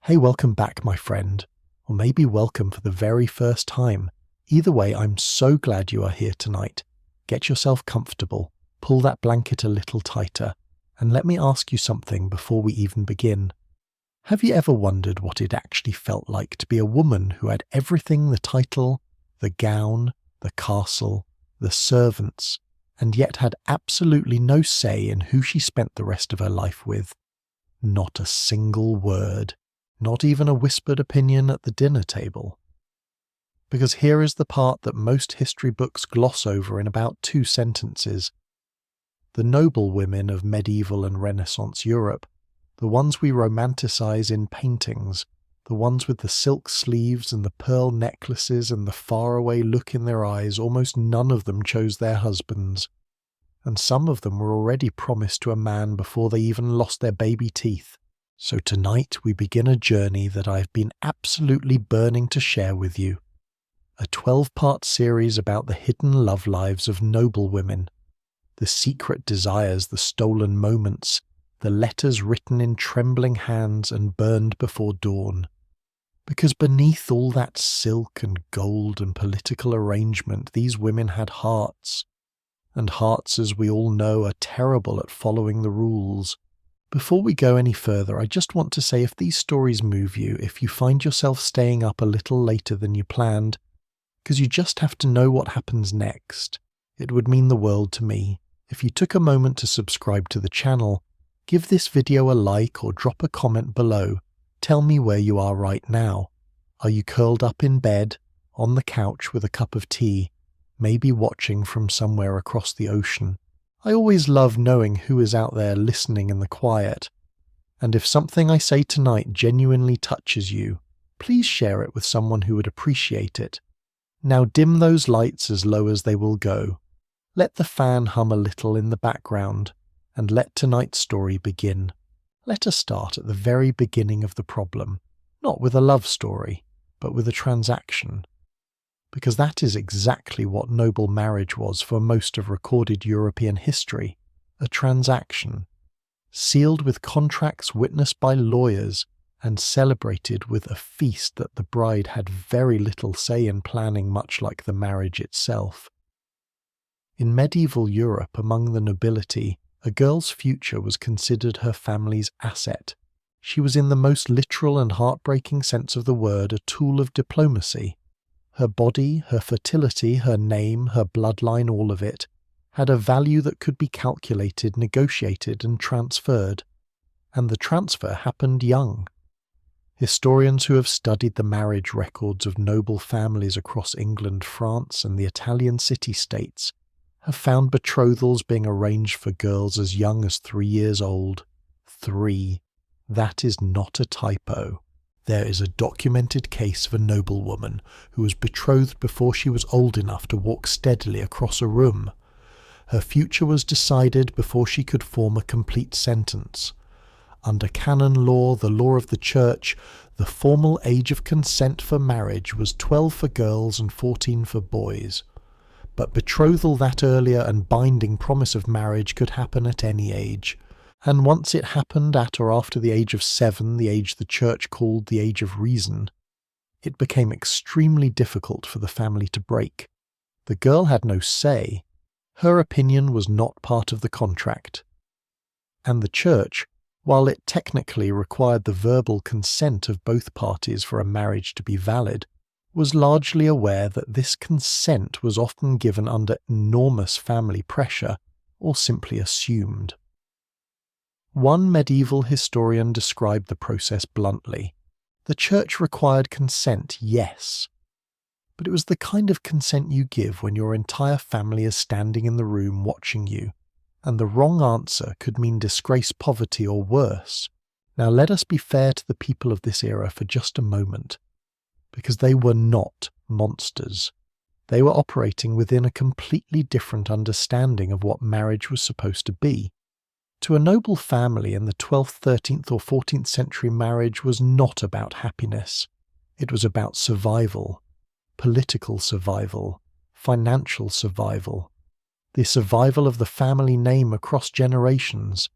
Hey, welcome back, my friend. Or maybe welcome for the very first time. Either way, I'm so glad you are here tonight. Get yourself comfortable, pull that blanket a little tighter, and let me ask you something before we even begin. Have you ever wondered what it actually felt like to be a woman who had everything: the title, the gown, the castle, the servants, and yet had absolutely no say in who she spent the rest of her life with? Not a single word. Not even a whispered opinion at the dinner table. Because here is the part that most history books gloss over in about 2 sentences. The noblewomen of medieval and Renaissance Europe, the ones we romanticize in paintings, the ones with the silk sleeves and the pearl necklaces and the faraway look in their eyes, almost none of them chose their husbands. And some of them were already promised to a man before they even lost their baby teeth. So tonight we begin a journey that I've been absolutely burning to share with you. A 12-part series about the hidden love lives of noblewomen, the secret desires, the stolen moments, the letters written in trembling hands and burned before dawn. Because beneath all that silk and gold and political arrangement, these women had hearts. And hearts, as we all know, are terrible at following the rules. Before we go any further, I just want to say if these stories move you, if you find yourself staying up a little later than you planned, because you just have to know what happens next, it would mean the world to me if you took a moment to subscribe to the channel, give this video a like or drop a comment below. Tell me where you are right now. Are you curled up in bed, on the couch with a cup of tea, maybe watching from somewhere across the ocean? I always love knowing who is out there listening in the quiet. And if something I say tonight genuinely touches you, please share it with someone who would appreciate it. Now dim those lights as low as they will go. Let the fan hum a little in the background, and let tonight's story begin. Let us start at the very beginning of the problem, not with a love story, but with a transaction. Because that is exactly what noble marriage was for most of recorded European history, a transaction, sealed with contracts witnessed by lawyers and celebrated with a feast that the bride had very little say in planning, much like the marriage itself. In medieval Europe, among the nobility, a girl's future was considered her family's asset. She was in the most literal and heartbreaking sense of the word a tool of diplomacy. Her body, her fertility, her name, her bloodline, all of it, had a value that could be calculated, negotiated, and transferred. And the transfer happened young. Historians who have studied the marriage records of noble families across England, France, and the Italian city-states have found betrothals being arranged for girls as young as 3 years old. 3. That is not a typo. There is a documented case of a noblewoman who was betrothed before she was old enough to walk steadily across a room. Her future was decided before she could form a complete sentence. Under canon law, the law of the church, the formal age of consent for marriage was 12 for girls and 14 for boys. But betrothal that earlier and binding promise of marriage could happen at any age. And once it happened at or after the age of 7, the age the church called the age of reason, it became extremely difficult for the family to break. The girl had no say. Her opinion was not part of the contract. And the church, while it technically required the verbal consent of both parties for a marriage to be valid, was largely aware that this consent was often given under enormous family pressure or simply assumed. One medieval historian described the process bluntly. The church required consent, yes, but it was the kind of consent you give when your entire family is standing in the room watching you, and the wrong answer could mean disgrace, poverty, or worse. Now let us be fair to the people of this era for just a moment, because they were not monsters. They were operating within a completely different understanding of what marriage was supposed to be. To a noble family in the 12th, 13th or 14th century, marriage was not about happiness. It was about survival, political survival, financial survival, the survival of the family name across generations.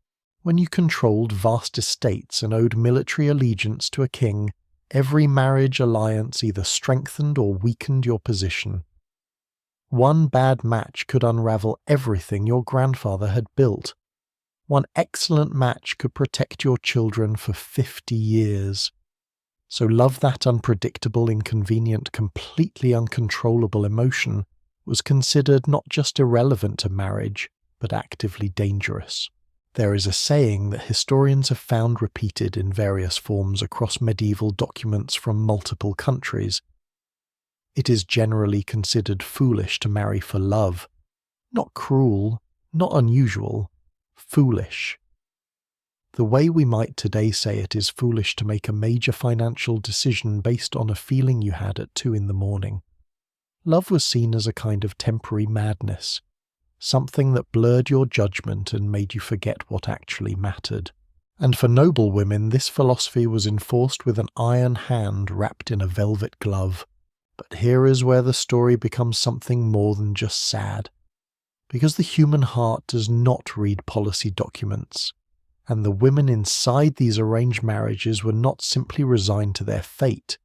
When you controlled vast estates and owed military allegiance to a king, every marriage alliance either strengthened or weakened your position. One bad match could unravel everything your grandfather had built. One excellent match could protect your children for 50 years. So love, that unpredictable, inconvenient, completely uncontrollable emotion, was considered not just irrelevant to marriage, but actively dangerous. There is a saying that historians have found repeated in various forms across medieval documents from multiple countries. It is generally considered foolish to marry for love. Not cruel, not unusual, foolish. The way we might today say it is foolish to make a major financial decision based on a feeling you had at 2 a.m. Love was seen as a kind of temporary madness, something that blurred your judgment and made you forget what actually mattered. And for noblewomen, this philosophy was enforced with an iron hand wrapped in a velvet glove. But here is where the story becomes something more than just sad. Because the human heart does not read policy documents, and the women inside these arranged marriages were not simply resigned to their fate.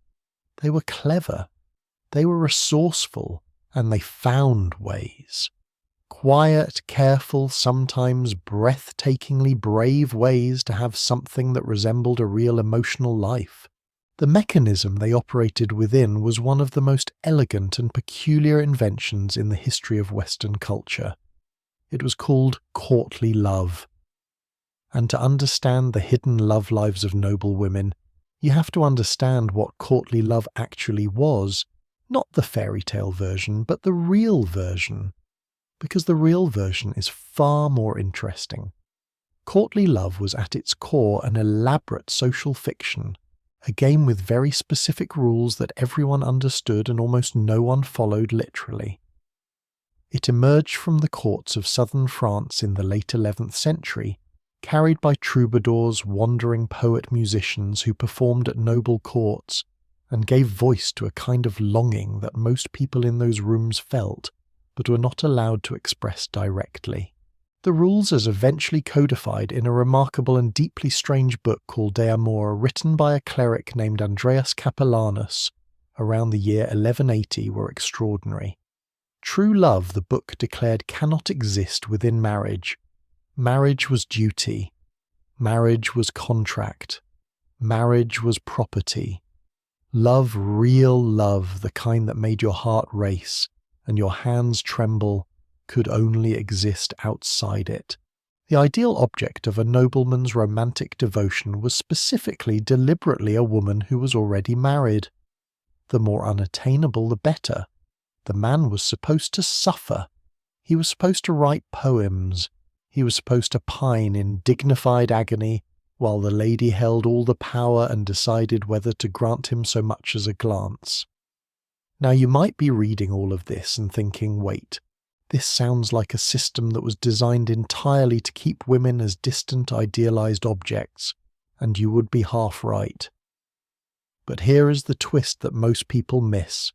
They were clever, they were resourceful, and they found ways. Quiet, careful, sometimes breathtakingly brave ways to have something that resembled a real emotional life. The mechanism they operated within was one of the most elegant and peculiar inventions in the history of Western culture. It was called courtly love. And to understand the hidden love lives of noblewomen, you have to understand what courtly love actually was, not the fairy tale version, but the real version. Because the real version is far more interesting. Courtly love was at its core an elaborate social fiction, a game with very specific rules that everyone understood and almost no one followed literally. It emerged from the courts of southern France in the late 11th century, carried by troubadours, wandering poet-musicians who performed at noble courts, and gave voice to a kind of longing that most people in those rooms felt, but were not allowed to express directly. The rules is eventually codified in a remarkable and deeply strange book called De Amor, written by a cleric named Andreas Capellanus around the year 1180, were extraordinary. True love, the book declared, cannot exist within marriage. Marriage was duty. Marriage was contract. Marriage was property. Love, real love, the kind that made your heart race and your hands tremble, could only exist outside it. The ideal object of a nobleman's romantic devotion was specifically, deliberately a woman who was already married. The more unattainable, the better. The man was supposed to suffer. He was supposed to write poems. He was supposed to pine in dignified agony, while the lady held all the power and decided whether to grant him so much as a glance. Now you might be reading all of this and thinking, wait, this sounds like a system that was designed entirely to keep women as distant, idealized objects, and you would be half right. But here is the twist that most people miss.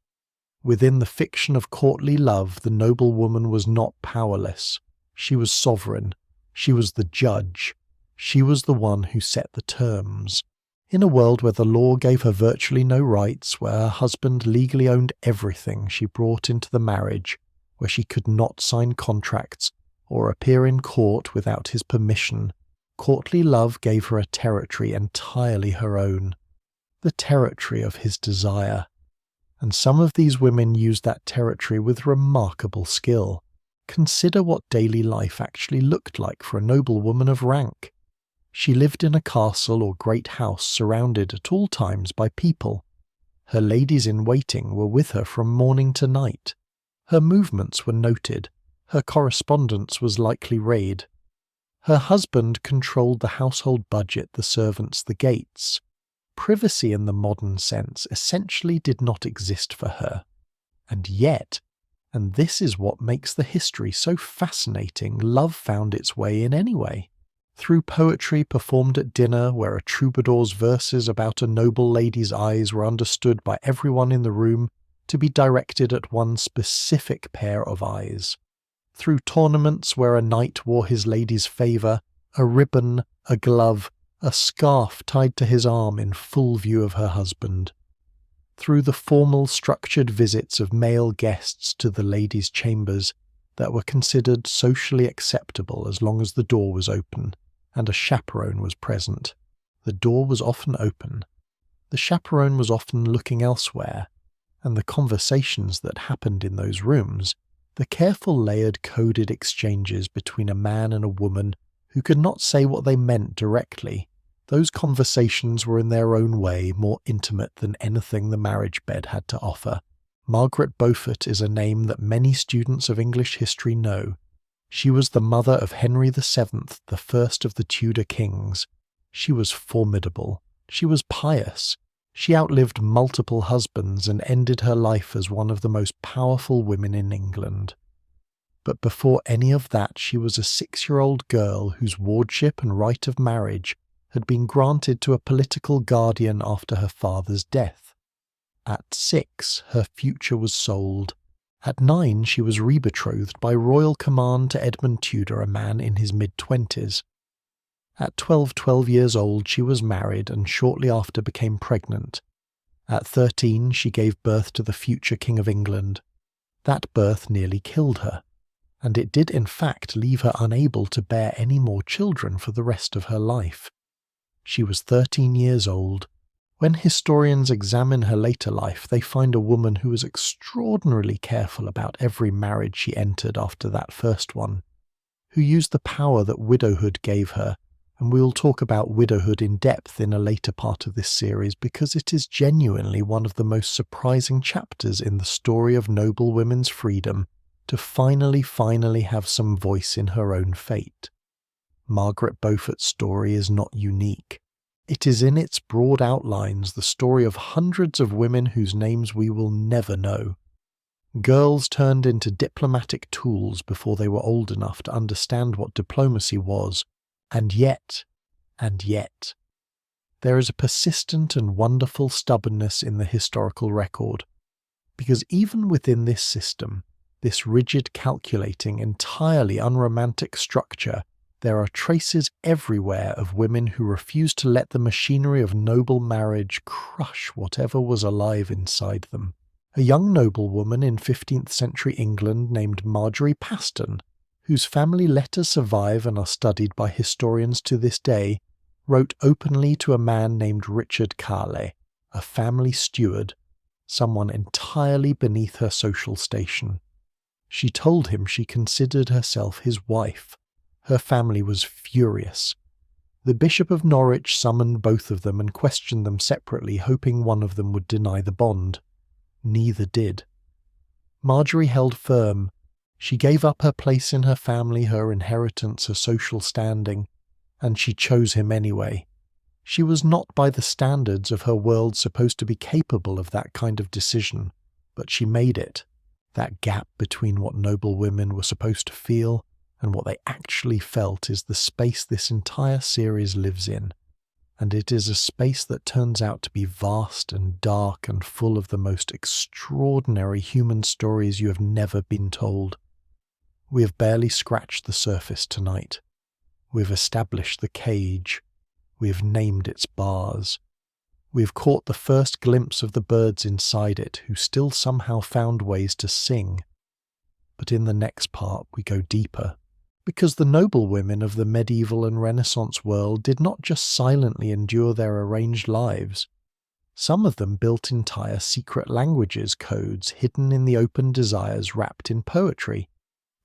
Within the fiction of courtly love, the noblewoman was not powerless. She was sovereign. She was the judge. She was the one who set the terms. In a world where the law gave her virtually no rights, where her husband legally owned everything she brought into the marriage, where she could not sign contracts or appear in court without his permission, courtly love gave her a territory entirely her own, the territory of his desire. And some of these women used that territory with remarkable skill. Consider what daily life actually looked like for a noblewoman of rank. She lived in a castle or great house surrounded at all times by people. Her ladies-in-waiting were with her from morning to night. Her movements were noted. Her correspondence was likely read. Her husband controlled the household budget, the servants, the gates. Privacy in the modern sense essentially did not exist for her. And yet, and this is what makes the history so fascinating, love found its way in anyway. Through poetry performed at dinner, where a troubadour's verses about a noble lady's eyes were understood by everyone in the room to be directed at one specific pair of eyes. Through tournaments where a knight wore his lady's favour, a ribbon, a glove, a scarf tied to his arm in full view of her husband. Through the formal, structured visits of male guests to the ladies' chambers that were considered socially acceptable as long as the door was open and a chaperone was present, the door was often open. The chaperone was often looking elsewhere, and the conversations that happened in those rooms, the careful layered coded exchanges between a man and a woman who could not say what they meant directly, those conversations were in their own way more intimate than anything the marriage bed had to offer. Margaret Beaufort is a name that many students of English history know. She was the mother of Henry VII, the first of the Tudor kings. She was formidable. She was pious. She outlived multiple husbands and ended her life as one of the most powerful women in England. But before any of that, she was a 6-year-old girl whose wardship and right of marriage had been granted to a political guardian after her father's death. At 6, her future was sold. At 9, she was rebetrothed by royal command to Edmund Tudor, a man in his mid-20s. At 12 years old, she was married and shortly after became pregnant. At 13, she gave birth to the future King of England. That birth nearly killed her, and it did in fact leave her unable to bear any more children for the rest of her life. She was 13 years old. When historians examine her later life, they find a woman who was extraordinarily careful about every marriage she entered after that first one, who used the power that widowhood gave her, and we will talk about widowhood in depth in a later part of this series because it is genuinely one of the most surprising chapters in the story of noblewomen's freedom to finally have some voice in her own fate. Margaret Beaufort's story is not unique. It is in its broad outlines the story of hundreds of women whose names we will never know. Girls turned into diplomatic tools before they were old enough to understand what diplomacy was, and yet, there is a persistent and wonderful stubbornness in the historical record, because even within this system, this rigid, calculating, entirely unromantic structure, there are traces everywhere of women who refused to let the machinery of noble marriage crush whatever was alive inside them. A young noblewoman in 15th century England named Marjorie Paston, whose family letters survive and are studied by historians to this day, wrote openly to a man named Richard Carley, a family steward, someone entirely beneath her social station. She told him she considered herself his wife. Her family was furious. The Bishop of Norwich summoned both of them and questioned them separately, hoping one of them would deny the bond. Neither did. Marjorie held firm. She gave up her place in her family, her inheritance, her social standing, and she chose him anyway. She was not by the standards of her world supposed to be capable of that kind of decision, but she made it. That gap between what noble women were supposed to feel and what they actually felt is the space this entire series lives in, and it is a space that turns out to be vast and dark and full of the most extraordinary human stories you have never been told. We have barely scratched the surface tonight. We have established the cage. We have named its bars. We have caught the first glimpse of the birds inside it who still somehow found ways to sing. But in the next part we go deeper, because the noblewomen of the medieval and Renaissance world did not just silently endure their arranged lives. Some of them built entire secret languages, codes hidden in the open desires wrapped in poetry,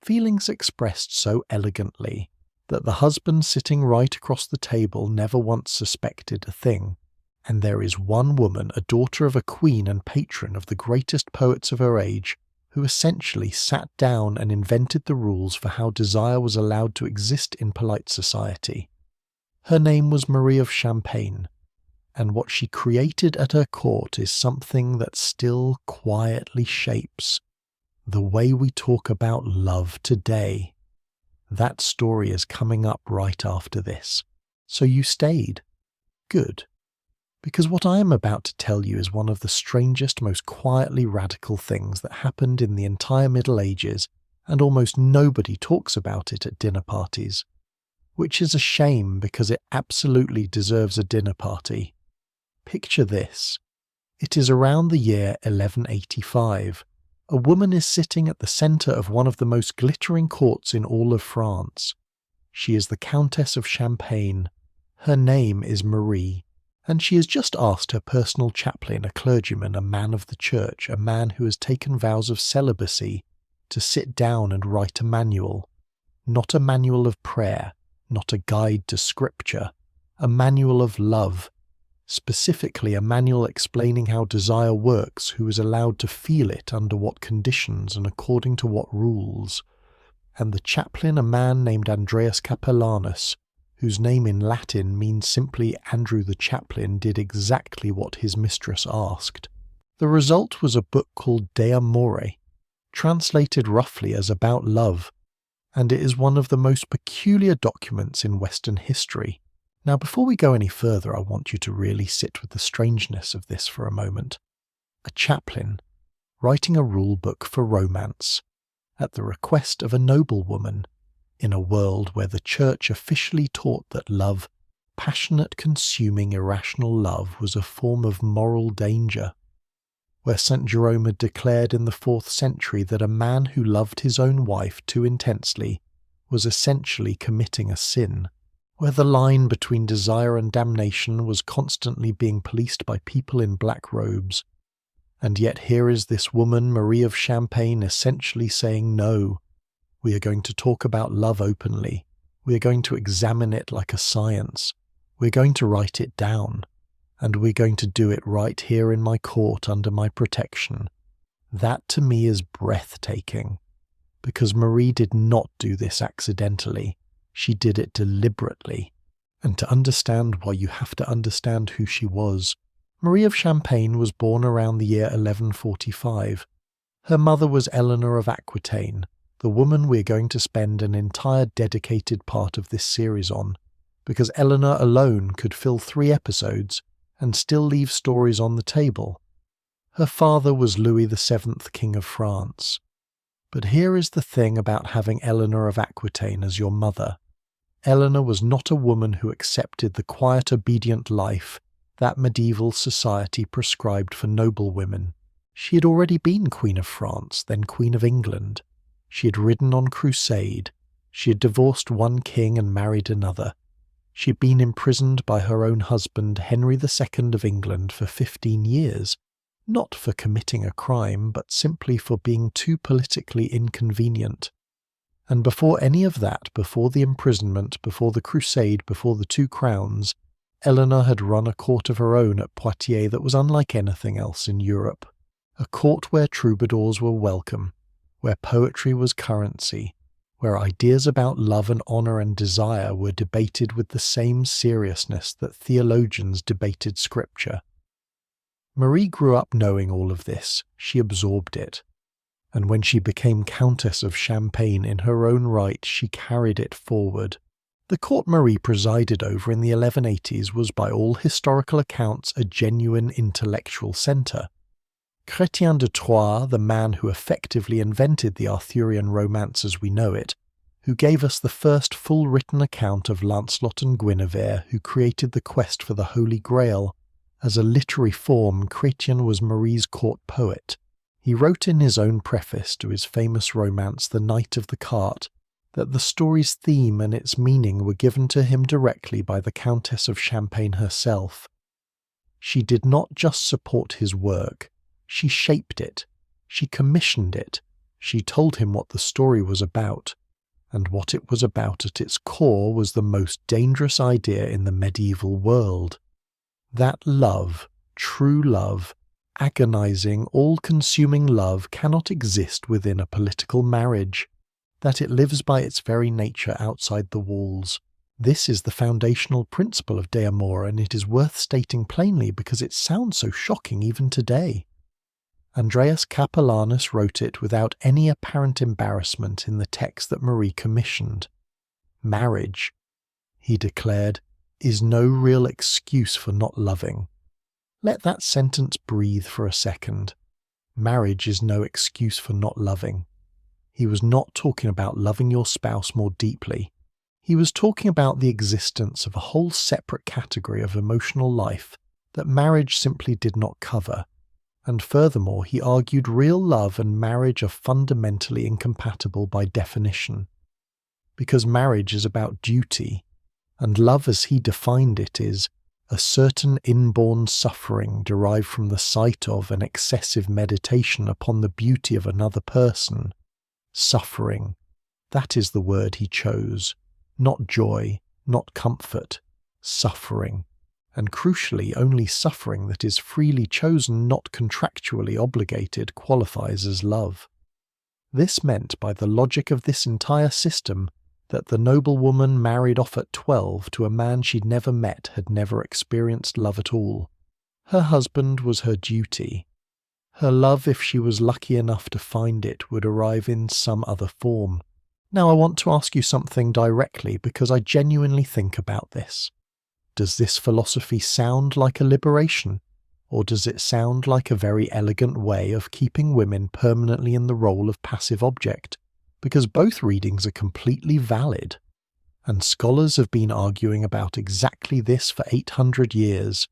feelings expressed so elegantly that the husband sitting right across the table never once suspected a thing. And there is one woman, a daughter of a queen and patron of the greatest poets of her age, who essentially sat down and invented the rules for how desire was allowed to exist in polite society. Her name was Marie of Champagne, and what she created at her court is something that still quietly shapes the way we talk about love today. That story is coming up right after this. So you stayed. Good. Because what I am about to tell you is one of the strangest, most quietly radical things that happened in the entire Middle Ages, and almost nobody talks about it at dinner parties. which is a shame because it absolutely deserves a dinner party. Picture this. It is around the year 1185. A woman is sitting at the centre of one of the most glittering courts in all of France. She is the Countess of Champagne. Her name is Marie, and she has just asked her personal chaplain, a clergyman, a man of the church, a man who has taken vows of celibacy, to sit down and write a manual. Not a manual of prayer, not a guide to scripture, a manual of love. Specifically, a manual explaining how desire works, who is allowed to feel it, under what conditions and according to what rules. And the chaplain, a man named Andreas Capellanus, whose name in Latin means simply Andrew the chaplain, did exactly what his mistress asked. The result was a book called De Amore, translated roughly as About Love, and it is one of the most peculiar documents in Western history. Now, before we go any further, I want you to really sit with the strangeness of this for a moment. A chaplain writing a rule book for romance at the request of a noblewoman in a world where the church officially taught that love, passionate, consuming, irrational love, was a form of moral danger, where St. Jerome had declared in the 4th century that a man who loved his own wife too intensely was essentially committing a sin, where the line between desire and damnation was constantly being policed by people in black robes. And yet here is this woman, Marie of Champagne, essentially saying, no, we are going to talk about love openly. We are going to examine it like a science. We're going to write it down. And we're going to do it right here in my court under my protection. That to me is breathtaking, because Marie did not do this accidentally. She did it deliberately. And to understand why, you have to understand who she was. Marie of Champagne was born around the year 1145. Her mother was Eleanor of Aquitaine, the woman we're going to spend an entire dedicated part of this series on, because Eleanor alone could fill 3 episodes and still leave stories on the table. Her father was Louis VII, King of France. But here is the thing about having Eleanor of Aquitaine as your mother. Eleanor was not a woman who accepted the quiet, obedient life that medieval society prescribed for noblewomen. She had already been Queen of France, then Queen of England. She had ridden on crusade. She had divorced one king and married another. She had been imprisoned by her own husband, Henry II of England, for 15 years, not for committing a crime, but simply for being too politically inconvenient. And before any of that, before the imprisonment, before the crusade, before the 2 crowns, Eleanor had run a court of her own at Poitiers that was unlike anything else in Europe. A court where troubadours were welcome, where poetry was currency, where ideas about love and honour and desire were debated with the same seriousness that theologians debated scripture. Marie grew up knowing all of this. She absorbed it. And when she became Countess of Champagne in her own right, she carried it forward. The court Marie presided over in the 1180s was by all historical accounts a genuine intellectual centre. Chrétien de Troyes, the man who effectively invented the Arthurian romance as we know it, who gave us the first full written account of Lancelot and Guinevere, who created the quest for the Holy Grail. As a literary form, Chrétien was Marie's court poet. He wrote in his own preface to his famous romance The Knight of the Cart that the story's theme and its meaning were given to him directly by the Countess of Champagne herself. She did not just support his work, she shaped it, she commissioned it, she told him what the story was about, and what it was about at its core was the most dangerous idea in the medieval world. That love, true love, agonizing, all-consuming love cannot exist within a political marriage, that it lives by its very nature outside the walls. This is the foundational principle of De Amore, and it is worth stating plainly because it sounds so shocking even today. Andreas Capellanus wrote it without any apparent embarrassment in the text that Marie commissioned. Marriage, he declared, is no real excuse for not loving. Let that sentence breathe for a second. Marriage is no excuse for not loving. He was not talking about loving your spouse more deeply. He was talking about the existence of a whole separate category of emotional life that marriage simply did not cover, and furthermore he argued real love and marriage are fundamentally incompatible by definition, because marriage is about duty, and love as he defined it is a certain inborn suffering derived from the sight of an excessive meditation upon the beauty of another person. Suffering, that is the word he chose. Not joy, not comfort, suffering, and crucially only suffering that is freely chosen, not contractually obligated, qualifies as love. This meant, by the logic of this entire system, that the noblewoman married off at 12 to a man she'd never met, had never experienced love at all. Her husband was her duty. Her love, if she was lucky enough to find it, would arrive in some other form. Now I want to ask you something directly because I genuinely think about this. Does this philosophy sound like a liberation, or does it sound like a very elegant way of keeping women permanently in the role of passive object? Because both readings are completely valid, and scholars have been arguing about exactly this for 800 years.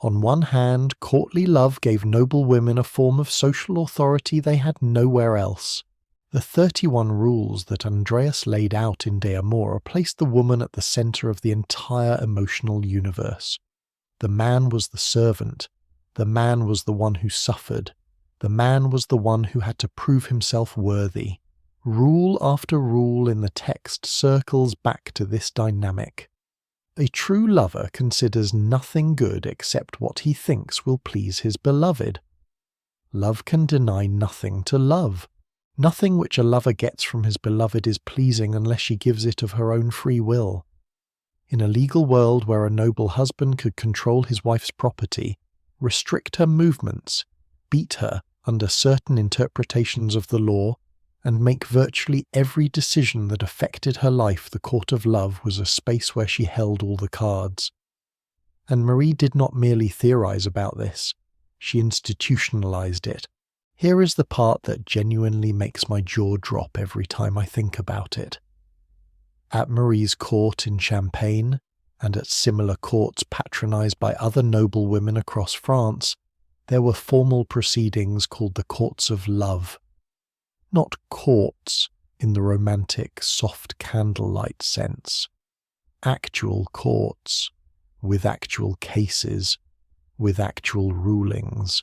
On one hand, courtly love gave noble women a form of social authority they had nowhere else. The 31 rules that Andreas laid out in De Amore placed the woman at the centre of the entire emotional universe. The man was the servant. The man was the one who suffered. The man was the one who had to prove himself worthy. Rule after rule in the text circles back to this dynamic. A true lover considers nothing good except what he thinks will please his beloved. Love can deny nothing to love. Nothing which a lover gets from his beloved is pleasing unless she gives it of her own free will. In a legal world where a noble husband could control his wife's property, restrict her movements, beat her under certain interpretations of the law, and make virtually every decision that affected her life, the court of love was a space where she held all the cards. And Marie did not merely theorize about this, she institutionalized it. Here is the part that genuinely makes my jaw drop every time I think about it. At Marie's court in Champagne, and at similar courts patronized by other noble women across France, there were formal proceedings called the courts of love. Not courts in the romantic, soft candlelight sense. Actual courts, with actual cases, with actual rulings.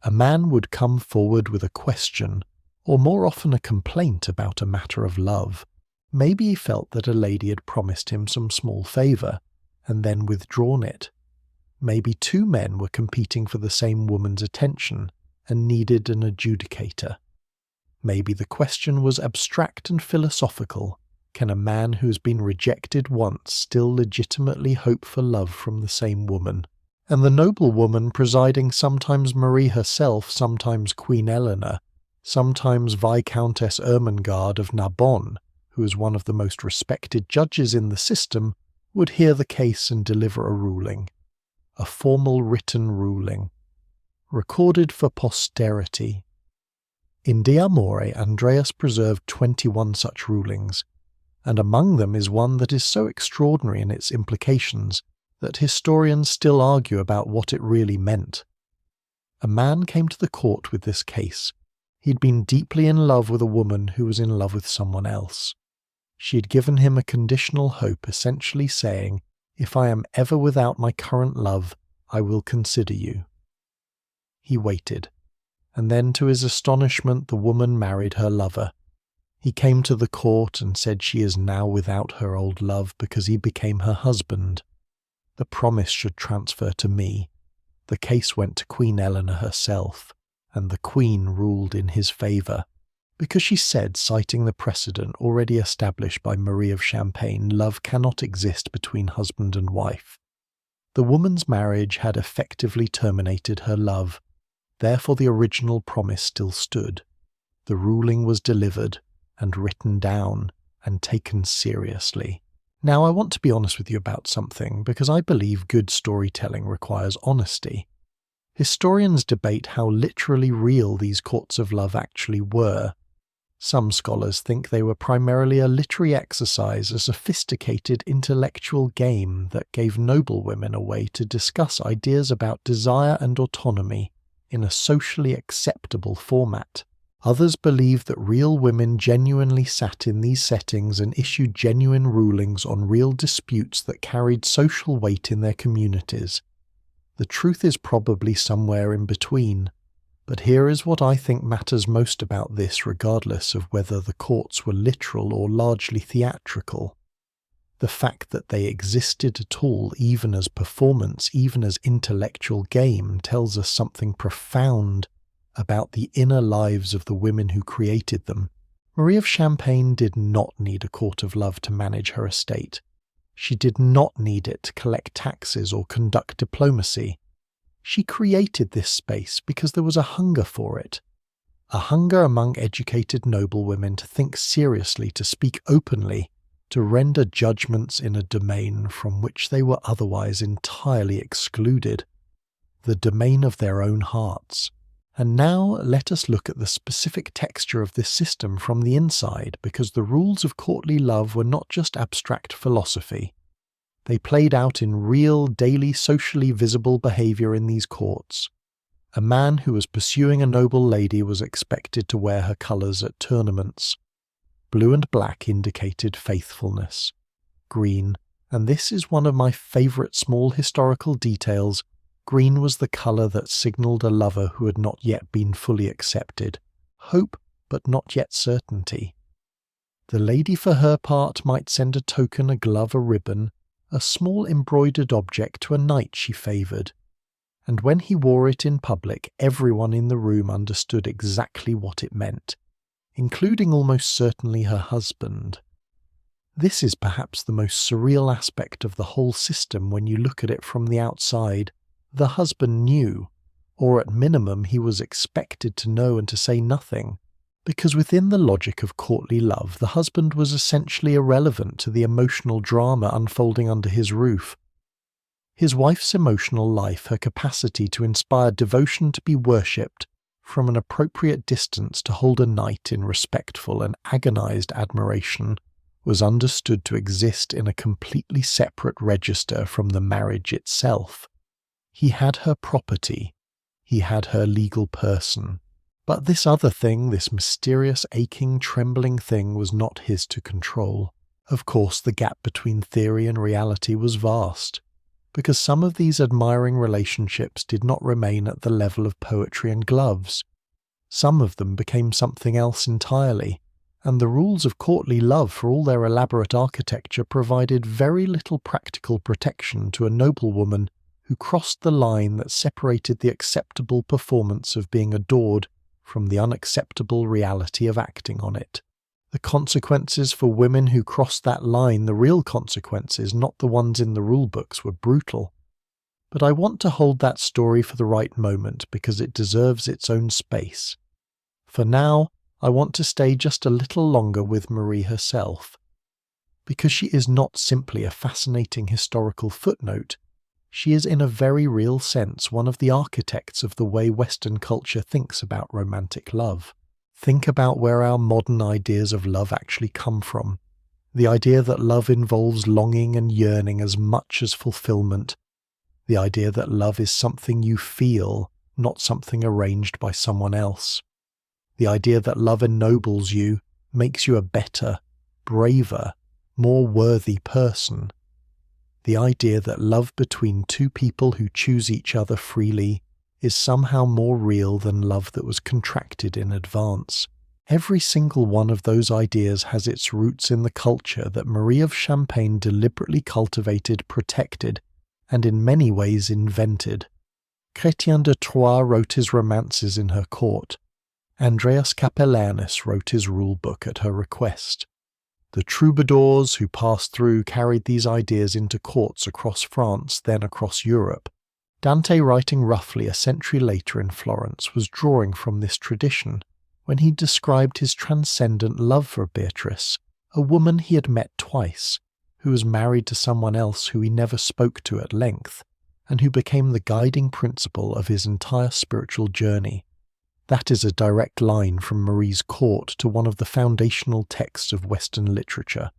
A man would come forward with a question, or more often a complaint about a matter of love. Maybe he felt that a lady had promised him some small favour, and then withdrawn it. Maybe two men were competing for the same woman's attention, and needed an adjudicator. Maybe the question was abstract and philosophical. Can a man who has been rejected once still legitimately hope for love from the same woman? And the noblewoman presiding, sometimes Marie herself, sometimes Queen Eleanor, sometimes Viscountess Ermengarde of Narbonne, who was one of the most respected judges in the system, would hear the case and deliver a ruling. A formal written ruling. Recorded for posterity. In De Amore, Andreas preserved 21 such rulings, and among them is one that is so extraordinary in its implications that historians still argue about what it really meant. A man came to the court with this case. He'd been deeply in love with a woman who was in love with someone else. She had given him a conditional hope, essentially saying, "If I am ever without my current love, I will consider you." He waited, and then to his astonishment the woman married her lover. He came to the court and said she is now without her old love because he became her husband. The promise should transfer to me. The case went to Queen Eleanor herself, and the Queen ruled in his favour, because she said, citing the precedent already established by Marie of Champagne, love cannot exist between husband and wife. The woman's marriage had effectively terminated her love, therefore the original promise still stood. The ruling was delivered, and written down, and taken seriously. Now, I want to be honest with you about something, because I believe good storytelling requires honesty. Historians debate how literally real these courts of love actually were. Some scholars think they were primarily a literary exercise, a sophisticated intellectual game that gave noblewomen a way to discuss ideas about desire and autonomy in a socially acceptable format. Others believe that real women genuinely sat in these settings and issued genuine rulings on real disputes that carried social weight in their communities. The truth is probably somewhere in between. But here is what I think matters most about this, regardless of whether the courts were literal or largely theatrical. The fact that they existed at all, even as performance, even as intellectual game, tells us something profound about the inner lives of the women who created them. Marie of Champagne did not need a court of love to manage her estate. She did not need it to collect taxes or conduct diplomacy. She created this space because there was a hunger for it. A hunger among educated noblewomen to think seriously, to speak openly, to render judgments in a domain from which they were otherwise entirely excluded, the domain of their own hearts. And now let us look at the specific texture of this system from the inside, because the rules of courtly love were not just abstract philosophy. They played out in real, daily, socially visible behaviour in these courts. A man who was pursuing a noble lady was expected to wear her colours at tournaments. Blue and black indicated faithfulness. Green, and this is one of my favourite small historical details, green was the colour that signalled a lover who had not yet been fully accepted. Hope, but not yet certainty. The lady for her part might send a token, a glove, a ribbon, a small embroidered object to a knight she favoured, and when he wore it in public, everyone in the room understood exactly what it meant, including almost certainly her husband. This is perhaps the most surreal aspect of the whole system when you look at it from the outside. The husband knew, or at minimum he was expected to know and to say nothing, because within the logic of courtly love, the husband was essentially irrelevant to the emotional drama unfolding under his roof. His wife's emotional life, her capacity to inspire devotion to be worshipped from an appropriate distance to hold a knight in respectful and agonized admiration, was understood to exist in a completely separate register from the marriage itself. He had her property, he had her legal person. But this other thing, this mysterious, aching, trembling thing, was not his to control. Of course, the gap between theory and reality was vast, because some of these admiring relationships did not remain at the level of poetry and gloves. Some of them became something else entirely, and the rules of courtly love, for all their elaborate architecture, provided very little practical protection to a noblewoman who crossed the line that separated the acceptable performance of being adored from the unacceptable reality of acting on it. The consequences for women who crossed that line, the real consequences, not the ones in the rulebooks, were brutal. But I want to hold that story for the right moment because it deserves its own space. For now, I want to stay just a little longer with Marie herself, because she is not simply a fascinating historical footnote. She is in a very real sense one of the architects of the way Western culture thinks about romantic love. Think about where our modern ideas of love actually come from. The idea that love involves longing and yearning as much as fulfillment. The idea that love is something you feel, not something arranged by someone else. The idea that love ennobles you, makes you a better, braver, more worthy person. The idea that love between two people who choose each other freely is somehow more real than love that was contracted in advance. Every single one of those ideas has its roots in the culture that Marie of Champagne deliberately cultivated, protected, and in many ways invented. Chrétien de Troyes wrote his romances in her court. Andreas Capellanus wrote his rule-book at her request. The troubadours who passed through carried these ideas into courts across France, then across Europe. Dante, writing roughly a century later in Florence, was drawing from this tradition when he described his transcendent love for Beatrice, a woman he had met twice, who was married to someone else who he never spoke to at length, and who became the guiding principle of his entire spiritual journey. That is a direct line from Marie's court to one of the foundational texts of Western literature.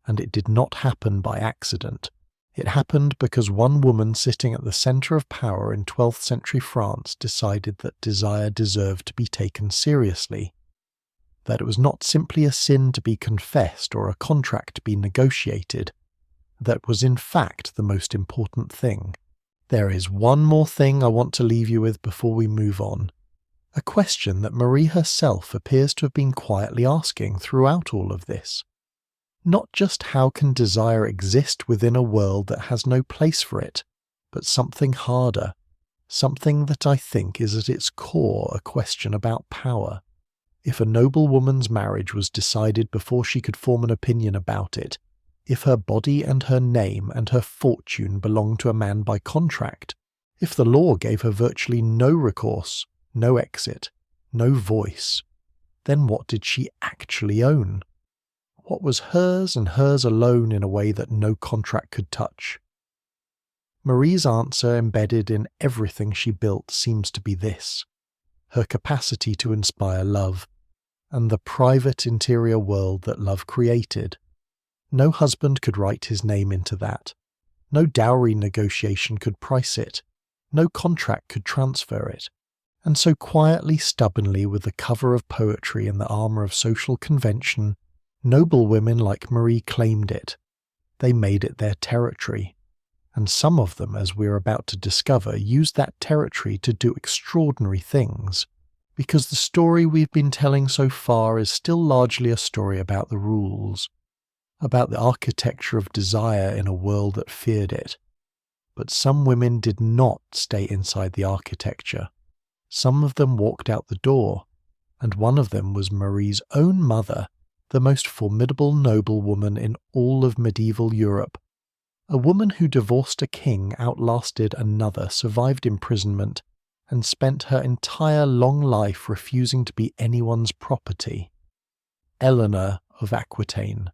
And it did not happen by accident. It happened because one woman sitting at the centre of power in 12th century France decided that desire deserved to be taken seriously. That it was not simply a sin to be confessed or a contract to be negotiated. That was in fact the most important thing. There is one more thing I want to leave you with before we move on. A question that Marie herself appears to have been quietly asking throughout all of this. Not just how can desire exist within a world that has no place for it, but something harder, something that I think is at its core a question about power. If a noblewoman's marriage was decided before she could form an opinion about it, if her body and her name and her fortune belonged to a man by contract, if the law gave her virtually no recourse, no exit, no voice, then what did she actually own? What was hers and hers alone in a way that no contract could touch? Marie's answer embedded in everything she built seems to be this: her capacity to inspire love, and the private interior world that love created. No husband could write his name into that. No dowry negotiation could price it. No contract could transfer it. And so quietly, stubbornly, with the cover of poetry and the armour of social convention, noblewomen like Marie claimed it. They made it their territory. And some of them, as we're about to discover, used that territory to do extraordinary things. Because the story we've been telling so far is still largely a story about the rules, about the architecture of desire in a world that feared it. But some women did not stay inside the architecture. Some of them walked out the door, and one of them was Marie's own mother, the most formidable noblewoman in all of medieval Europe. A woman who divorced a king, outlasted another, survived imprisonment, and spent her entire long life refusing to be anyone's property. Eleanor of Aquitaine.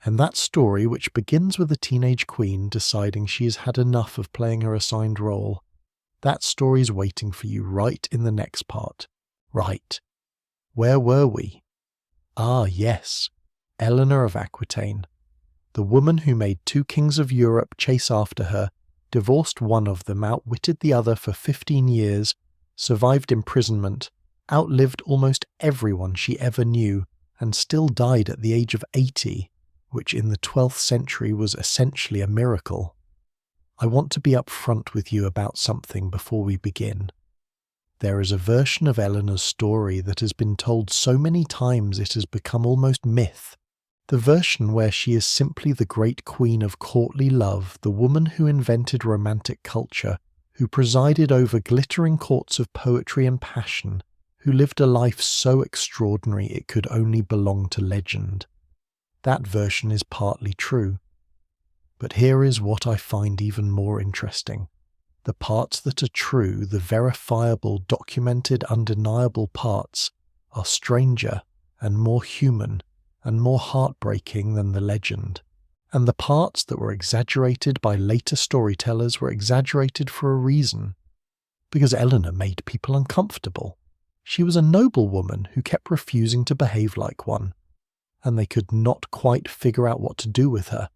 And that story, which begins with a teenage queen deciding she has had enough of playing her assigned role, that story's waiting for you right in the next part. Right. Where were we? Ah, yes. Eleanor of Aquitaine. The woman who made 2 kings of Europe chase after her, divorced one of them, outwitted the other for 15 years, survived imprisonment, outlived almost everyone she ever knew, and still died at the age of 80, which in the 12th century was essentially a miracle. I want to be upfront with you about something before we begin. There is a version of Eleanor's story that has been told so many times it has become almost myth. The version where she is simply the great queen of courtly love, the woman who invented romantic culture, who presided over glittering courts of poetry and passion, who lived a life so extraordinary it could only belong to legend. That version is partly true. But here is what I find even more interesting. The parts that are true, the verifiable, documented, undeniable parts, are stranger and more human and more heartbreaking than the legend. And the parts that were exaggerated by later storytellers were exaggerated for a reason. Because Eleanor made people uncomfortable. She was a noblewoman who kept refusing to behave like one, and they could not quite figure out what to do with her.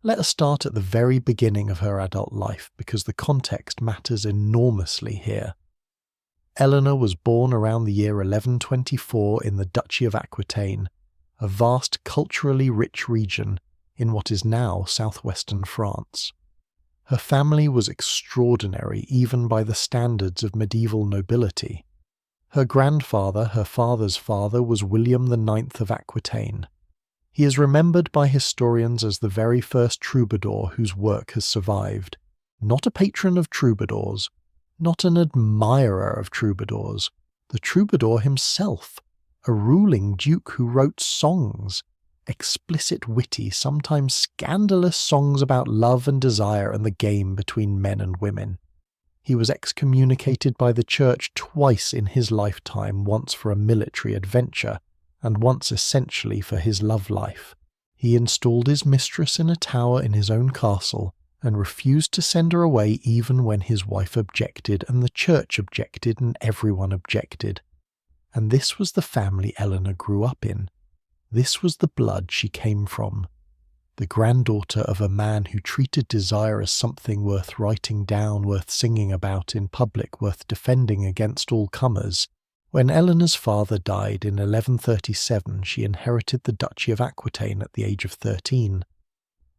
Let us start at the very beginning of her adult life, because the context matters enormously here. Eleanor was born around the year 1124 in the Duchy of Aquitaine, a vast culturally rich region in what is now southwestern France. Her family was extraordinary even by the standards of medieval nobility. Her grandfather, her father's father, was William IX of Aquitaine. He is remembered by historians as the very first troubadour whose work has survived. Not a patron of troubadours, not an admirer of troubadours, the troubadour himself, a ruling duke who wrote songs, explicit, witty, sometimes scandalous songs about love and desire and the game between men and women. He was excommunicated by the church twice in his lifetime, once for a military adventure, and once essentially for his love life. He installed his mistress in a tower in his own castle, and refused to send her away even when his wife objected, and the church objected, and everyone objected. And this was the family Eleanor grew up in. This was the blood she came from. The granddaughter of a man who treated desire as something worth writing down, worth singing about in public, worth defending against all comers. When Eleanor's father died in 1137, she inherited the Duchy of Aquitaine at the age of 13.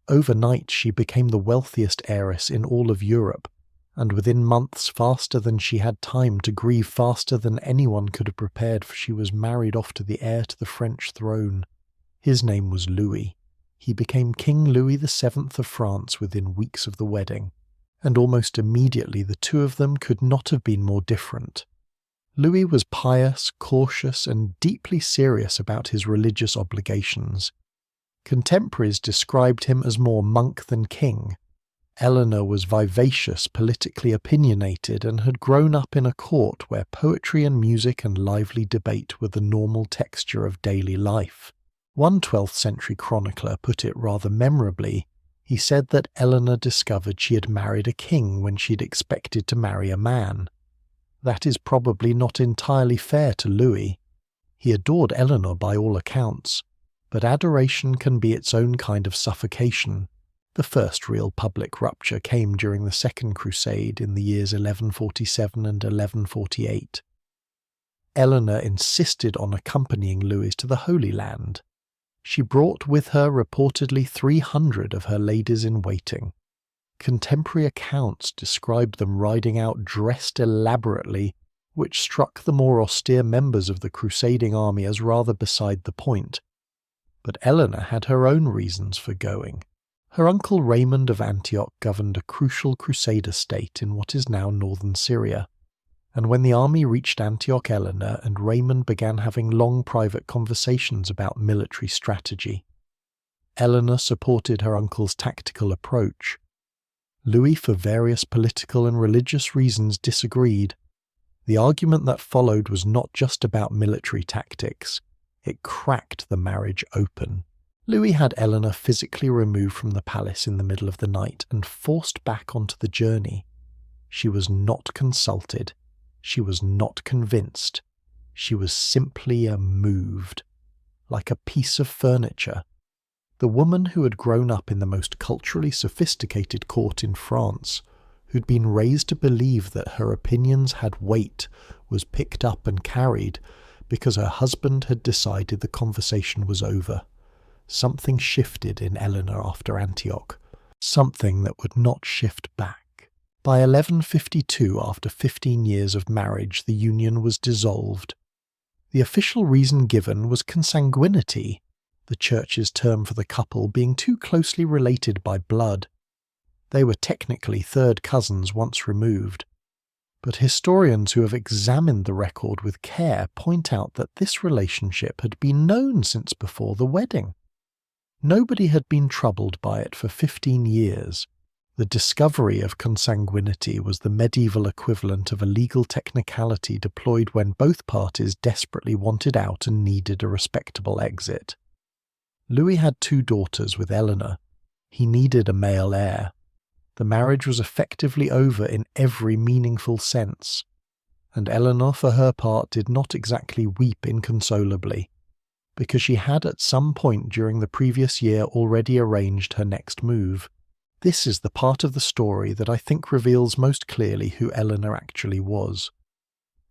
Overnight, she became the wealthiest heiress in all of Europe, and within months, faster than she had time to grieve, faster than anyone could have prepared, for she was married off to the heir to the French throne. His name was Louis. He became King Louis VII of France within weeks of the wedding, and almost immediately the two of them could not have been more different. Louis was pious, cautious, and deeply serious about his religious obligations. Contemporaries described him as more monk than king. Eleanor was vivacious, politically opinionated, and had grown up in a court where poetry and music and lively debate were the normal texture of daily life. One 12th century chronicler put it rather memorably. He said that Eleanor discovered she had married a king when she'd expected to marry a man. That is probably not entirely fair to Louis. He adored Eleanor by all accounts, but adoration can be its own kind of suffocation. The first real public rupture came during the Second Crusade in the years 1147 and 1148. Eleanor insisted on accompanying Louis to the Holy Land. She brought with her reportedly 300 of her ladies-in-waiting. Contemporary accounts described them riding out dressed elaborately, which struck the more austere members of the crusading army as rather beside the point. But Eleanor had her own reasons for going. Her uncle Raymond of Antioch governed a crucial crusader state in what is now northern Syria. And when the army reached Antioch, Eleanor and Raymond began having long private conversations about military strategy. Eleanor supported her uncle's tactical approach. Louis, for various political and religious reasons, disagreed. The argument that followed was not just about military tactics. It cracked the marriage open. Louis had Eleanor physically removed from the palace in the middle of the night and forced back onto the journey. She was not consulted. She was not convinced. She was simply moved, like a piece of furniture. The woman who had grown up in the most culturally sophisticated court in France, who'd been raised to believe that her opinions had weight, was picked up and carried because her husband had decided the conversation was over. Something shifted in Eleanor after Antioch, something that would not shift back. By 1152, after 15 years of marriage, the union was dissolved. The official reason given was consanguinity, the church's term for the couple being too closely related by blood. They were technically third cousins once removed, but historians who have examined the record with care point out that this relationship had been known since before the wedding. Nobody had been troubled by it for 15 years. The discovery of consanguinity was the medieval equivalent of a legal technicality deployed when both parties desperately wanted out and needed a respectable exit. Louis had 2 daughters with Eleanor. He needed a male heir. The marriage was effectively over in every meaningful sense, and Eleanor, for her part, did not exactly weep inconsolably, because she had at some point during the previous year already arranged her next move. This is the part of the story that I think reveals most clearly who Eleanor actually was.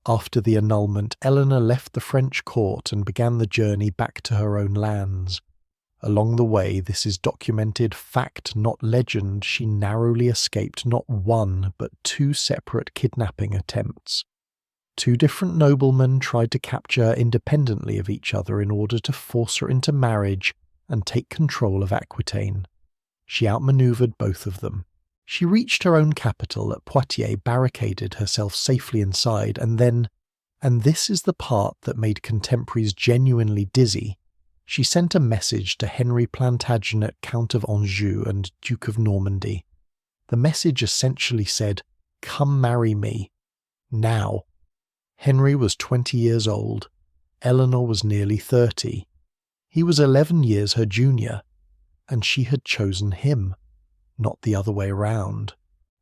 After the annulment, Eleanor left the French court and began the journey back to her own lands. Along the way, this is documented fact, not legend, she narrowly escaped not 1 but 2 separate kidnapping attempts. 2 different noblemen tried to capture her independently of each other in order to force her into marriage and take control of Aquitaine. She outmaneuvered both of them. She reached her own capital at Poitiers, barricaded herself safely inside, and then, and this is the part that made contemporaries genuinely dizzy, she sent a message to Henry Plantagenet, Count of Anjou and Duke of Normandy. The message essentially said, "Come marry me. Now." Henry was 20 years old. Eleanor was nearly 30. He was 11 years her junior, and she had chosen him, not the other way round.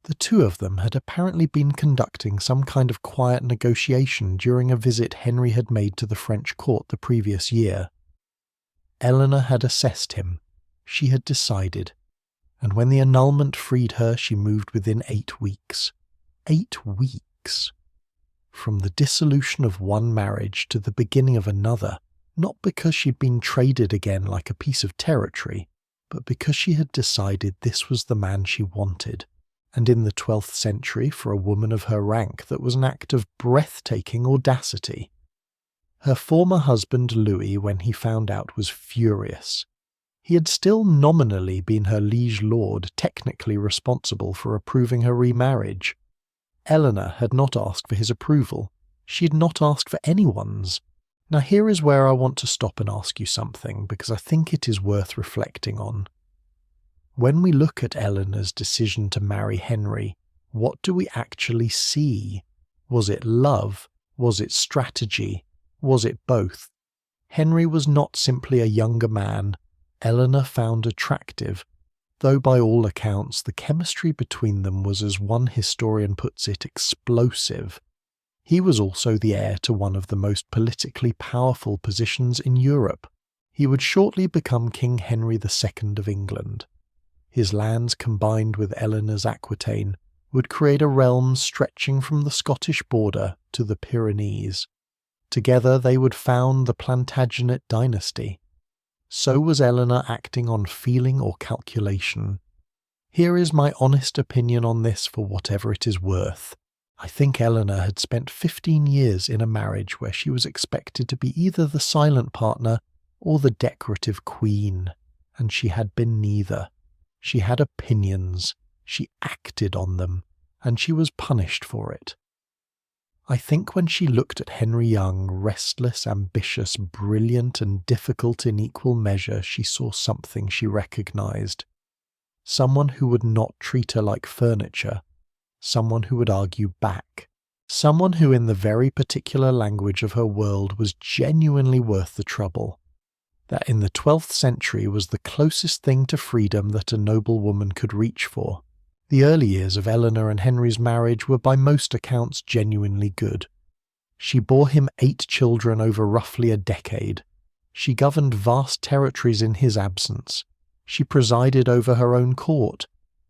The two of them had apparently been conducting some kind of quiet negotiation during a visit Henry had made to the French court the previous year. Eleanor had assessed him. She had decided. And when the annulment freed her, she moved within 8 weeks. 8 weeks! From the dissolution of one marriage to the beginning of another, not because she'd been traded again like a piece of territory, but because she had decided this was the man she wanted. And in the 12th century, for a woman of her rank, that was an act of breathtaking audacity. Her former husband Louis, when he found out, was furious. He had still nominally been her liege lord, technically responsible for approving her remarriage. Eleanor had not asked for his approval. She had not asked for anyone's. Now here is where I want to stop and ask you something, because I think it is worth reflecting on. When we look at Eleanor's decision to marry Henry, what do we actually see? Was it love? Was it strategy? Was it both? Henry was not simply a younger man Eleanor found attractive, though by all accounts the chemistry between them was, as one historian puts it, explosive. He was also the heir to one of the most politically powerful positions in Europe. He would shortly become King Henry II of England. His lands combined with Eleanor's Aquitaine would create a realm stretching from the Scottish border to the Pyrenees. Together they would found the Plantagenet dynasty. So was Eleanor acting on feeling or calculation? Here is my honest opinion on this for whatever it is worth. I think Eleanor had spent 15 years in a marriage where she was expected to be either the silent partner or the decorative queen, and she had been neither. She had opinions, she acted on them, and she was punished for it. I think when she looked at Henry Young, restless, ambitious, brilliant, and difficult in equal measure, she saw something she recognized. Someone who would not treat her like furniture, someone who would argue back, someone who in the very particular language of her world was genuinely worth the trouble. That in the 12th century was the closest thing to freedom that a noblewoman could reach for. The early years of Eleanor and Henry's marriage were by most accounts genuinely good. She bore him 8 children over roughly a decade. She governed vast territories in his absence. She presided over her own court.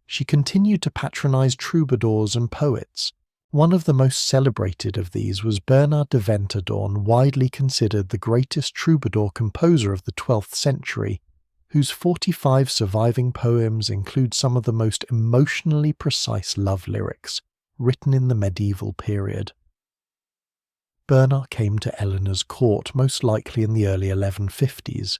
She continued to patronize troubadours and poets. One of the most celebrated of these was Bernard de Ventadorn, widely considered the greatest troubadour composer of the 12th century, whose 45 surviving poems include some of the most emotionally precise love lyrics written in the medieval period. Bernard came to Eleanor's court most likely in the early 1150s.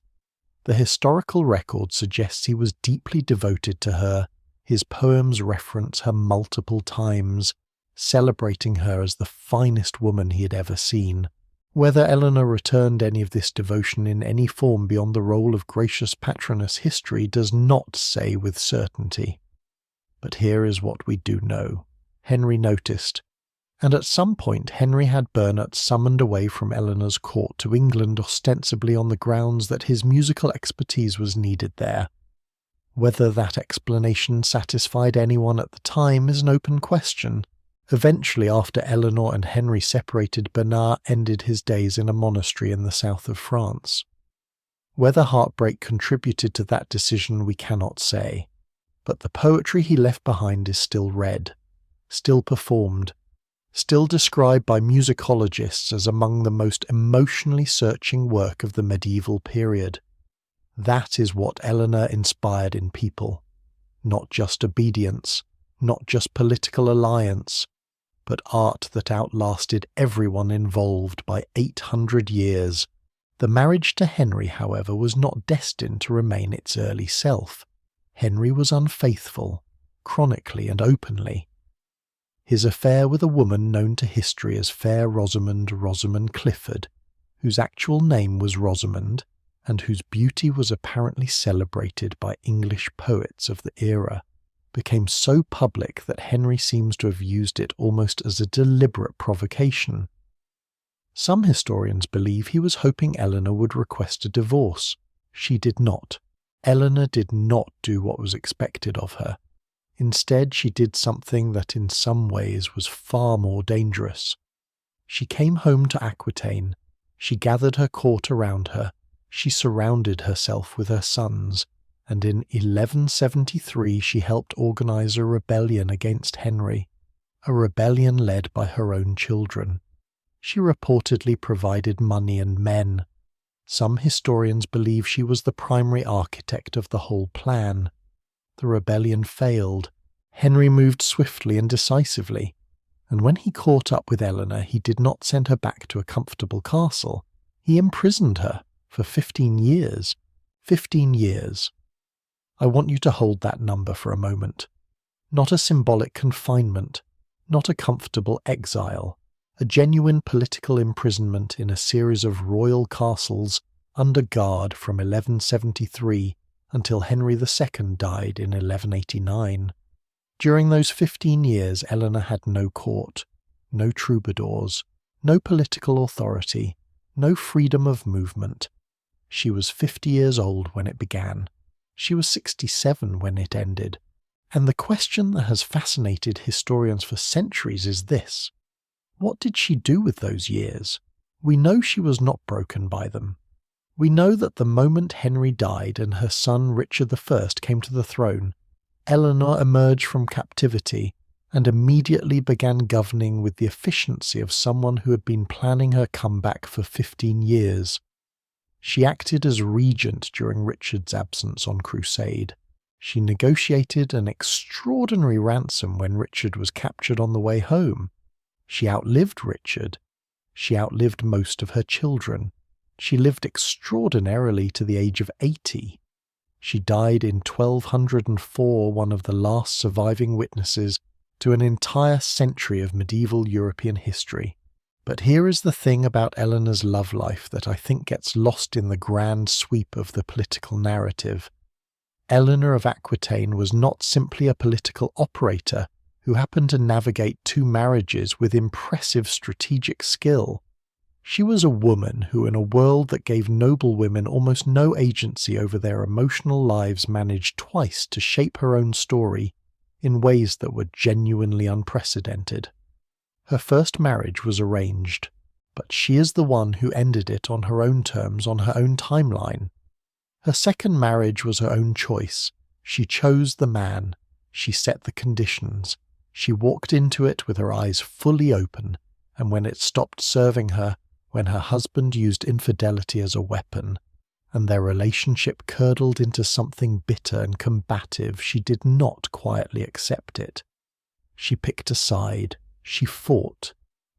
The historical record suggests he was deeply devoted to her. His poems reference her multiple times, celebrating her as the finest woman he had ever seen. Whether Eleanor returned any of this devotion in any form beyond the role of gracious patroness, history does not say with certainty. But here is what we do know. Henry noticed, and at some point Henry had Bernard summoned away from Eleanor's court to England, ostensibly on the grounds that his musical expertise was needed there. Whether that explanation satisfied anyone at the time is an open question. Eventually, after Eleanor and Henry separated, Bernard ended his days in a monastery in the south of France. Whether heartbreak contributed to that decision we cannot say, but the poetry he left behind is still read, still performed, still described by musicologists as among the most emotionally searching work of the medieval period. That is what Eleanor inspired in people. Not just obedience, not just political alliance, but art that outlasted everyone involved by 800 years. The marriage to Henry, however, was not destined to remain its early self. Henry was unfaithful, chronically and openly. His affair with a woman known to history as Fair Rosamond Clifford, whose actual name was Rosamond, and whose beauty was apparently celebrated by English poets of the era, became so public that Henry seems to have used it almost as a deliberate provocation. Some historians believe he was hoping Eleanor would request a divorce. She did not. Eleanor did not do what was expected of her. Instead, she did something that in some ways was far more dangerous. She came home to Aquitaine. She gathered her court around her. She surrounded herself with her sons, and in 1173 she helped organize a rebellion against Henry, a rebellion led by her own children. She reportedly provided money and men. Some historians believe she was the primary architect of the whole plan. The rebellion failed. Henry moved swiftly and decisively, and when he caught up with Eleanor, he did not send her back to a comfortable castle. He imprisoned her for 15 years. 15 years. I want you to hold that number for a moment. Not a symbolic confinement, not a comfortable exile, a genuine political imprisonment in a series of royal castles under guard from 1173 until Henry II died in 1189. During those 15 years, Eleanor had no court, no troubadours, no political authority, no freedom of movement. She was 50 years old when it began. She was 67 when it ended. And the question that has fascinated historians for centuries is this: what did she do with those years? We know she was not broken by them. We know that the moment Henry died and her son Richard I came to the throne, Eleanor emerged from captivity and immediately began governing with the efficiency of someone who had been planning her comeback for 15 years. She acted as regent during Richard's absence on crusade. She negotiated an extraordinary ransom when Richard was captured on the way home. She outlived Richard. She outlived most of her children. She lived extraordinarily to the age of 80. She died in 1204, one of the last surviving witnesses to an entire century of medieval European history. But here is the thing about Eleanor's love life that I think gets lost in the grand sweep of the political narrative. Eleanor of Aquitaine was not simply a political operator who happened to navigate 2 marriages with impressive strategic skill. She was a woman who, in a world that gave noblewomen almost no agency over their emotional lives, managed twice to shape her own story in ways that were genuinely unprecedented. Her first marriage was arranged, but she is the one who ended it on her own terms, on her own timeline. Her second marriage was her own choice. She chose the man. She set the conditions. She walked into it with her eyes fully open, and when it stopped serving her, when her husband used infidelity as a weapon, and their relationship curdled into something bitter and combative, she did not quietly accept it. She picked a side. She fought.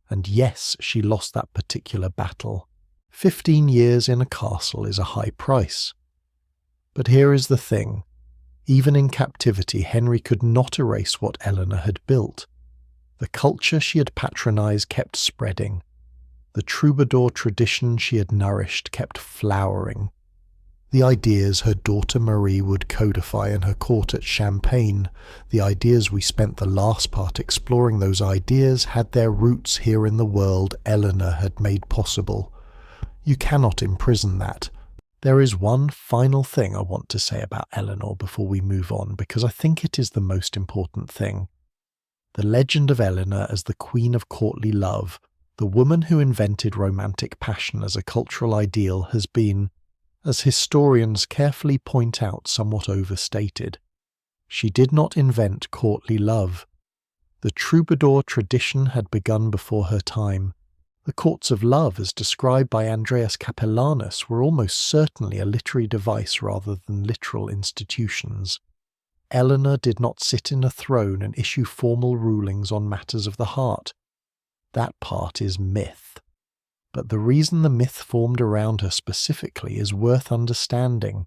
And yes, she lost that particular battle. 15 years in a castle is a high price. But here is the thing. Even in captivity, Henry could not erase what Eleanor had built. The culture she had patronized kept spreading. The troubadour tradition she had nourished kept flowering. The ideas her daughter Marie would codify in her court at Champagne, the ideas we spent the last part exploring, those ideas had their roots here in the world Eleanor had made possible. You cannot imprison that. There is one final thing I want to say about Eleanor before we move on, because I think it is the most important thing. The legend of Eleanor as the queen of courtly love, the woman who invented romantic passion as a cultural ideal, has been, as historians carefully point out, somewhat overstated. She did not invent courtly love. The troubadour tradition had begun before her time. The courts of love, as described by Andreas Capellanus, were almost certainly a literary device rather than literal institutions. Eleanor did not sit in a throne and issue formal rulings on matters of the heart. That part is myth. But the reason the myth formed around her specifically is worth understanding,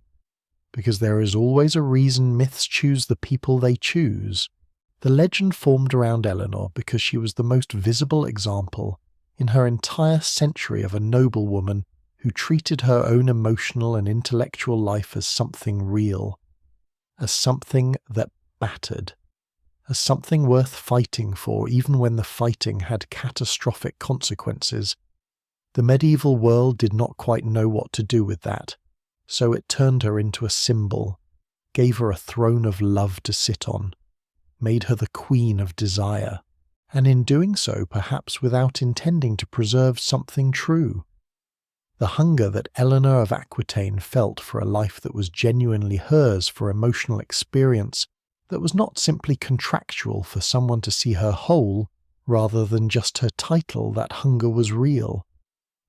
because there is always a reason myths choose the people they choose. The legend formed around Eleanor because she was the most visible example in her entire century of a noblewoman who treated her own emotional and intellectual life as something real, as something that mattered, as something worth fighting for even when the fighting had catastrophic consequences. The medieval world did not quite know what to do with that, so it turned her into a symbol, gave her a throne of love to sit on. made her the queen of desire, and in doing so perhaps without intending to preserve something true. The hunger that Eleanor of Aquitaine felt for a life that was genuinely hers, for emotional experience that was not simply contractual for someone to see her whole, rather than just her title, that hunger was real.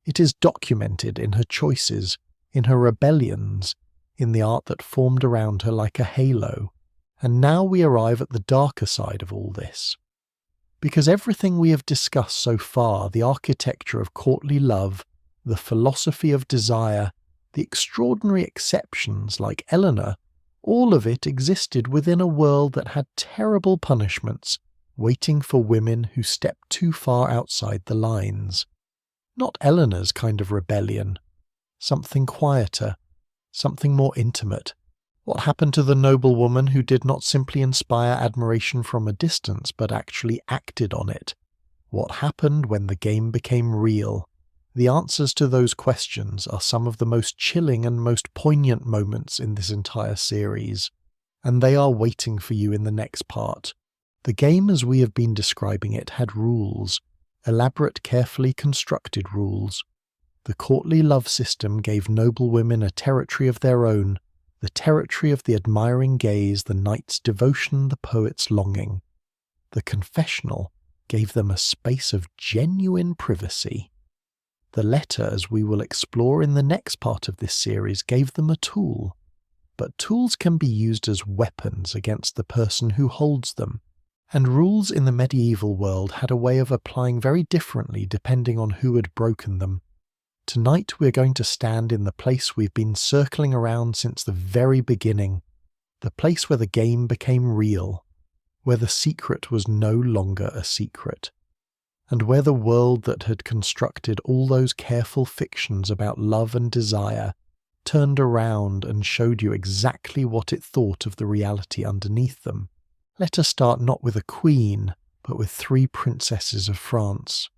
It is documented in her choices, in her rebellions, in the art that formed around her like a halo. And now we arrive at the darker side of all this. Because everything we have discussed so far, the architecture of courtly love, the philosophy of desire, the extraordinary exceptions like Eleanor, all of it existed within a world that had terrible punishments waiting for women who stepped too far outside the lines. Not Eleanor's kind of rebellion. Something quieter, something more intimate. What happened to the noblewoman who did not simply inspire admiration from a distance but actually acted on it? What happened when the game became real? The answers to those questions are some of the most chilling and most poignant moments in this entire series, and they are waiting for you in the next part. The game as we have been describing it had rules, elaborate, carefully constructed rules. The courtly love system gave noblewomen a territory of their own, the territory of the admiring gaze, the knight's devotion, the poet's longing. The confessional gave them a space of genuine privacy. The letter, as we will explore in the next part of this series, gave them a tool. But tools can be used as weapons against the person who holds them. And rules in the medieval world had a way of applying very differently depending on who had broken them. Tonight we're going to stand in the place we've been circling around since the very beginning, the place where the game became real, where the secret was no longer a secret, and where the world that had constructed all those careful fictions about love and desire turned around and showed you exactly what it thought of the reality underneath them. Let us start not with a queen, but with 3 princesses of France.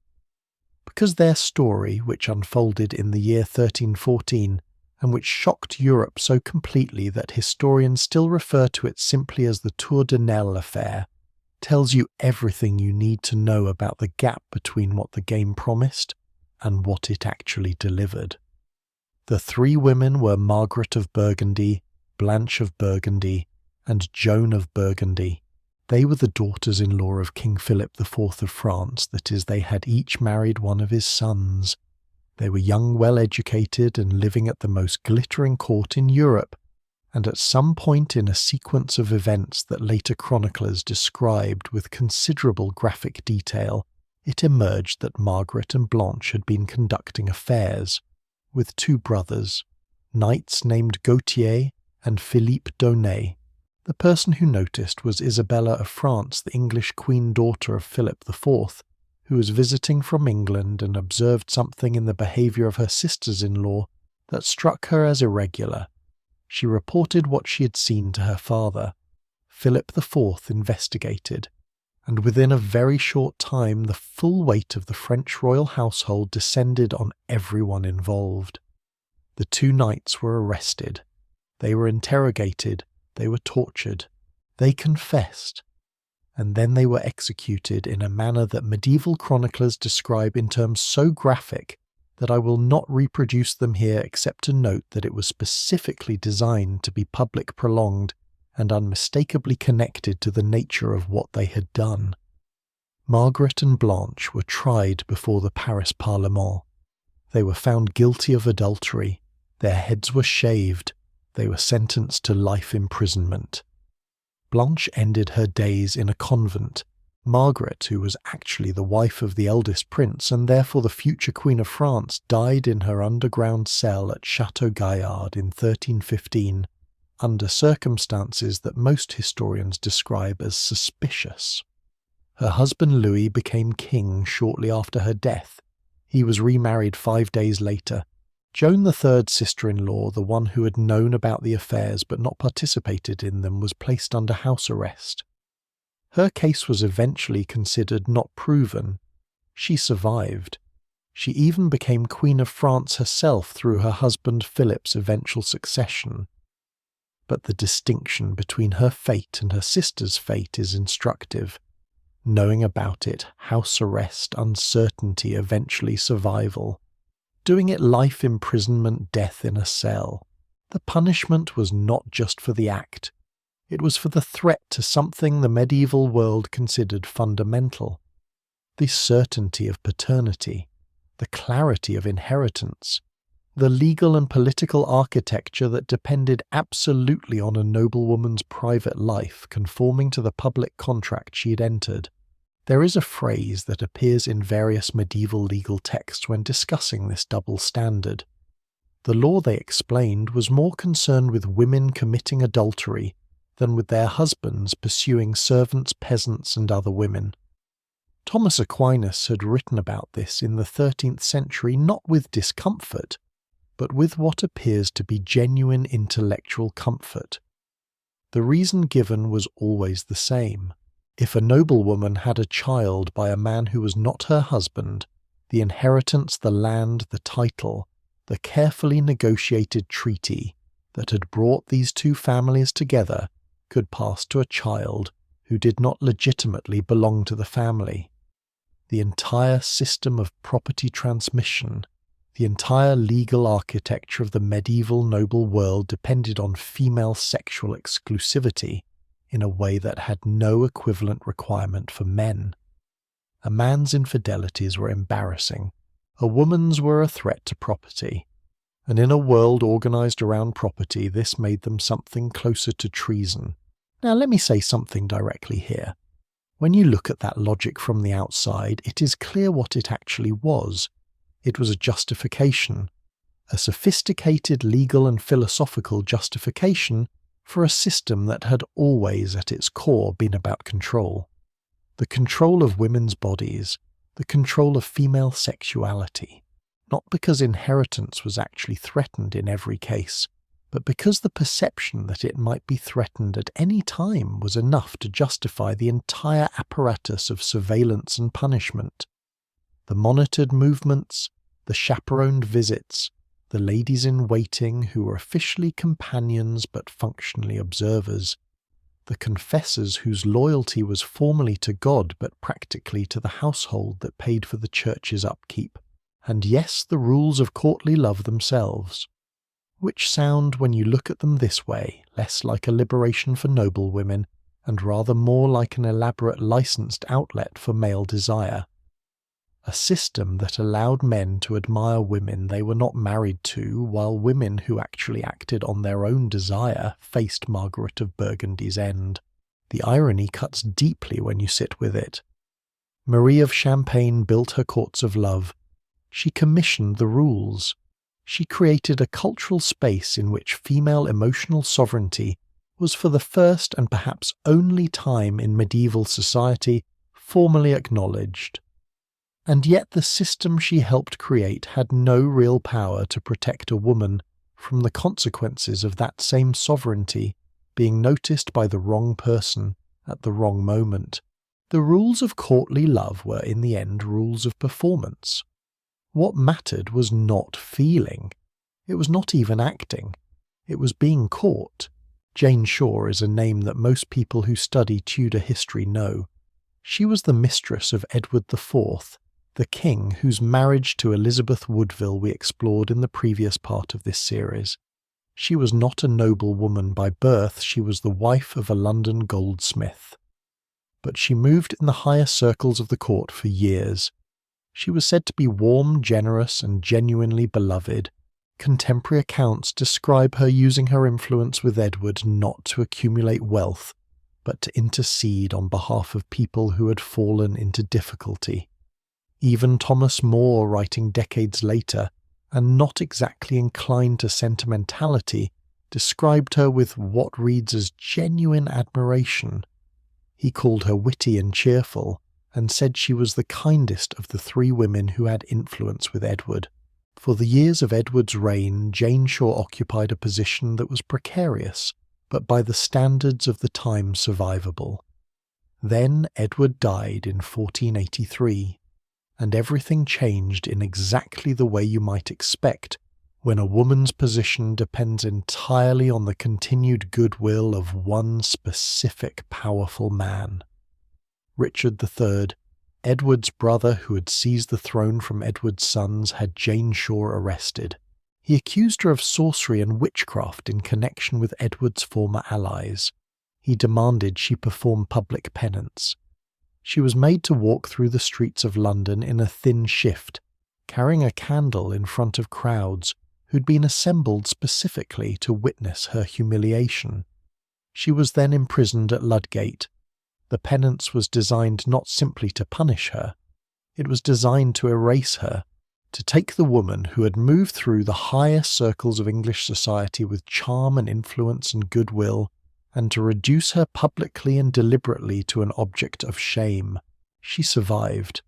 Because their story, which unfolded in the year 1314, and which shocked Europe so completely that historians still refer to it simply as the Tour de Nesle affair, tells you everything you need to know about the gap between what the game promised and what it actually delivered. The 3 women were Margaret of Burgundy, Blanche of Burgundy, and Joan of Burgundy. They were the daughters-in-law of King Philip IV of France, that is, they had each married one of his sons. They were young, well-educated, and living at the most glittering court in Europe, and at some point in a sequence of events that later chroniclers described with considerable graphic detail, it emerged that Margaret and Blanche had been conducting affairs with 2 brothers, knights named Gautier and Philippe d'Aunay. The person who noticed was Isabella of France, the English queen-daughter of Philip IV, who was visiting from England and observed something in the behaviour of her sisters-in-law that struck her as irregular. She reported what she had seen to her father. Philip IV investigated, and within a very short time the full weight of the French royal household descended on everyone involved. The 2 knights were arrested. They were interrogated. They were tortured, they confessed, and then they were executed in a manner that medieval chroniclers describe in terms so graphic that I will not reproduce them here except to note that it was specifically designed to be public prolonged and unmistakably connected to the nature of what they had done. Margaret and Blanche were tried before the Paris Parlement. They were found guilty of adultery, their heads were shaved, they were sentenced to life imprisonment. Blanche ended her days in a convent. Margaret, who was actually the wife of the eldest prince and therefore the future Queen of France, died in her underground cell at Château Gaillard in 1315, under circumstances that most historians describe as suspicious. Her husband Louis became king shortly after her death. He was remarried 5 days later. Joan III's sister-in-law, the one who had known about the affairs but not participated in them, was placed under house arrest. Her case was eventually considered not proven. She survived. She even became Queen of France herself through her husband Philip's eventual succession. but the distinction between her fate and her sister's fate is instructive. Knowing about it, house arrest, uncertainty, eventually survival. Doing it life imprisonment, death in a cell. The punishment was not just for the act. It was for the threat to something the medieval world considered fundamental. The certainty of paternity, the clarity of inheritance, the legal and political architecture that depended absolutely on a noblewoman's private life conforming to the public contract she had entered. There is a phrase that appears in various medieval legal texts when discussing this double standard. The law, they explained, was more concerned with women committing adultery than with their husbands pursuing servants, peasants, and other women. Thomas Aquinas had written about this in the 13th century not with discomfort, but with what appears to be genuine intellectual comfort. The reason given was always the same. If a noblewoman had a child by a man who was not her husband, the inheritance, the land, the title, the carefully negotiated treaty that had brought these two families together could pass to a child who did not legitimately belong to the family. The entire system of property transmission, the entire legal architecture of the medieval noble world depended on female sexual exclusivity in a way that had no equivalent requirement for men. A man's infidelities were embarrassing, a woman's were a threat to property, and in a world organized around property this made them something closer to treason. Now let me say something directly here. When you look at that logic from the outside, it is clear what it actually was. It was a justification, a sophisticated legal and philosophical justification for a system that had always at its core been about control. The control of women's bodies, the control of female sexuality, not because inheritance was actually threatened in every case, but because the perception that it might be threatened at any time was enough to justify the entire apparatus of surveillance and punishment. The monitored movements, the chaperoned visits, the ladies-in-waiting who were officially companions but functionally observers, the confessors whose loyalty was formally to God but practically to the household that paid for the church's upkeep, and yes, the rules of courtly love themselves, which sound, when you look at them this way, less like a liberation for noblewomen and rather more like an elaborate licensed outlet for male desire. A system that allowed men to admire women they were not married to, while women who actually acted on their own desire faced Margaret of Burgundy's end. The irony cuts deeply when you sit with it. Marie of Champagne built her courts of love. She commissioned the rules. She created a cultural space in which female emotional sovereignty was for the first and perhaps only time in medieval society formally acknowledged. And yet the system she helped create had no real power to protect a woman from the consequences of that same sovereignty being noticed by the wrong person at the wrong moment. The rules of courtly love were in the end rules of performance. What mattered was not feeling. It was not even acting. It was being caught. Jane Shore is a name that most people who study Tudor history know. She was the mistress of Edward IV, the king whose marriage to Elizabeth Woodville we explored in the previous part of this series. She was not a noblewoman by birth, she was the wife of a London goldsmith. But she moved in the higher circles of the court for years. She was said to be warm, generous, and genuinely beloved. Contemporary accounts describe her using her influence with Edward not to accumulate wealth, but to intercede on behalf of people who had fallen into difficulty. Even Thomas More, writing decades later, and not exactly inclined to sentimentality, described her with what reads as genuine admiration. He called her witty and cheerful, and said she was the kindest of the three women who had influence with Edward. For the years of Edward's reign, Jane Shore occupied a position that was precarious, but by the standards of the time survivable. Then Edward died in 1483, and everything changed in exactly the way you might expect when a woman's position depends entirely on the continued goodwill of one specific powerful man. Richard III, Edward's brother who had seized the throne from Edward's sons, had Jane Shore arrested. He accused her of sorcery and witchcraft in connection with Edward's former allies. He demanded she perform public penance. She was made to walk through the streets of London in a thin shift, carrying a candle in front of crowds who'd been assembled specifically to witness her humiliation. She was then imprisoned at Ludgate. The penance was designed not simply to punish her, it was designed to erase her, to take the woman who had moved through the higher circles of English society with charm and influence and goodwill, and to reduce her publicly and deliberately to an object of shame. She survived.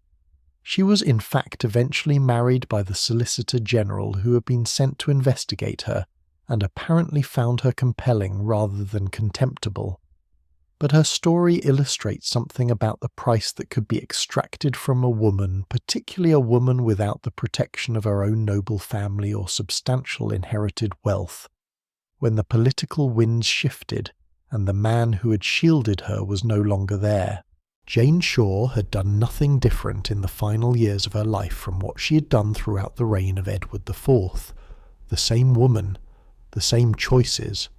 She was in fact eventually married by the Solicitor General who had been sent to investigate her, and apparently found her compelling rather than contemptible. But her story illustrates something about the price that could be extracted from a woman, particularly a woman without the protection of her own noble family or substantial inherited wealth. When the political winds shifted, and the man who had shielded her was no longer there. Jane Shore had done nothing different in the final years of her life from what she had done throughout the reign of Edward IV. The same woman, the same choices.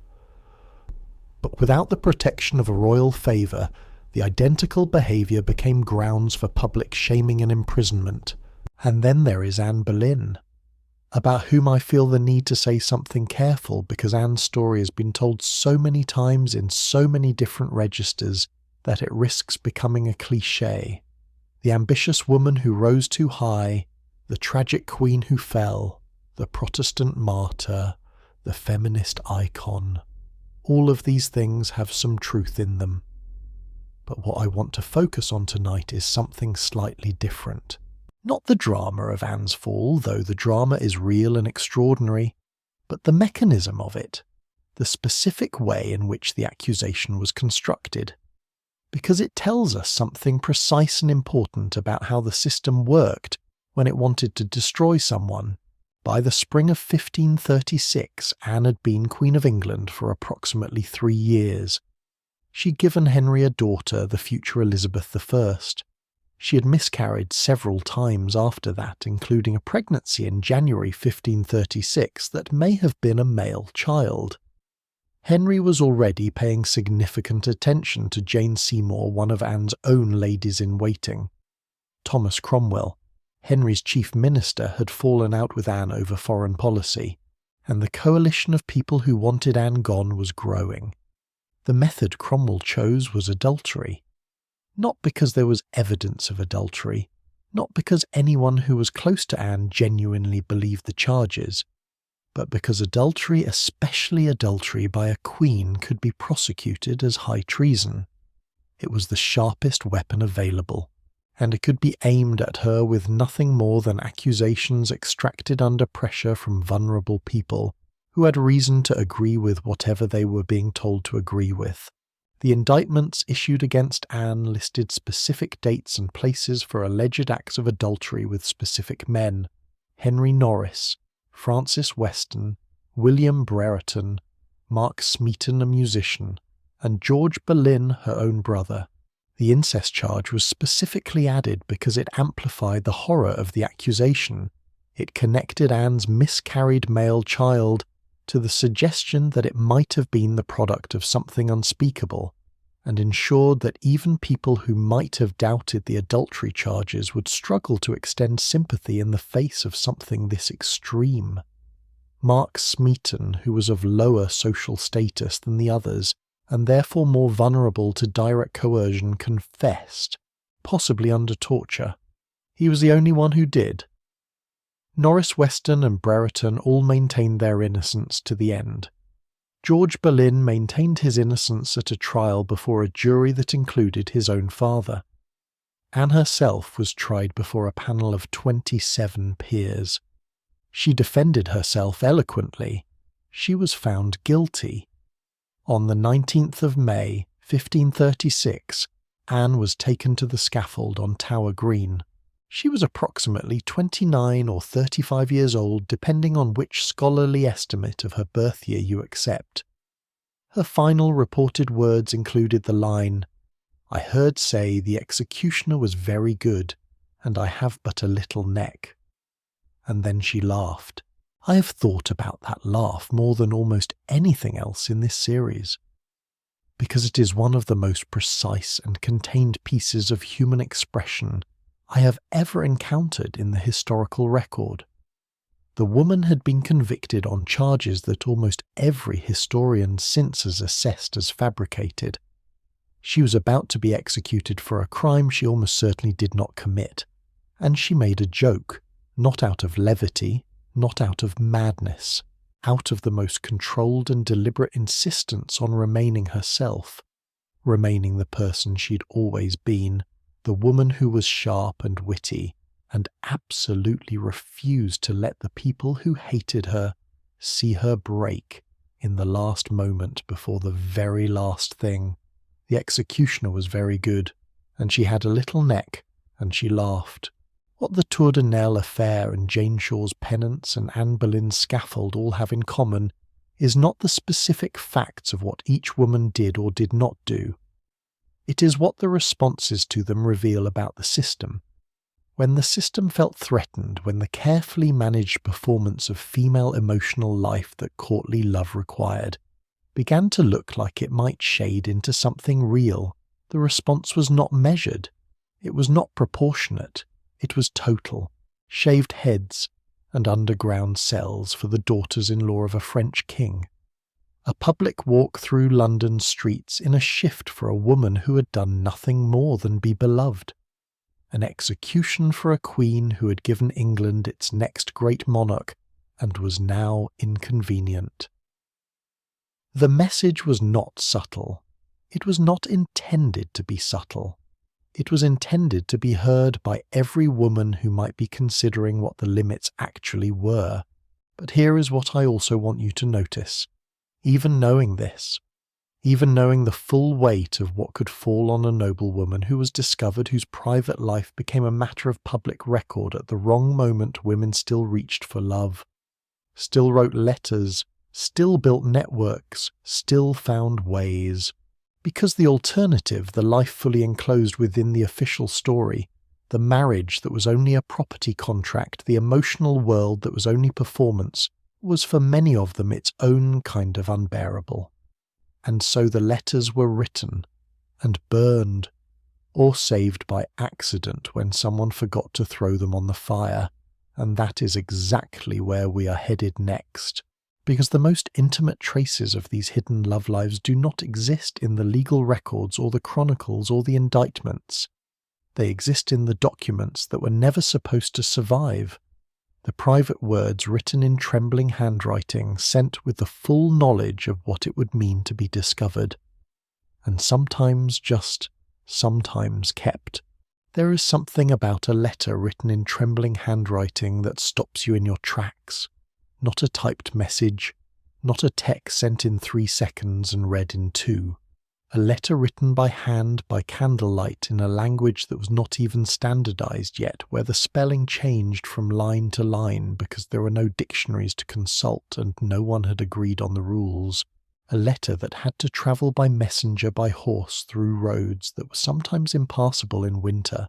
But without the protection of a royal favour, the identical behaviour became grounds for public shaming and imprisonment. And then there is Anne Boleyn, about whom I feel the need to say something careful because Anne's story has been told so many times in so many different registers that it risks becoming a cliché. The ambitious woman who rose too high, the tragic queen who fell, the Protestant martyr, the feminist icon. All of these things have some truth in them. But what I want to focus on tonight is something slightly different. Not the drama of Anne's fall, though the drama is real and extraordinary, but the mechanism of it, the specific way in which the accusation was constructed. Because it tells us something precise and important about how the system worked when it wanted to destroy someone. By the spring of 1536, Anne had been Queen of England for approximately 3 years. She'd given Henry a daughter, the future Elizabeth I. She had miscarried several times after that, including a pregnancy in January 1536 that may have been a male child. Henry was already paying significant attention to Jane Seymour, one of Anne's own ladies-in-waiting. Thomas Cromwell, Henry's chief minister, had fallen out with Anne over foreign policy, and the coalition of people who wanted Anne gone was growing. The method Cromwell chose was adultery. Not because there was evidence of adultery, not because anyone who was close to Anne genuinely believed the charges, but because adultery, especially adultery by a queen, could be prosecuted as high treason. It was the sharpest weapon available, and it could be aimed at her with nothing more than accusations extracted under pressure from vulnerable people who had reason to agree with whatever they were being told to agree with. The indictments issued against Anne listed specific dates and places for alleged acts of adultery with specific men: Henry Norris, Francis Weston, William Brereton, Mark Smeaton, a musician, and George Boleyn, her own brother. The incest charge was specifically added because it amplified the horror of the accusation. It connected Anne's miscarried male child to the suggestion that it might have been the product of something unspeakable, and ensured that even people who might have doubted the adultery charges would struggle to extend sympathy in the face of something this extreme. Mark Smeaton, who was of lower social status than the others, and therefore more vulnerable to direct coercion, confessed, possibly under torture. He was the only one who did. Norris, Weston and Brereton all maintained their innocence to the end. George Boleyn maintained his innocence at a trial before a jury that included his own father. Anne herself was tried before a panel of 27 peers. She defended herself eloquently. She was found guilty. On the 19th of May, 1536, Anne was taken to the scaffold on Tower Green. She was approximately 29 or 35 years old, depending on which scholarly estimate of her birth year you accept. Her final reported words included the line, "I heard say the executioner was very good, and I have but a little neck." And then she laughed. I have thought about that laugh more than almost anything else in this series, because it is one of the most precise and contained pieces of human expression I have ever encountered in the historical record. The woman had been convicted on charges that almost every historian since has assessed as fabricated. She was about to be executed for a crime she almost certainly did not commit, and she made a joke, not out of levity, not out of madness, out of the most controlled and deliberate insistence on remaining herself, remaining the person she'd always been, the woman who was sharp and witty, and absolutely refused to let the people who hated her see her break in the last moment before the very last thing. The executioner was very good, and she had a little neck, and she laughed. What the Tour de Nesle affair and Jane Shaw's penance and Anne Boleyn's scaffold all have in common is not the specific facts of what each woman did or did not do. It is what the responses to them reveal about the system. When the system felt threatened, when the carefully managed performance of female emotional life that courtly love required began to look like it might shade into something real, the response was not measured. It was not proportionate. It was total. Shaved heads and underground cells for the daughters-in-law of a French king. A public walk through London streets in a shift for a woman who had done nothing more than be beloved. An execution for a queen who had given England its next great monarch and was now inconvenient. The message was not subtle. It was not intended to be subtle. It was intended to be heard by every woman who might be considering what the limits actually were. But here is what I also want you to notice. Even knowing this, even knowing the full weight of what could fall on a noblewoman who was discovered, whose private life became a matter of public record at the wrong moment women still reached for love, still wrote letters, still built networks, still found ways. Because the alternative, the life fully enclosed within the official story, the marriage that was only a property contract, the emotional world that was only performance, was for many of them its own kind of unbearable. And so the letters were written and burned, or saved by accident when someone forgot to throw them on the fire, and that is exactly where we are headed next. Because the most intimate traces of these hidden love lives do not exist in the legal records or the chronicles or the indictments. They exist in the documents that were never supposed to survive, the private words written in trembling handwriting sent with the full knowledge of what it would mean to be discovered, and sometimes kept. There is something about a letter written in trembling handwriting that stops you in your tracks. Not a typed message, not a text sent in 3 seconds and read in 2. A letter written by hand by candlelight in a language that was not even standardized yet, where the spelling changed from line to line because there were no dictionaries to consult and no one had agreed on the rules. A letter that had to travel by messenger by horse through roads that were sometimes impassable in winter,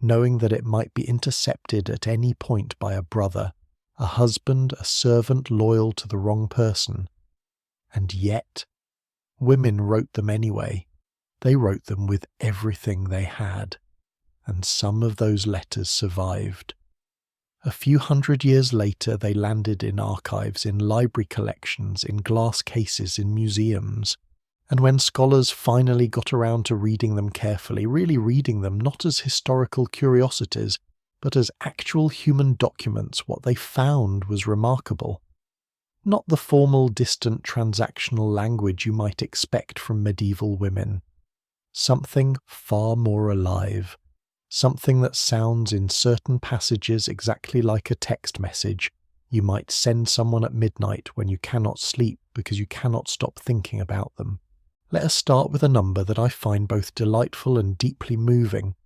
knowing that it might be intercepted at any point by a brother, a husband, a servant loyal to the wrong person. And yet, women wrote them anyway. They wrote them with everything they had, and some of those letters survived. A few hundred years later they landed in archives, in library collections, in glass cases, in museums, and when scholars finally got around to reading them carefully, really reading them not as historical curiosities, but as actual human documents, what they found was remarkable. Not the formal, distant, transactional language you might expect from medieval women. Something far more alive. Something that sounds in certain passages exactly like a text message you might send someone at midnight when you cannot sleep because you cannot stop thinking about them. Let us start with a number that I find both delightful and deeply moving.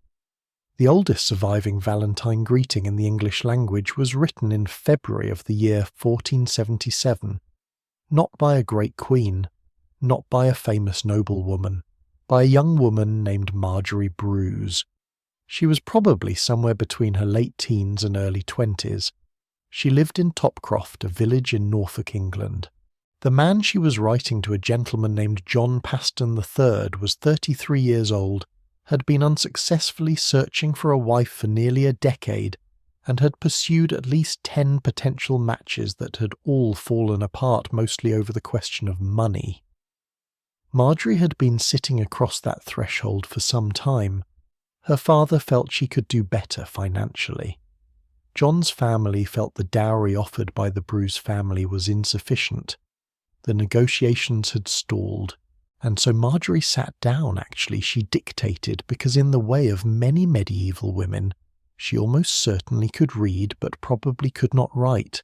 The oldest surviving Valentine greeting in the English language was written in February of the year 1477, not by a great queen, not by a famous noblewoman, by a young woman named Marjorie Brews. She was probably somewhere between her late teens and early 20s. She lived in Topcroft, a village in Norfolk, England. The man she was writing to, a gentleman named John Paston III, was 33 years old, had been unsuccessfully searching for a wife for nearly a decade, and had pursued at least 10 potential matches that had all fallen apart mostly over the question of money. Marjorie had been sitting across that threshold for some time. Her father felt she could do better financially. John's family felt the dowry offered by the Brews family was insufficient. The negotiations had stalled, and so Marjorie sat down. Actually, she dictated, because in the way of many medieval women, she almost certainly could read but probably could not write,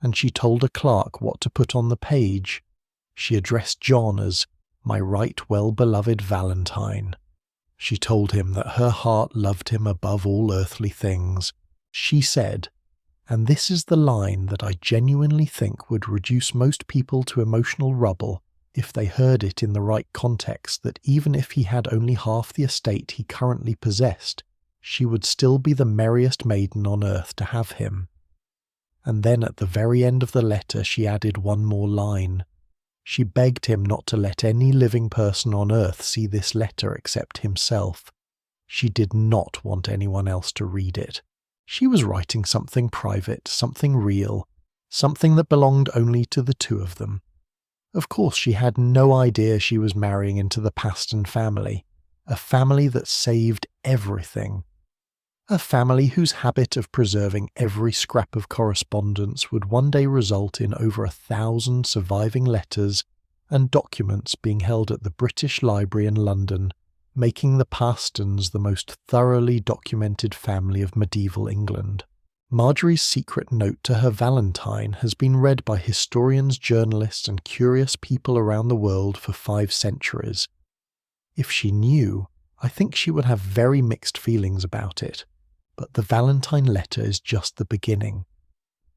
and she told a clerk what to put on the page. She addressed John as "my right well-beloved Valentine." She told him that her heart loved him above all earthly things. She said, and this is the line that I genuinely think would reduce most people to emotional rubble if they heard it in the right context, that even if he had only half the estate he currently possessed, she would still be the merriest maiden on earth to have him. And then at the very end of the letter she added one more line. She begged him not to let any living person on earth see this letter except himself. She did not want anyone else to read it. She was writing something private, something real, something that belonged only to the two of them. Of course, she had no idea she was marrying into the Paston family, a family that saved everything. A family whose habit of preserving every scrap of correspondence would one day result in over 1,000 surviving letters and documents being held at the British Library in London, making the Pastons the most thoroughly documented family of medieval England. Marjorie's secret note to her Valentine has been read by historians, journalists, and curious people around the world for 5 centuries. If she knew, I think she would have very mixed feelings about it. But the Valentine letter is just the beginning,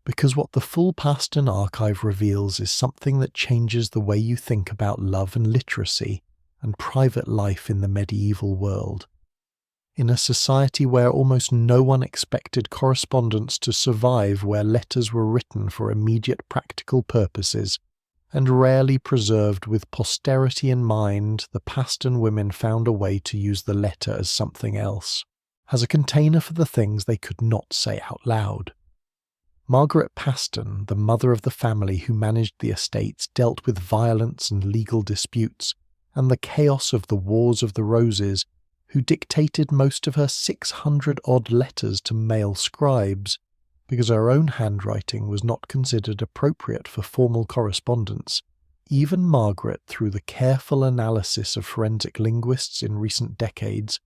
because what the full Paston archive reveals is something that changes the way you think about love and literacy and private life in the medieval world. In a society where almost no one expected correspondence to survive, where letters were written for immediate practical purposes and rarely preserved with posterity in mind, the Paston women found a way to use the letter as something else, as a container for the things they could not say out loud. Margaret Paston, the mother of the family who managed the estates, dealt with violence and legal disputes, and the chaos of the Wars of the Roses, who dictated most of her 600-odd letters to male scribes, because her own handwriting was not considered appropriate for formal correspondence. Even Margaret, through the careful analysis of forensic linguists in recent decades,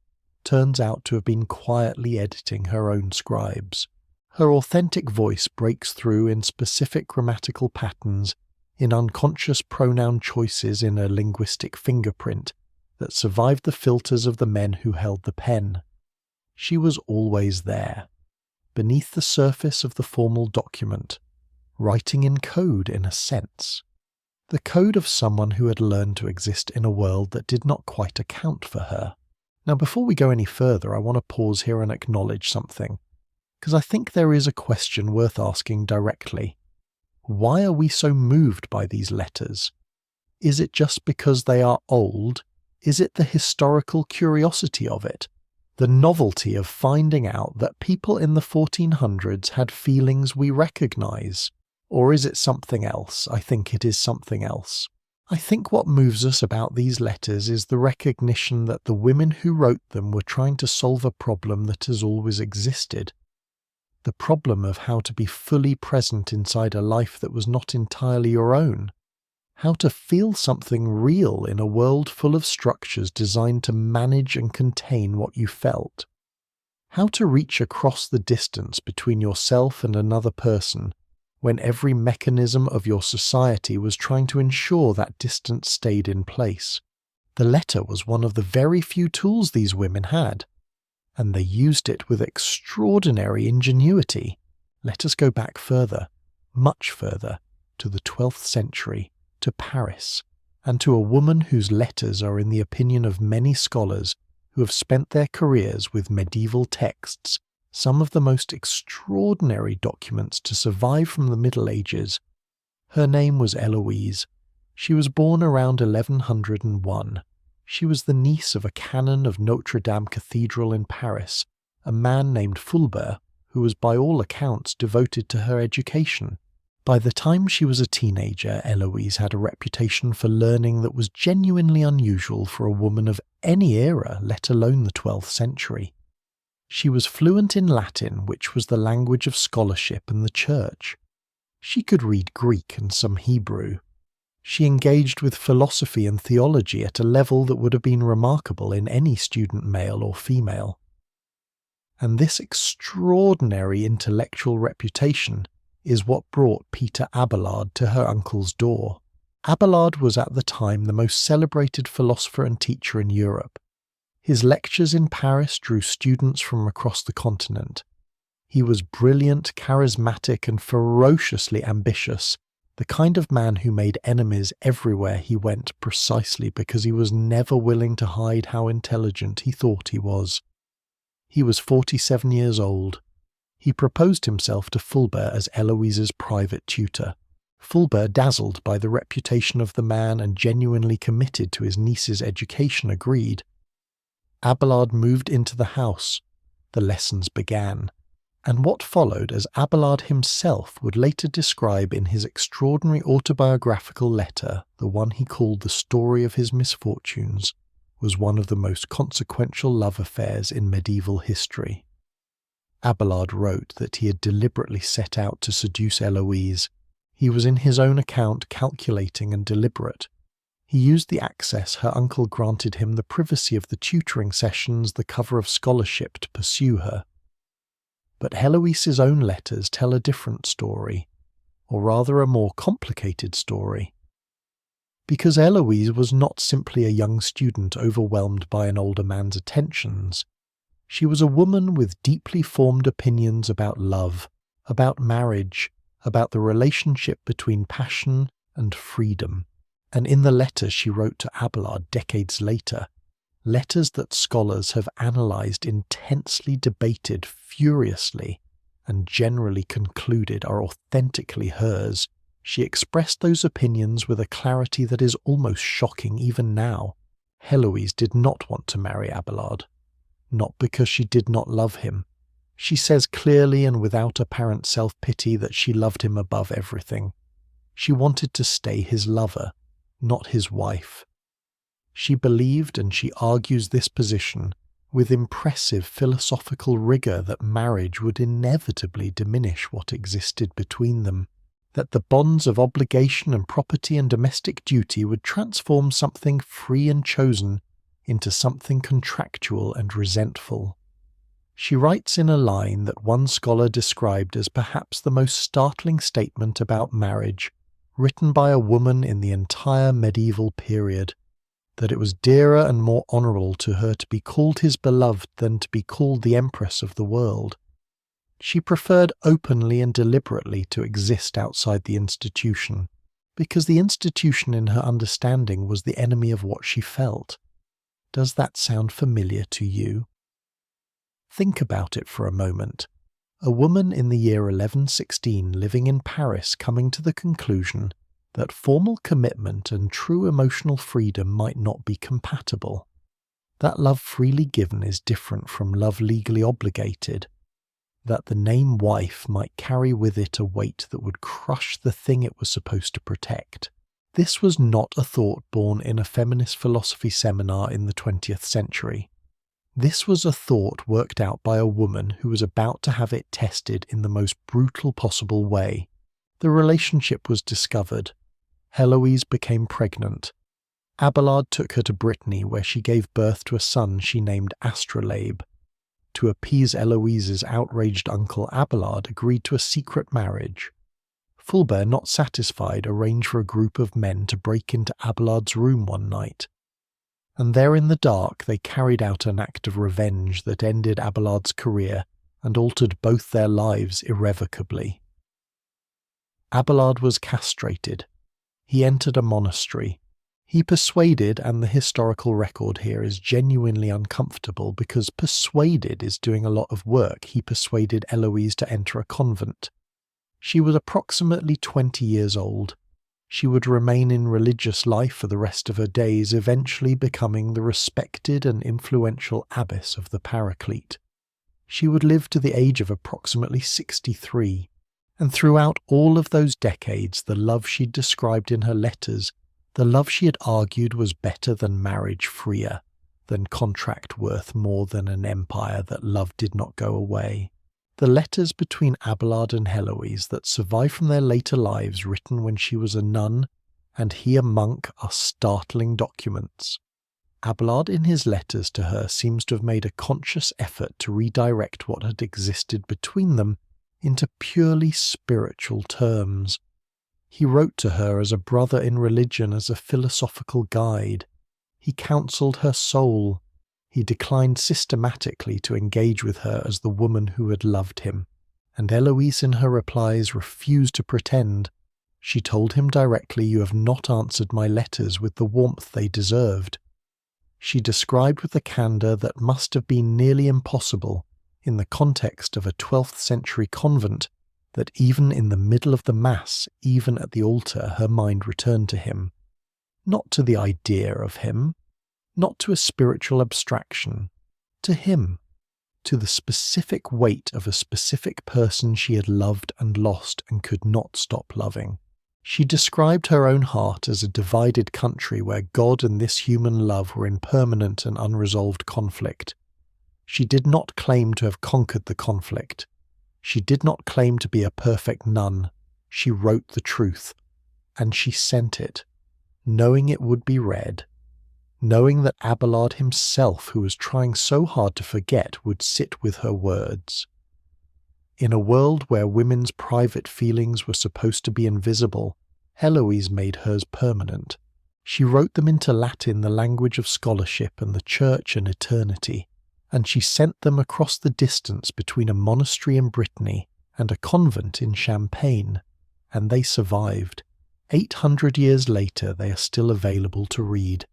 turns out to have been quietly editing her own scribes. Her authentic voice breaks through in specific grammatical patterns, in unconscious pronoun choices, in a linguistic fingerprint that survived the filters of the men who held the pen. She was always there, beneath the surface of the formal document, writing in code in a sense. The code of someone who had learned to exist in a world that did not quite account for her. Now, before we go any further, I want to pause here and acknowledge something, because I think there is a question worth asking directly. Why are we so moved by these letters? Is it just because they are old? Is it the historical curiosity of it? The novelty of finding out that people in the 1400s had feelings we recognize? Or is it something else? I think it is something else. I think what moves us about these letters is the recognition that the women who wrote them were trying to solve a problem that has always existed. The problem of how to be fully present inside a life that was not entirely your own. How to feel something real in a world full of structures designed to manage and contain what you felt. How to reach across the distance between yourself and another person when every mechanism of your society was trying to ensure that distance stayed in place. The letter was one of the very few tools these women had. and they used it with extraordinary ingenuity. Let us go back further, much further, to the 12th century, to Paris, and to a woman whose letters are in the opinion of many scholars who have spent their careers with medieval texts, some of the most extraordinary documents to survive from the Middle Ages. Her name was Eloise. She was born around 1101. She was the niece of a canon of Notre Dame Cathedral in Paris, a man named Fulbert, who was by all accounts devoted to her education. By the time she was a teenager, Eloise had a reputation for learning that was genuinely unusual for a woman of any era, let alone the 12th century. She was fluent in Latin, which was the language of scholarship and the church. She could read Greek and some Hebrew. She engaged with philosophy and theology at a level that would have been remarkable in any student, male or female. And this extraordinary intellectual reputation is what brought Peter Abelard to her uncle's door. Abelard was at the time the most celebrated philosopher and teacher in Europe. His lectures in Paris drew students from across the continent. He was brilliant, charismatic, and ferociously ambitious, the kind of man who made enemies everywhere he went precisely because he was never willing to hide how intelligent he thought he was. He was 47 years old. He proposed himself to Fulbert as Eloise's private tutor. Fulbert, dazzled by the reputation of the man and genuinely committed to his niece's education, agreed. Abelard moved into the house. The lessons began. And what followed, as Abelard himself would later describe in his extraordinary autobiographical letter, the one he called The Story of His Misfortunes, was one of the most consequential love affairs in medieval history. Abelard wrote that he had deliberately set out to seduce Eloise. He was in his own account calculating and deliberate. He used the access her uncle granted him, the privacy of the tutoring sessions, the cover of scholarship, to pursue her. But Heloise's own letters tell a different story, or rather a more complicated story. Because Eloise was not simply a young student overwhelmed by an older man's attentions. She was a woman with deeply formed opinions about love, about marriage, about the relationship between passion and freedom. And in the letters she wrote to Abelard decades later, letters that scholars have analysed, intensely debated, furiously, and generally concluded are authentically hers, she expressed those opinions with a clarity that is almost shocking even now. Heloise did not want to marry Abelard. Not because she did not love him. She says clearly and without apparent self-pity that she loved him above everything. She wanted to stay his lover, not his wife. She believed, and she argues this position, with impressive philosophical rigour, that marriage would inevitably diminish what existed between them, that the bonds of obligation and property and domestic duty would transform something free and chosen into something contractual and resentful. She writes in a line that one scholar described as perhaps the most startling statement about marriage written by a woman in the entire medieval period, that it was dearer and more honourable to her to be called his beloved than to be called the empress of the world. She preferred openly and deliberately to exist outside the institution, because the institution in her understanding was the enemy of what she felt. Does that sound familiar to you? Think about it for a moment. A woman in the year 1116 living in Paris coming to the conclusion that formal commitment and true emotional freedom might not be compatible. That love freely given is different from love legally obligated. That the name wife might carry with it a weight that would crush the thing it was supposed to protect. This was not a thought born in a feminist philosophy seminar in the 20th century. This was a thought worked out by a woman who was about to have it tested in the most brutal possible way. The relationship was discovered. Heloise became pregnant. Abelard took her to Brittany, where she gave birth to a son she named Astrolabe. To appease Eloise's outraged uncle, Abelard agreed to a secret marriage. Fulbert, not satisfied, arranged for a group of men to break into Abelard's room one night. and there in the dark they carried out an act of revenge that ended Abelard's career and altered both their lives irrevocably. Abelard was castrated. He entered a monastery. He persuaded, and the historical record here is genuinely uncomfortable because persuaded is doing a lot of work. He persuaded Eloise to enter a convent. She was approximately 20 years old. She would remain in religious life for the rest of her days, eventually becoming the respected and influential abbess of the Paraclete. She would live to the age of approximately 63, and throughout all of those decades, the love she'd described in her letters, the love she had argued was better than marriage, freer than contract worth more than an empire that love did not go away. The letters between Abelard and Heloise that survive from their later lives, written when she was a nun and he a monk, are startling documents. Abelard in his letters to her seems to have made a conscious effort to redirect what had existed between them into purely spiritual terms. He wrote to her as a brother in religion, as a philosophical guide. He counselled her soul. He declined systematically to engage with her as the woman who had loved him, and Eloise in her replies refused to pretend. She told him directly, "You have not answered my letters with the warmth they deserved." She described with a candour that must have been nearly impossible in the context of a 12th century convent, that even in the middle of the Mass, even at the altar, her mind returned to him. Not to the idea of him, not to a spiritual abstraction, to him, to the specific weight of a specific person she had loved and lost and could not stop loving. She described her own heart as a divided country where God and this human love were in permanent and unresolved conflict. She did not claim to have conquered the conflict. She did not claim to be a perfect nun. She wrote the truth, and she sent it, knowing it would be read, knowing that Abelard himself, who was trying so hard to forget, would sit with her words. In a world where women's private feelings were supposed to be invisible, Heloise made hers permanent. She wrote them into Latin, the language of scholarship and the church and eternity, and she sent them across the distance between a monastery in Brittany and a convent in Champagne, and they survived. 800 years later, they are still available to read.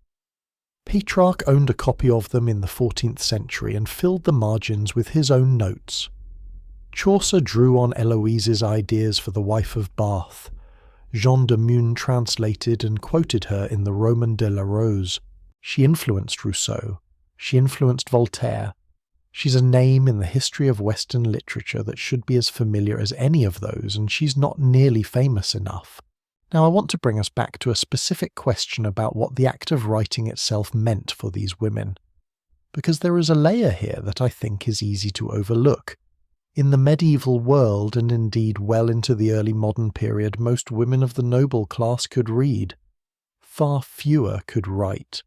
Petrarch owned a copy of them in the 14th century and filled the margins with his own notes. Chaucer drew on Eloise's ideas for the Wife of Bath. Jean de Meun translated and quoted her in the Roman de la Rose. She influenced Rousseau. She influenced Voltaire. She's a name in the history of Western literature that should be as familiar as any of those, and she's not nearly famous enough. Now I want to bring us back to a specific question about what the act of writing itself meant for these women, because there is a layer here that I think is easy to overlook. In the medieval world, and indeed well into the early modern period, most women of the noble class could read. Far fewer could write.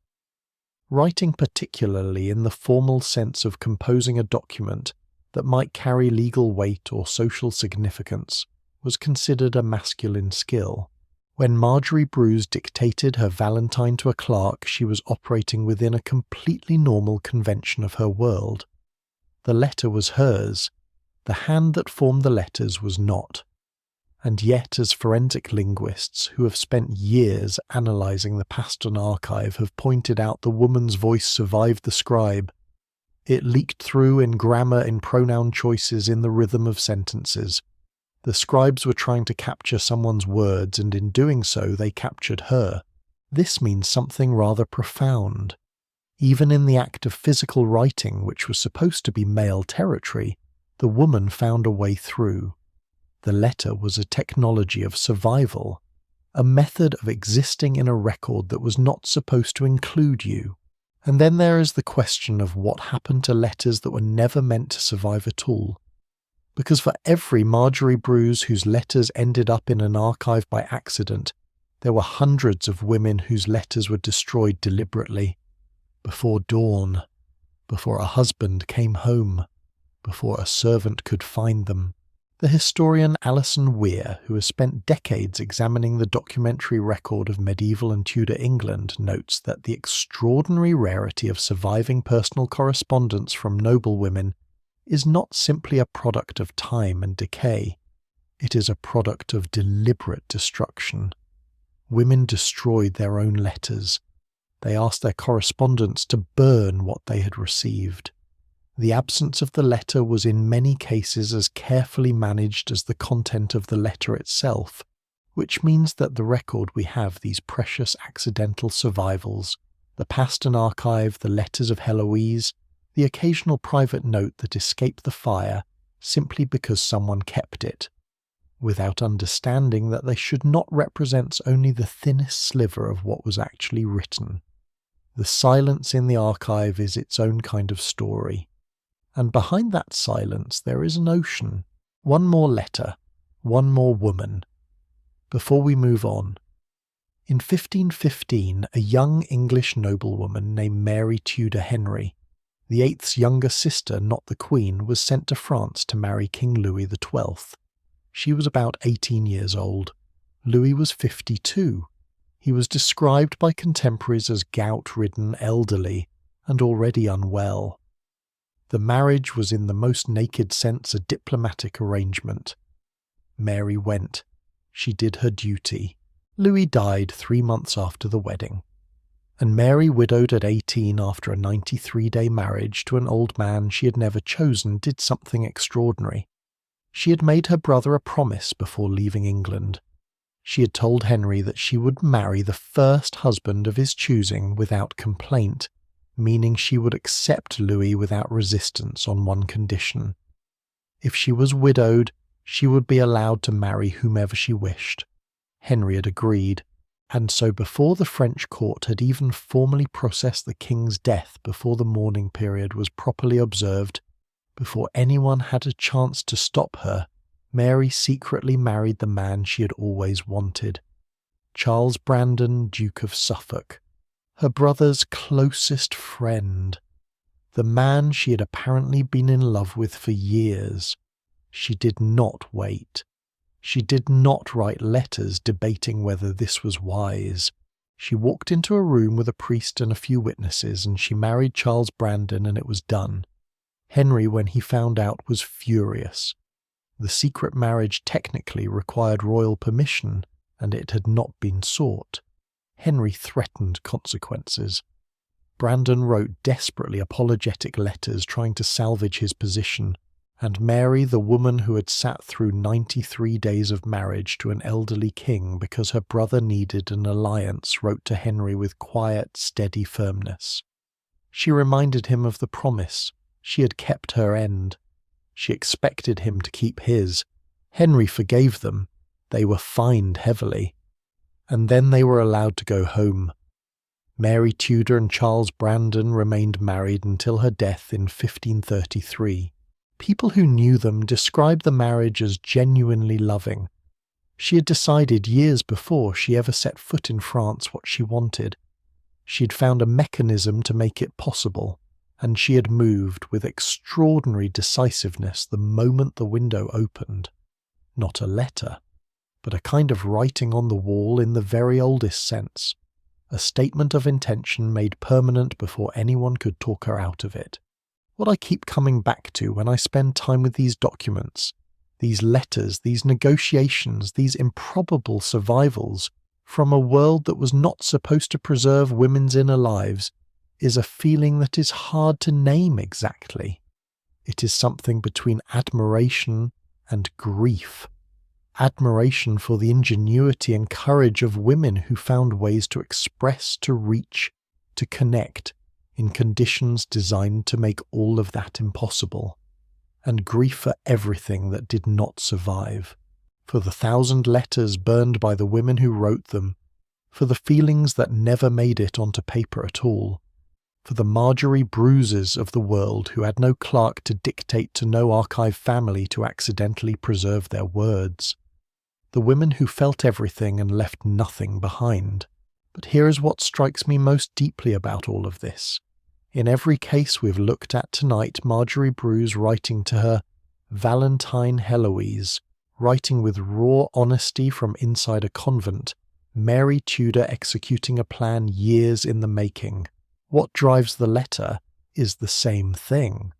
Writing, particularly in the formal sense of composing a document that might carry legal weight or social significance, was considered a masculine skill. When Marjorie Bruce dictated her Valentine to a clerk, she was operating within a completely normal convention of her world. The letter was hers. The hand that formed the letters was not. And yet, as forensic linguists who have spent years analysing the Paston archive have pointed out, the woman's voice survived the scribe. It leaked through in grammar, in pronoun choices, in the rhythm of sentences. The scribes were trying to capture someone's words, and in doing so they captured her. This means something rather profound. Even in the act of physical writing, which was supposed to be male territory, the woman found a way through. The letter was a technology of survival, a method of existing in a record that was not supposed to include you. And then there is the question of what happened to letters that were never meant to survive at all. Because for every Marjorie Bruce whose letters ended up in an archive by accident, there were hundreds of women whose letters were destroyed deliberately, before dawn, before a husband came home, before a servant could find them. The historian Alison Weir, who has spent decades examining the documentary record of medieval and Tudor England, notes that the extraordinary rarity of surviving personal correspondence from noblewomen is not simply a product of time and decay. It is a product of deliberate destruction. Women destroyed their own letters. They asked their correspondents to burn what they had received. The absence of the letter was in many cases as carefully managed as the content of the letter itself, which means that the record we have these precious accidental survivals, the Paston archive, the letters of Heloise, the occasional private note that escaped the fire simply because someone kept it, without understanding that they should not represent only the thinnest sliver of what was actually written. The silence in the archive is its own kind of story. And behind that silence there is an ocean, one more letter, one more woman. Before we move on, in 1515 a young English noblewoman named Mary Tudor Henry, the eighth's younger sister, not the Queen, was sent to France to marry King Louis XII. She was about 18 years old. Louis was 52. He was described by contemporaries as gout-ridden, elderly, and already unwell. The marriage was in the most naked sense a diplomatic arrangement. Mary went. She did her duty. Louis died 3 months after the wedding. And Mary, widowed at 18 after a 93-day marriage to an old man she had never chosen, did something extraordinary. She had made her brother a promise before leaving England. She had told Henry that she would marry the first husband of his choosing without complaint, meaning she would accept Louis without resistance on one condition. If she was widowed, she would be allowed to marry whomever she wished. Henry had agreed, and so before the French court had even formally processed the king's death, before the mourning period was properly observed, before anyone had a chance to stop her, Mary secretly married the man she had always wanted, Charles Brandon, Duke of Suffolk, her brother's closest friend, the man she had apparently been in love with for years. She did not wait. She did not write letters debating whether this was wise. She walked into a room with a priest and a few witnesses, and she married Charles Brandon, and it was done. Henry, when he found out, was furious. The secret marriage technically required royal permission, and it had not been sought. Henry threatened consequences. Brandon wrote desperately apologetic letters trying to salvage his position, and Mary, the woman who had sat through 93 days of marriage to an elderly king because her brother needed an alliance, wrote to Henry with quiet, steady firmness. She reminded him of the promise. She had kept her end. She expected him to keep his. Henry forgave them. They were fined heavily. And then they were allowed to go home. Mary Tudor and Charles Brandon remained married until her death in 1533. People who knew them described the marriage as genuinely loving. She had decided years before she ever set foot in France what she wanted. She had found a mechanism to make it possible, and she had moved with extraordinary decisiveness the moment the window opened. Not a letter, but a kind of writing on the wall in the very oldest sense, a statement of intention made permanent before anyone could talk her out of it. What I keep coming back to when I spend time with these documents, these letters, these negotiations, these improbable survivals from a world that was not supposed to preserve women's inner lives, is a feeling that is hard to name exactly. It is something between admiration and grief. Admiration for the ingenuity and courage of women who found ways to express, to reach, to connect in conditions designed to make all of that impossible. And grief for everything that did not survive, for the 1,000 letters burned by the women who wrote them, for the feelings that never made it onto paper at all, for the Marjorie Bruises of the world who had no clerk to dictate to no archive family to accidentally preserve their words. The women who felt everything and left nothing behind. But here is what strikes me most deeply about all of this. In every case we've looked at tonight, Marjorie Bruce writing to her, Valentine Heloise, writing with raw honesty from inside a convent, Mary Tudor executing a plan years in the making. What drives the letter is the same thing.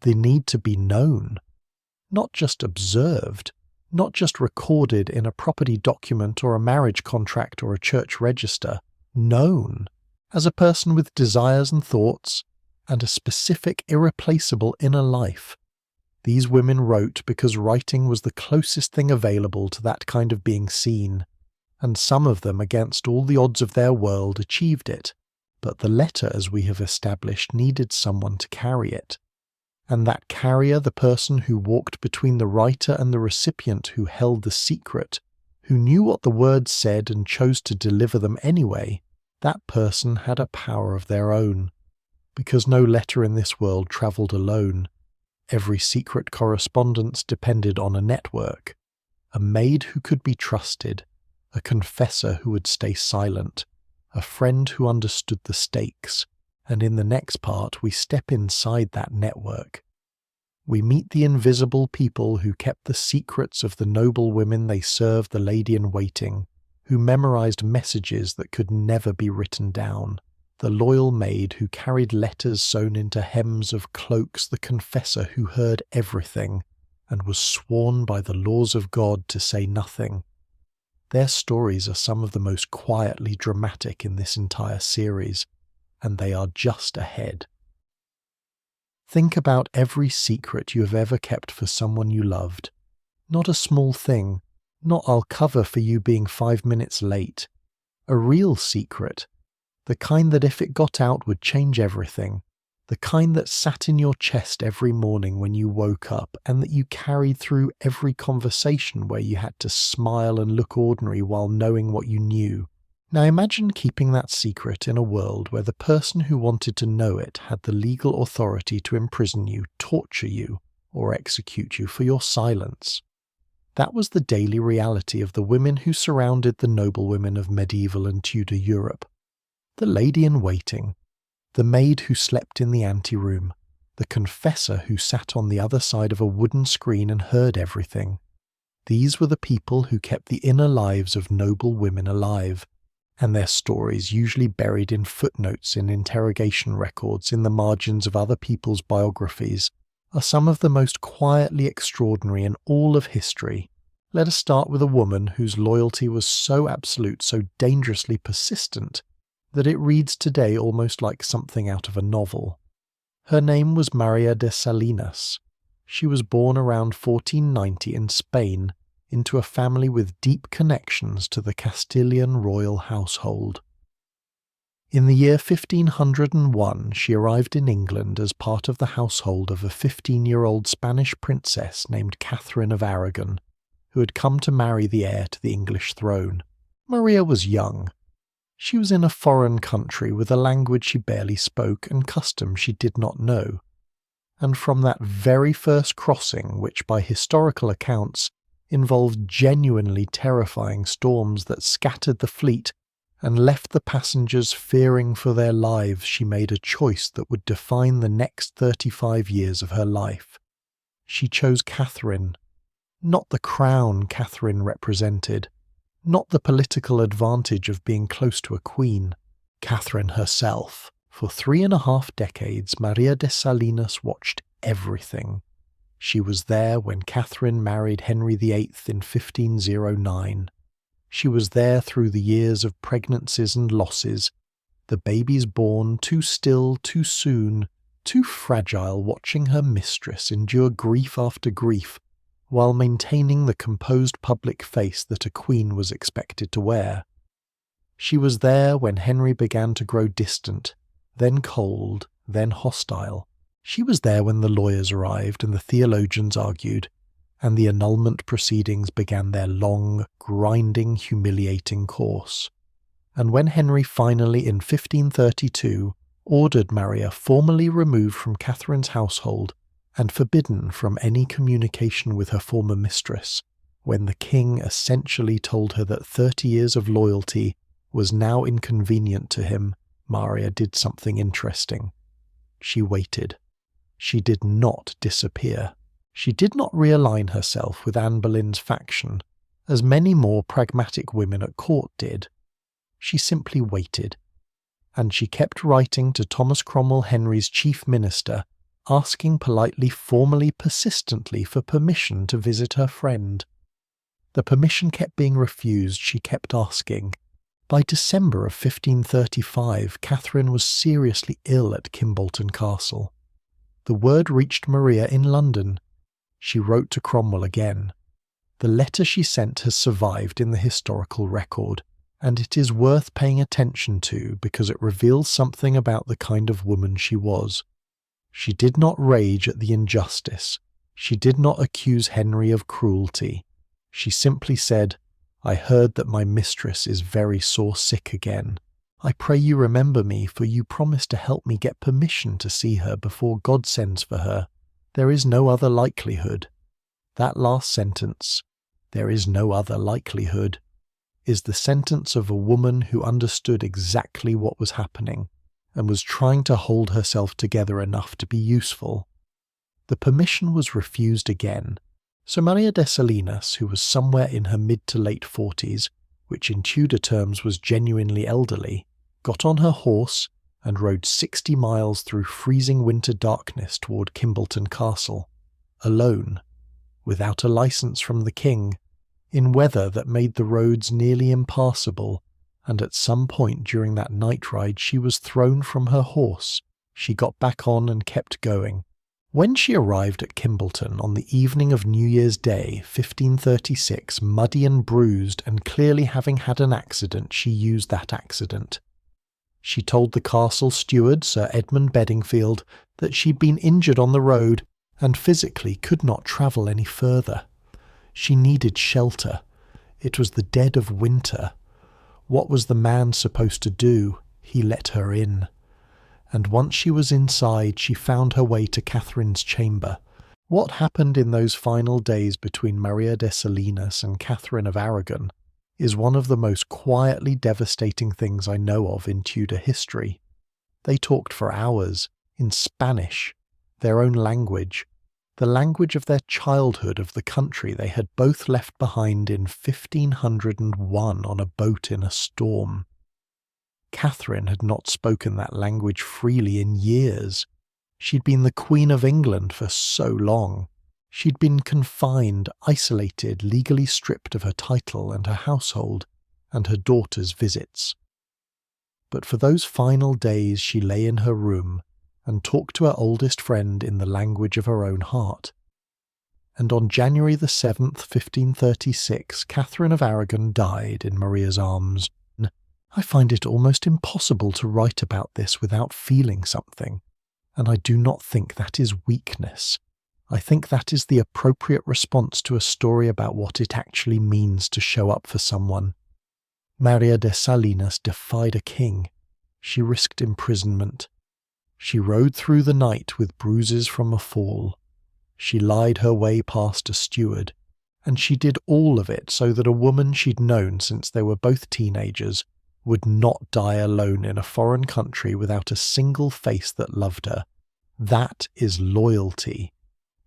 The need to be known, not just observed, not just recorded in a property document or a marriage contract or a church register, known as a person with desires and thoughts and a specific, irreplaceable inner life. These women wrote because writing was the closest thing available to that kind of being seen, and some of them, against all the odds of their world, achieved it. But the letter, as we have established, needed someone to carry it. And that carrier, the person who walked between the writer and the recipient, who held the secret, who knew what the words said and chose to deliver them anyway, that person had a power of their own. Because no letter in this world travelled alone. Every secret correspondence depended on a network. A maid who could be trusted, a confessor who would stay silent, a friend who understood the stakes, and in the next part we step inside that network. We meet the invisible people who kept the secrets of the noblewomen they served the lady-in-waiting, who memorized messages that could never be written down, the loyal maid who carried letters sewn into hems of cloaks, the confessor who heard everything and was sworn by the laws of God to say nothing. Their stories are some of the most quietly dramatic in this entire series, and they are just ahead. Think about every secret you have ever kept for someone you loved. Not a small thing, not "I'll cover for you being 5 minutes late." A real secret, the kind that if it got out would change everything, the kind that sat in your chest every morning when you woke up and that you carried through every conversation where you had to smile and look ordinary while knowing what you knew. Now imagine keeping that secret in a world where the person who wanted to know it had the legal authority to imprison you, torture you, or execute you for your silence. That was the daily reality of the women who surrounded the noblewomen of medieval and Tudor Europe. The lady-in-waiting, the maid who slept in the anteroom, the confessor who sat on the other side of a wooden screen and heard everything. These were the people who kept the inner lives of noble women alive, and their stories, usually buried in footnotes in interrogation records in the margins of other people's biographies, are some of the most quietly extraordinary in all of history. Let us start with a woman whose loyalty was so absolute, so dangerously persistent, that it reads today almost like something out of a novel. Her name was Maria de Salinas. She was born around 1490 in Spain, into a family with deep connections to the Castilian royal household. In the year 1501, she arrived in England as part of the household of a 15-year-old Spanish princess named Catherine of Aragon, who had come to marry the heir to the English throne. Maria was young. She was in a foreign country with a language she barely spoke and customs she did not know. And from that very first crossing, which by historical accounts involved genuinely terrifying storms that scattered the fleet and left the passengers fearing for their lives, she made a choice that would define the next 35 years of her life. She chose Catherine, not the crown Catherine represented, not the political advantage of being close to a queen, Catherine herself. For 3.5 decades, Maria de Salinas watched everything. She was there when Catherine married Henry VIII in 1509. She was there through the years of pregnancies and losses, the babies born too still, too soon, too fragile, watching her mistress endure grief after grief, while maintaining the composed public face that a queen was expected to wear. She was there when Henry began to grow distant, then cold, then hostile. She was there when the lawyers arrived and the theologians argued, and the annulment proceedings began their long, grinding, humiliating course. And when Henry finally, in 1532, ordered Maria formally removed from Catherine's household and forbidden from any communication with her former mistress, when the king essentially told her that 30 years of loyalty was now inconvenient to him, Maria did something interesting. She waited. She did not disappear. She did not realign herself with Anne Boleyn's faction, as many more pragmatic women at court did. She simply waited, and she kept writing to Thomas Cromwell Henry's chief minister, asking politely, formally, persistently for permission to visit her friend. The permission kept being refused, she kept asking. By December of 1535, Catherine was seriously ill at Kimbolton Castle. The word reached Maria in London. She wrote to Cromwell again. The letter she sent has survived in the historical record, and it is worth paying attention to because it reveals something about the kind of woman she was. She did not rage at the injustice. She did not accuse Henry of cruelty. She simply said, "I heard that my mistress is very sore sick again. I pray you remember me, for you promised to help me get permission to see her before God sends for her. There is no other likelihood." That last sentence, "there is no other likelihood," is the sentence of a woman who understood exactly what was happening and was trying to hold herself together enough to be useful. The permission was refused again, so Maria de Salinas, who was somewhere in her mid to late 40s, which in Tudor terms was genuinely elderly, got on her horse and rode 60 miles through freezing winter darkness toward Kimbolton Castle, alone, without a licence from the king, in weather that made the roads nearly impassable, and at some point during that night ride she was thrown from her horse. She got back on and kept going. When she arrived at Kimbolton on the evening of New Year's Day, 1536, muddy and bruised and clearly having had an accident, she used that accident. She told the castle steward, Sir Edmund Bedingfield, that she'd been injured on the road and physically could not travel any further. She needed shelter. It was the dead of winter. What was the man supposed to do? He let her in. And once she was inside, she found her way to Catherine's chamber. What happened in those final days between Maria de Salinas and Catherine of Aragon is one of the most quietly devastating things I know of in Tudor history. They talked for hours, in Spanish, their own language, the language of their childhood, of the country they had both left behind in 1501 on a boat in a storm. Catherine had not spoken that language freely in years. She'd been the Queen of England for so long. She'd been confined, isolated, legally stripped of her title and her household, and her daughter's visits. But for those final days she lay in her room and talked to her oldest friend in the language of her own heart. And on January the 7th, 1536, Catherine of Aragon died in Maria's arms. I find it almost impossible to write about this without feeling something, and I do not think that is weakness. I think that is the appropriate response to a story about what it actually means to show up for someone. Maria de Salinas defied a king. She risked imprisonment. She rode through the night with bruises from a fall. She lied her way past a steward, and she did all of it so that a woman she'd known since they were both teenagers would not die alone in a foreign country without a single face that loved her. That is loyalty.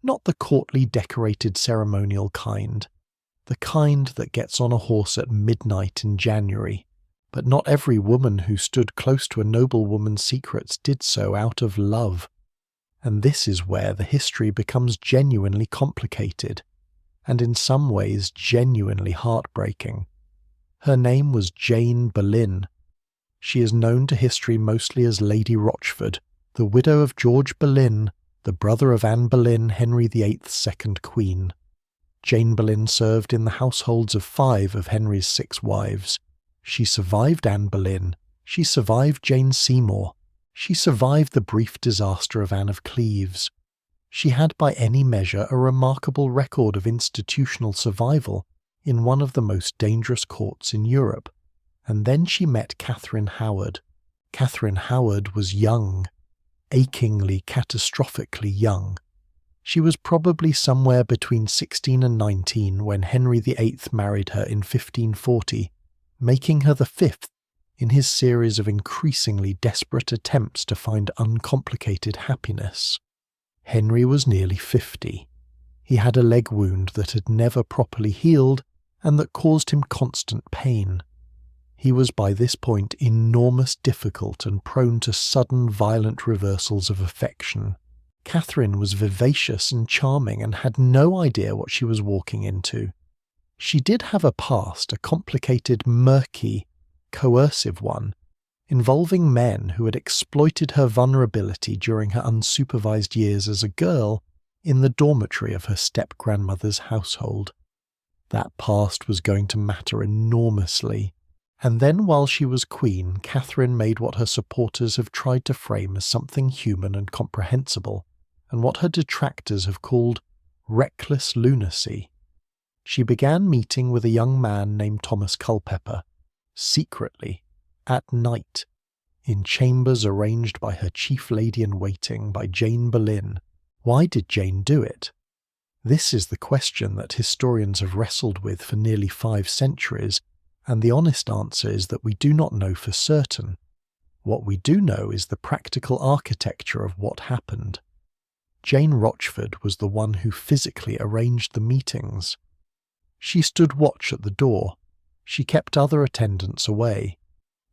Not the courtly decorated ceremonial kind. The kind that gets on a horse at midnight in January. But not every woman who stood close to a noblewoman's secrets did so out of love. And this is where the history becomes genuinely complicated, and in some ways genuinely heartbreaking. Her name was Jane Boleyn. She is known to history mostly as Lady Rochford, the widow of George Boleyn, the brother of Anne Boleyn, Henry VIII's second queen. Jane Boleyn served in the households of 5 of Henry's 6 wives. She survived Anne Boleyn. She survived Jane Seymour. She survived the brief disaster of Anne of Cleves. She had by any measure a remarkable record of institutional survival in one of the most dangerous courts in Europe. And then she met Catherine Howard. Catherine Howard was young, achingly, catastrophically young. She was probably somewhere between 16 and 19 when Henry VIII married her in 1540, making her the 5th in his series of increasingly desperate attempts to find uncomplicated happiness. Henry was nearly 50. He had a leg wound that had never properly healed and that caused him constant pain. He was by this point enormous, difficult, and prone to sudden, violent reversals of affection. Catherine was vivacious and charming and had no idea what she was walking into. She did have a past, a complicated, murky, coercive one, involving men who had exploited her vulnerability during her unsupervised years as a girl in the dormitory of her step-grandmother's household. That past was going to matter enormously. And then while she was queen, Catherine made what her supporters have tried to frame as something human and comprehensible, and what her detractors have called reckless lunacy. She began meeting with a young man named Thomas Culpeper, secretly, at night, in chambers arranged by her chief lady-in-waiting, by Jane Boleyn. Why did Jane do it? This is the question that historians have wrestled with for nearly 5 centuries, and the honest answer is that we do not know for certain. What we do know is the practical architecture of what happened. Jane Rochford was the one who physically arranged the meetings. She stood watch at the door. She kept other attendants away.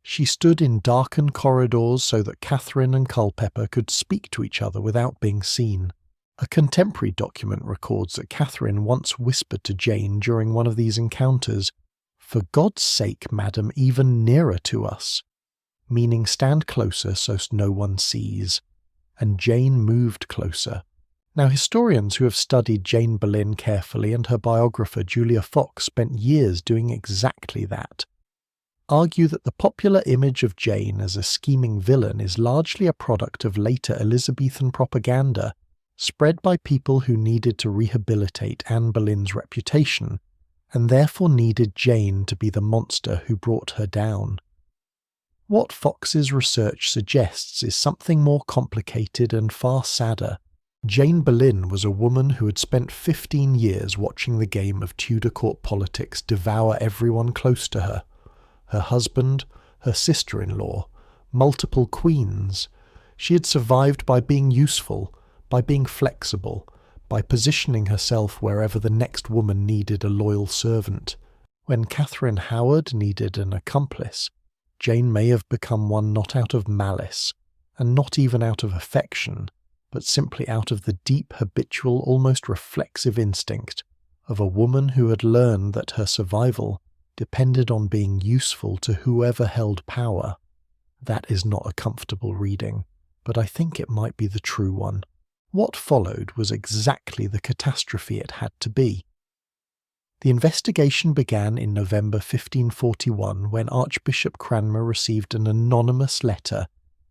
She stood in darkened corridors so that Catherine and Culpeper could speak to each other without being seen. A contemporary document records that Catherine once whispered to Jane during one of these encounters, "For God's sake, madam, even nearer to us," meaning stand closer so no one sees. And Jane moved closer. Now, historians who have studied Jane Boleyn carefully and her biographer Julia Fox spent years doing exactly that, argue that the popular image of Jane as a scheming villain is largely a product of later Elizabethan propaganda spread by people who needed to rehabilitate Anne Boleyn's reputation and therefore needed Jane to be the monster who brought her down. What Fox's research suggests is something more complicated and far sadder. Jane Boleyn was a woman who had spent 15 years watching the game of Tudor court politics devour everyone close to her. Her husband, her sister-in-law, multiple queens. She had survived by being useful, by being flexible, by positioning herself wherever the next woman needed a loyal servant. When Catherine Howard needed an accomplice, Jane may have become one not out of malice, and not even out of affection, but simply out of the deep, habitual, almost reflexive instinct of a woman who had learned that her survival depended on being useful to whoever held power. That is not a comfortable reading, but I think it might be the true one. What followed was exactly the catastrophe it had to be. The investigation began in November 1541 when Archbishop Cranmer received an anonymous letter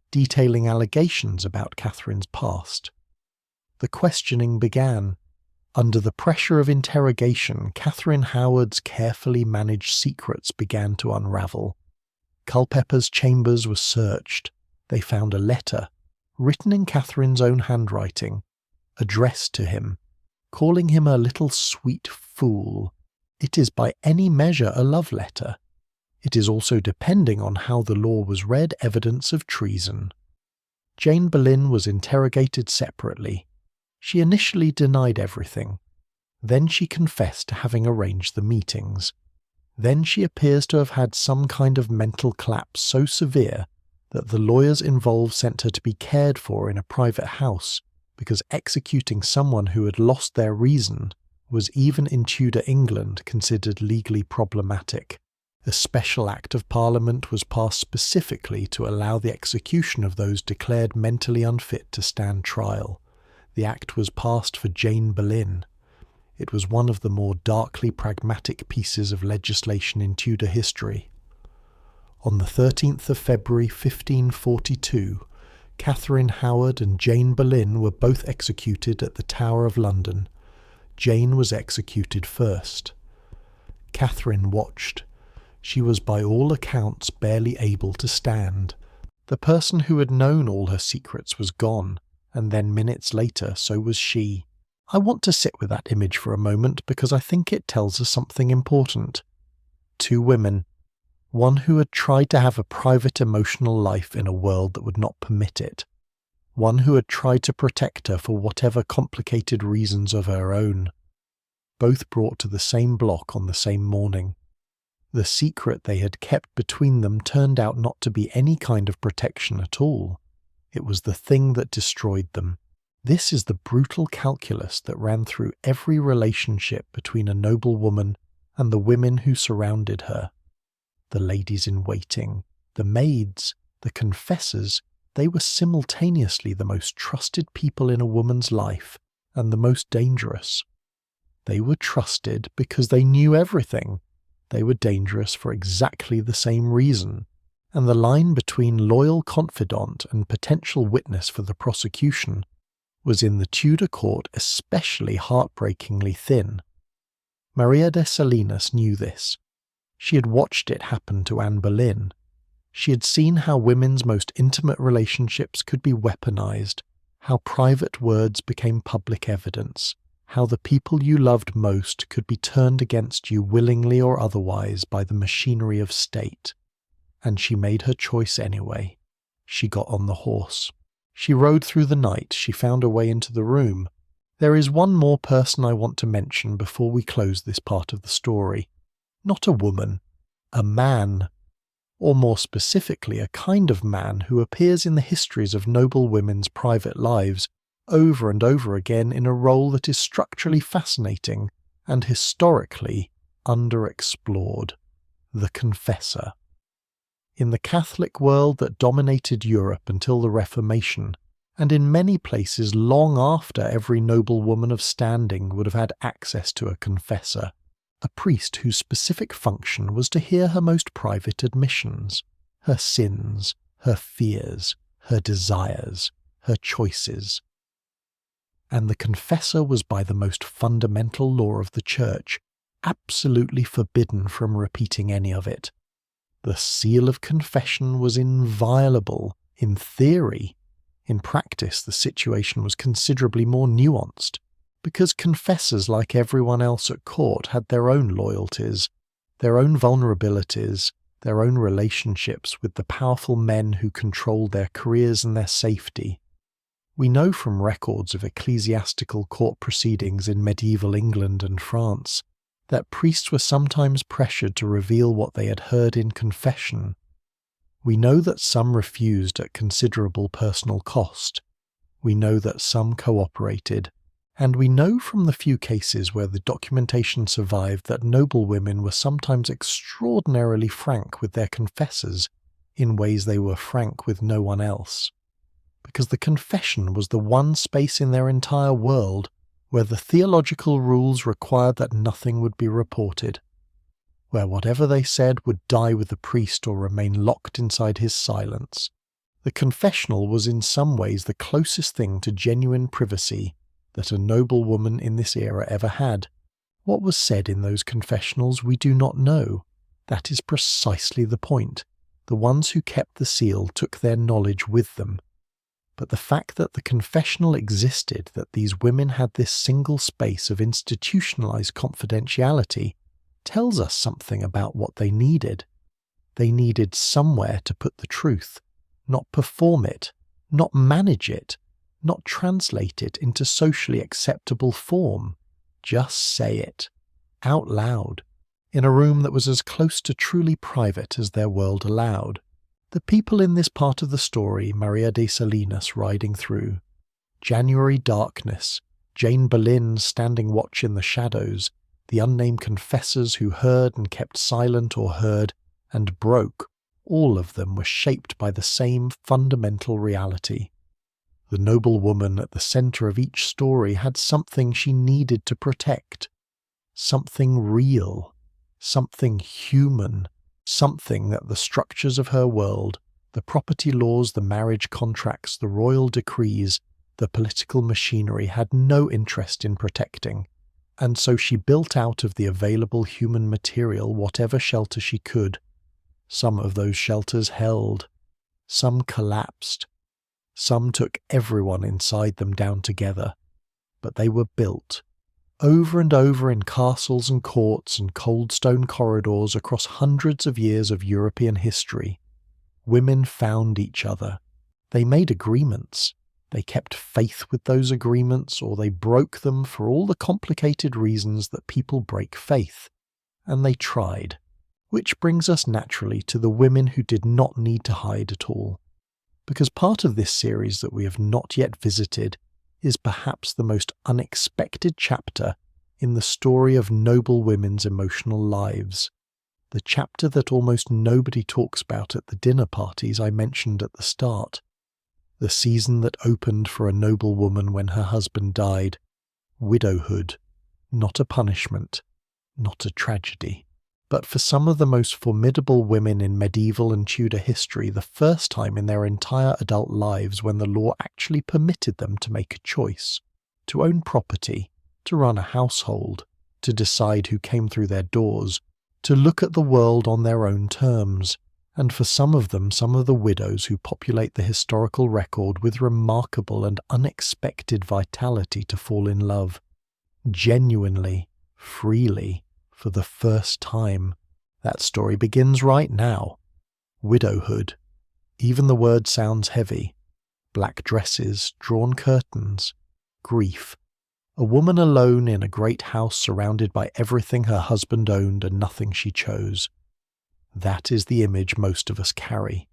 detailing allegations about Catherine's past. The questioning began. Under the pressure of interrogation, Catherine Howard's carefully managed secrets began to unravel. Culpeper's chambers were searched. They found a letter, written in Catherine's own handwriting, addressed to him, calling him a little sweet fool. It is by any measure a love letter. It is also, depending on how the law was read, evidence of treason. Jane Boleyn was interrogated separately. She initially denied everything. Then she confessed to having arranged the meetings. Then she appears to have had some kind of mental collapse so severe that the lawyers involved sent her to be cared for in a private house, because executing someone who had lost their reason was even in Tudor England considered legally problematic. A special Act of Parliament was passed specifically to allow the execution of those declared mentally unfit to stand trial. The Act was passed for Jane Boleyn. It was one of the more darkly pragmatic pieces of legislation in Tudor history. On the 13th of February 1542, Catherine Howard and Jane Boleyn were both executed at the Tower of London. Jane was executed first. Catherine watched. She was by all accounts barely able to stand. The person who had known all her secrets was gone, and then minutes later so was she. I want to sit with that image for a moment because I think it tells us something important. 2 women. One who had tried to have a private emotional life in a world that would not permit it. one who had tried to protect her for whatever complicated reasons of her own. Both brought to the same block on the same morning. The secret they had kept between them turned out not to be any kind of protection at all. It was the thing that destroyed them. This is the brutal calculus that ran through every relationship between a noblewoman and the women who surrounded her. The ladies in waiting, the maids, the confessors, they were simultaneously the most trusted people in a woman's life and the most dangerous. They were trusted because they knew everything. They were dangerous for exactly the same reason, and the line between loyal confidant and potential witness for the prosecution was in the Tudor court especially heartbreakingly thin. Maria de Salinas knew this. She had watched it happen to Anne Boleyn. She had seen how women's most intimate relationships could be weaponized, how private words became public evidence, how the people you loved most could be turned against you willingly or otherwise by the machinery of state. And she made her choice anyway. She got on the horse. She rode through the night. She found her way into the room. There is one more person I want to mention before we close this part of the story. Not a woman, a man. Or more specifically, a kind of man who appears in the histories of noble women's private lives over and over again in a role that is structurally fascinating and historically underexplored: the confessor. In the Catholic world that dominated Europe until the Reformation, and in many places long after every noblewoman of standing would have had access to a confessor, a priest whose specific function was to hear her most private admissions, her sins, her fears, her desires, her choices. And the confessor was by the most fundamental law of the Church absolutely forbidden from repeating any of it. The seal of confession was inviolable in theory. In practice, the situation was considerably more nuanced, because confessors, like everyone else at court, had their own loyalties, their own vulnerabilities, their own relationships with the powerful men who controlled their careers and their safety. We know from records of ecclesiastical court proceedings in medieval England and France that priests were sometimes pressured to reveal what they had heard in confession. We know that some refused at considerable personal cost. We know that some cooperated. And we know from the few cases where the documentation survived that noblewomen were sometimes extraordinarily frank with their confessors in ways they were frank with no one else. Because the confession was the one space in their entire world where the theological rules required that nothing would be reported, where whatever they said would die with the priest or remain locked inside his silence. The confessional was in some ways the closest thing to genuine privacy that a noblewoman in this era ever had. What was said in those confessionals we do not know. That is precisely the point. The ones who kept the seal took their knowledge with them. But the fact that the confessional existed, that these women had this single space of institutionalized confidentiality, tells us something about what they needed. They needed somewhere to put the truth, not perform it, not manage it, not translate it into socially acceptable form. Just say it, out loud, in a room that was as close to truly private as their world allowed. The people in this part of the story, Maria de Salinas riding through, January darkness, Jane Boleyn standing watch in the shadows, the unnamed confessors who heard and kept silent or heard and broke, all of them were shaped by the same fundamental reality. The noblewoman at the centre of each story had something she needed to protect, something real, something human, something that the structures of her world, the property laws, the marriage contracts, the royal decrees, the political machinery had no interest in protecting, and so she built out of the available human material whatever shelter she could. Some of those shelters held, some collapsed, some took everyone inside them down together, but they were built, over and over in castles and courts and cold stone corridors across hundreds of years of European history. Women found each other. They made agreements. They kept faith with those agreements, or they broke them for all the complicated reasons that people break faith. And they tried. Which brings us naturally to the women who did not need to hide at all. Because part of this series that we have not yet visited is perhaps the most unexpected chapter in the story of noble women's emotional lives. The chapter that almost nobody talks about at the dinner parties I mentioned at the start. The season that opened for a noble woman when her husband died. Widowhood. Not a punishment. Not a tragedy. But for some of the most formidable women in medieval and Tudor history, the first time in their entire adult lives when the law actually permitted them to make a choice, to own property, to run a household, to decide who came through their doors, to look at the world on their own terms, and for some of them, some of the widows who populate the historical record with remarkable and unexpected vitality to fall in love, genuinely, freely, for the first time. That story begins right now. Widowhood. Even the word sounds heavy. Black dresses, drawn curtains, grief. A woman alone in a great house surrounded by everything her husband owned and nothing she chose. That is the image most of us carry.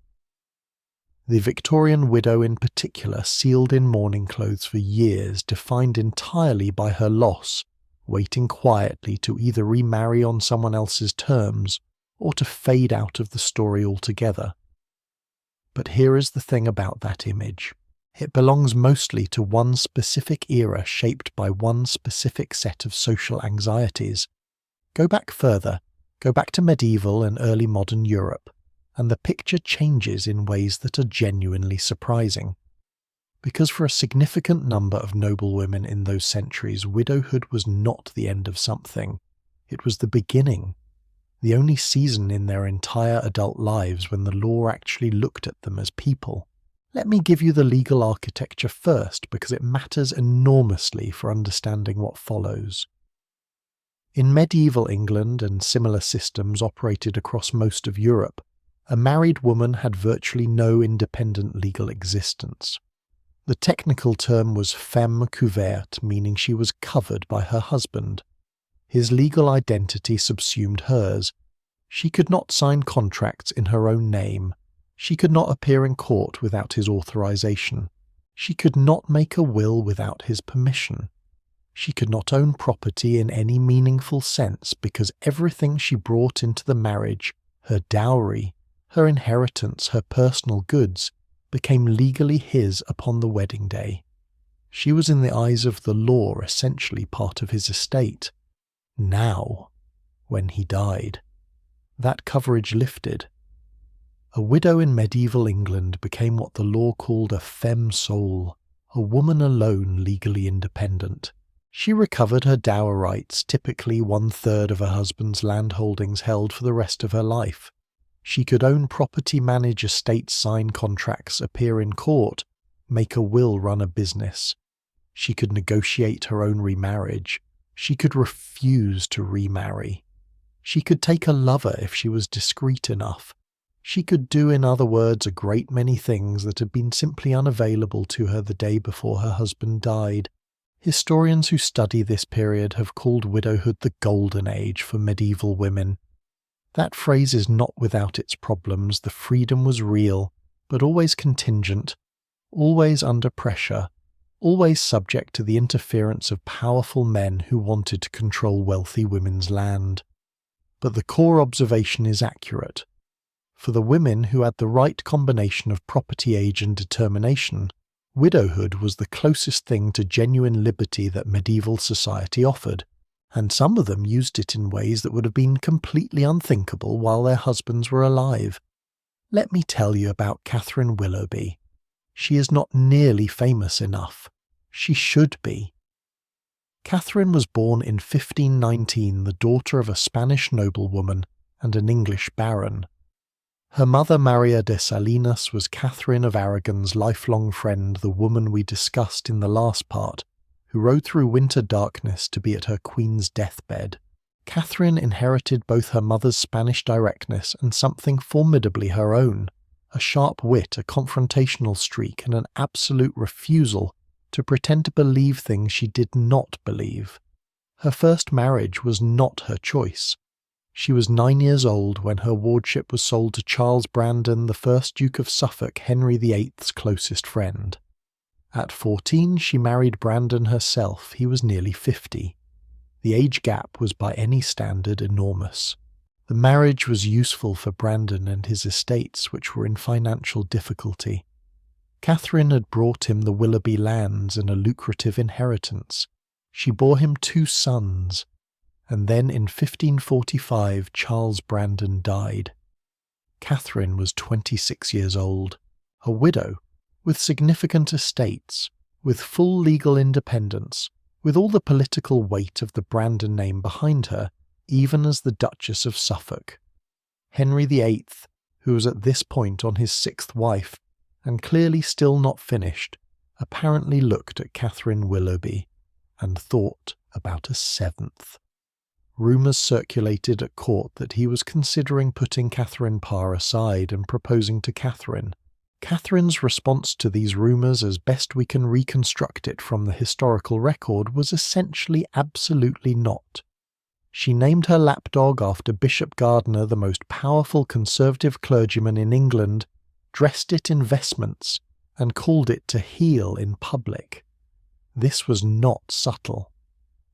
The Victorian widow in particular, sealed in mourning clothes for years, defined entirely by her loss, waiting quietly to either remarry on someone else's terms or to fade out of the story altogether. But here is the thing about that image. It belongs mostly to one specific era shaped by one specific set of social anxieties. Go back further. Go back to medieval and early modern Europe, and the picture changes in ways that are genuinely surprising. Because for a significant number of noble women in those centuries, widowhood was not the end of something. It was the beginning, the only season in their entire adult lives when the law actually looked at them as people. Let me give you the legal architecture first, because it matters enormously for understanding what follows. In medieval England and similar systems operated across most of Europe, a married woman had virtually no independent legal existence. The technical term was femme couverte, meaning she was covered by her husband. His legal identity subsumed hers. She could not sign contracts in her own name. She could not appear in court without his authorization. She could not make a will without his permission. She could not own property in any meaningful sense because everything she brought into the marriage, her dowry, her inheritance, her personal goods, became legally his upon the wedding day. She was in the eyes of the law essentially part of his estate. Now, when he died, that coverage lifted. A widow in medieval England became what the law called a femme sole, a woman alone legally independent. She recovered her dower rights, typically 1/3 of her husband's landholdings held for the rest of her life. She could own property, manage estates, sign contracts, appear in court, make a will, run a business. She could negotiate her own remarriage. She could refuse to remarry. She could take a lover if she was discreet enough. She could do, in other words, a great many things that had been simply unavailable to her the day before her husband died. Historians who study this period have called widowhood the golden age for medieval women. That phrase is not without its problems. The freedom was real, but always contingent, always under pressure, always subject to the interference of powerful men who wanted to control wealthy women's land. But the core observation is accurate. For the women who had the right combination of property, age, and determination, widowhood was the closest thing to genuine liberty that medieval society offered, and some of them used it in ways that would have been completely unthinkable while their husbands were alive. Let me tell you about Catherine Willoughby. She is not nearly famous enough. She should be. Catherine was born in 1519, the daughter of a Spanish noblewoman and an English baron. Her mother, Maria de Salinas, was Catherine of Aragon's lifelong friend, the woman we discussed in the last part, who rode through winter darkness to be at her queen's deathbed. Catherine inherited both her mother's Spanish directness and something formidably her own, a sharp wit, a confrontational streak, and an absolute refusal to pretend to believe things she did not believe. Her first marriage was not her choice. She was 9 years old when her wardship was sold to Charles Brandon, the 1st Duke of Suffolk, Henry VIII's closest friend. At 14, she married Brandon herself. He was nearly 50. The age gap was by any standard enormous. The marriage was useful for Brandon and his estates, which were in financial difficulty. Catherine had brought him the Willoughby lands and a lucrative inheritance. She bore him 2 sons, and then in 1545 Charles Brandon died. Catherine was 26 years old, a widow, with significant estates, with full legal independence, with all the political weight of the Brandon name behind her, even as the Duchess of Suffolk. Henry VIII, who was at this point on his 6th wife, and clearly still not finished, apparently looked at Catherine Willoughby and thought about a 7th. Rumours circulated at court that he was considering putting Catherine Parr aside and proposing to Catherine. Catherine's response to these rumours, as best we can reconstruct it from the historical record, was essentially absolutely not. She named her lapdog after Bishop Gardiner, the most powerful Conservative clergyman in England, dressed it in vestments, and called it to heel in public. This was not subtle.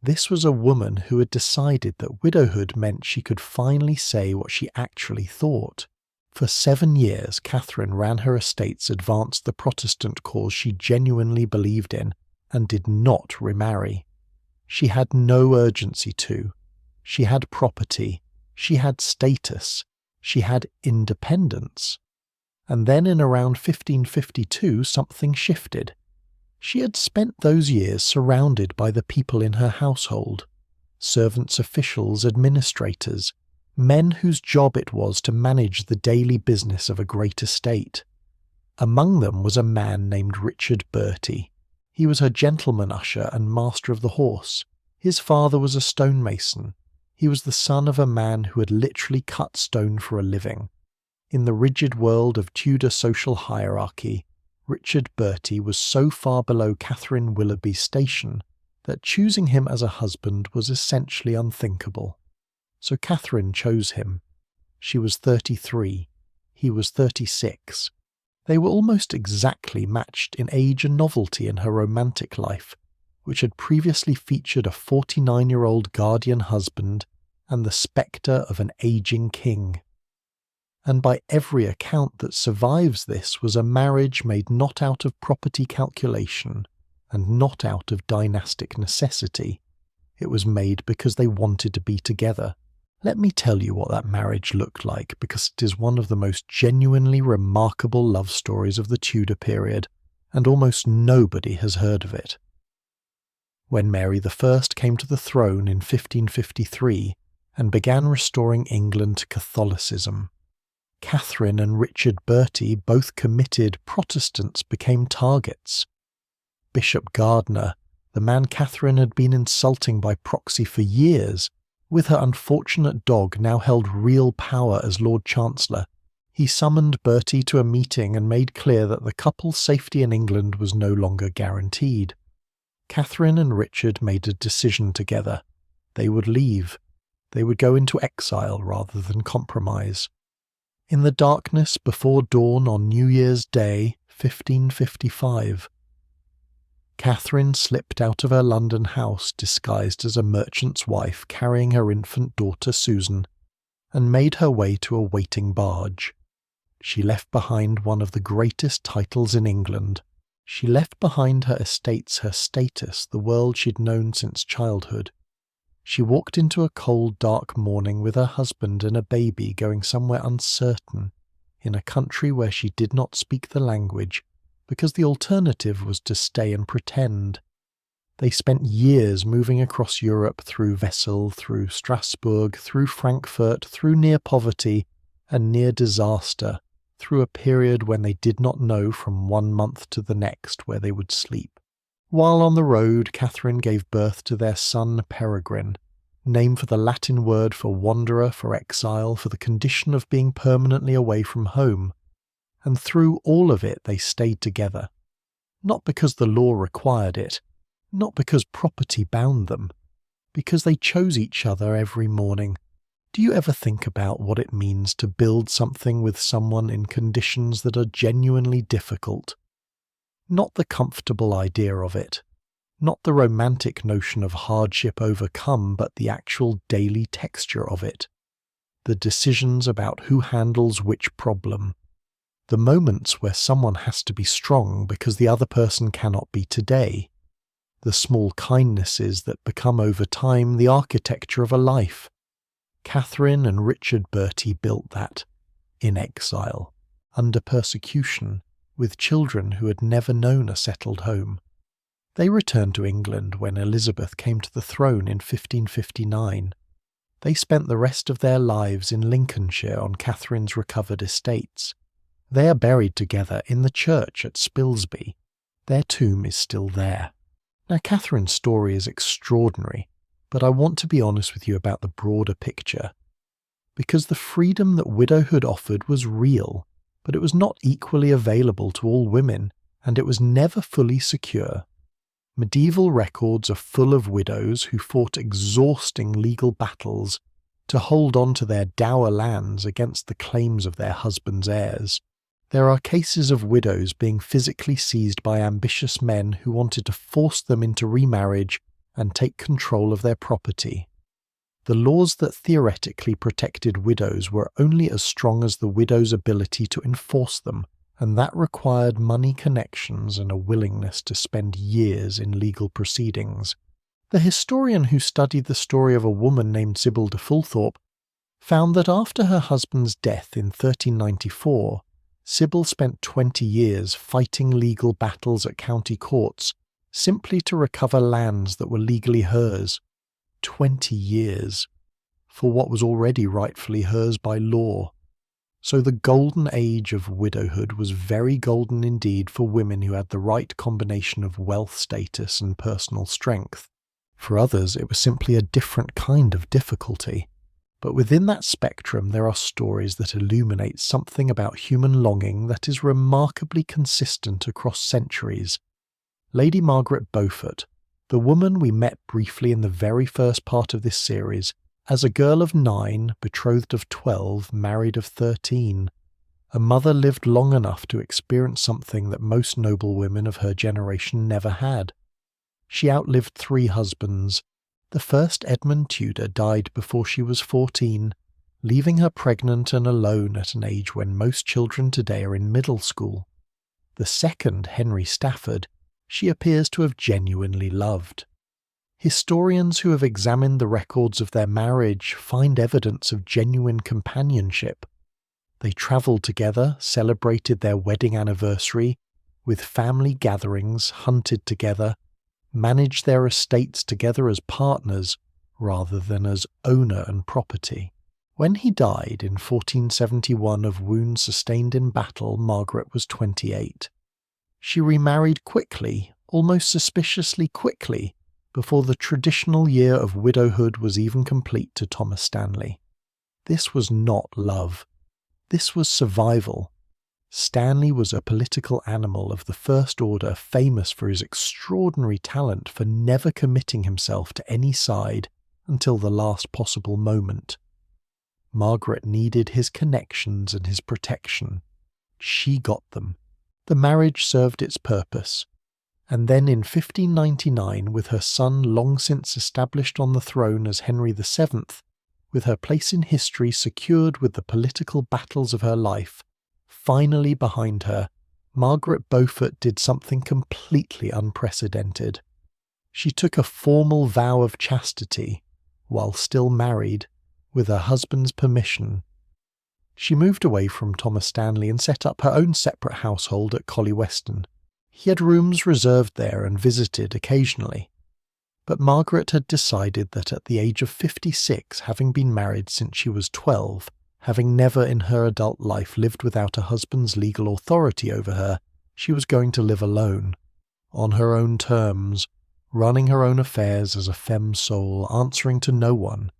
This was a woman who had decided that widowhood meant she could finally say what she actually thought. For 7 years, Catherine ran her estates, advanced the Protestant cause she genuinely believed in, and did not remarry. She had no urgency to. She had property. She had status. She had independence. And then in around 1552, something shifted. She had spent those years surrounded by the people in her household, servants, officials, administrators, men whose job it was to manage the daily business of a great estate. Among them was a man named Richard Bertie. He was her gentleman usher and master of the horse. His father was a stonemason. He was the son of a man who had literally cut stone for a living. In the rigid world of Tudor social hierarchy, Richard Bertie was so far below Catherine Willoughby's station that choosing him as a husband was essentially unthinkable. So Catherine chose him. She was 33. He was 36. They were almost exactly matched in age and novelty in her romantic life, which had previously featured a 49-year-old guardian husband and the spectre of an aging king. And by every account that survives this was a marriage made not out of property calculation and not out of dynastic necessity. It was made because they wanted to be together. Let me tell you what that marriage looked like, because it is one of the most genuinely remarkable love stories of the Tudor period, and almost nobody has heard of it. When Mary I came to the throne in 1553 and began restoring England to Catholicism, Catherine and Richard Bertie, both committed Protestants, became targets. Bishop Gardiner, the man Catherine had been insulting by proxy for years, with her unfortunate dog, now held real power as Lord Chancellor. He summoned Bertie to a meeting and made clear that the couple's safety in England was no longer guaranteed. Catherine and Richard made a decision together. They would leave. They would go into exile rather than compromise. In the darkness before dawn on New Year's Day, 1555, Catherine slipped out of her London house disguised as a merchant's wife carrying her infant daughter Susan, and made her way to a waiting barge. She left behind one of the greatest titles in England. She left behind her estates, her status, the world she'd known since childhood. She walked into a cold, dark morning with her husband and a baby going somewhere uncertain, in a country where she did not speak the language, because the alternative was to stay and pretend. They spent years moving across Europe, through Wesel, through Strasbourg, through Frankfurt, through near poverty and near disaster, through a period when they did not know from one month to the next where they would sleep. While on the road, Catherine gave birth to their son Peregrine, name for the Latin word for wanderer, for exile, for the condition of being permanently away from home. and through all of it they stayed together. Not because the law required it, not because property bound them, because they chose each other every morning. Do you ever think about what it means to build something with someone in conditions that are genuinely difficult? Not the comfortable idea of it, not the romantic notion of hardship overcome, but the actual daily texture of it. The decisions about who handles which problem. The moments where someone has to be strong because the other person cannot be today. The small kindnesses that become over time the architecture of a life. Catherine and Richard Bertie built that, in exile, under persecution, with children who had never known a settled home. They returned to England when Elizabeth came to the throne in 1559. They spent the rest of their lives in Lincolnshire on Catherine's recovered estates. They are buried together in the church at Spilsby. Their tomb is still there. Now, Catherine's story is extraordinary, but I want to be honest with you about the broader picture. Because the freedom that widowhood offered was real, but it was not equally available to all women, and it was never fully secure. Medieval records are full of widows who fought exhausting legal battles to hold on to their dower lands against the claims of their husbands' heirs. There are cases of widows being physically seized by ambitious men who wanted to force them into remarriage and take control of their property. The laws that theoretically protected widows were only as strong as the widow's ability to enforce them, and that required money connections and a willingness to spend years in legal proceedings. The historian who studied the story of a woman named Sybil de Fulthorpe found that after her husband's death in 1394, Sybil spent 20 years fighting legal battles at county courts simply to recover lands that were legally hers. 20 years for what was already rightfully hers by law. So the golden age of widowhood was very golden indeed for women who had the right combination of wealth status and personal strength. For others, it was simply a different kind of difficulty. But within that spectrum, there are stories that illuminate something about human longing that is remarkably consistent across centuries. Lady Margaret Beaufort, the woman we met briefly in the very first part of this series, as a girl of 9, betrothed of 12, married of 13. A mother lived long enough to experience something that most noblewomen of her generation never had. She outlived 3 husbands. The first, Edmund Tudor, died before she was 14, leaving her pregnant and alone at an age when most children today are in middle school. The second, Henry Stafford, she appears to have genuinely loved. Historians who have examined the records of their marriage find evidence of genuine companionship. They travelled together, celebrated their wedding anniversary, with family gatherings, hunted together, managed their estates together as partners rather than as owner and property. When he died in 1471 of wounds sustained in battle, Margaret was 28. She remarried quickly, almost suspiciously quickly, before the traditional year of widowhood was even complete to Thomas Stanley. This was not love. This was survival. Stanley was a political animal of the first order, famous for his extraordinary talent for never committing himself to any side until the last possible moment. Margaret needed his connections and his protection. She got them. The marriage served its purpose. And then in 1599, with her son long since established on the throne as Henry VII, with her place in history secured with the political battles of her life finally behind her, Margaret Beaufort did something completely unprecedented. She took a formal vow of chastity, while still married, with her husband's permission. She moved away from Thomas Stanley and set up her own separate household at Collie Weston. He had rooms reserved there and visited occasionally. But Margaret had decided that at the age of 56, having been married since she was 12, having never in her adult life lived without a husband's legal authority over her, she was going to live alone, on her own terms, running her own affairs as a femme sole, answering to no one,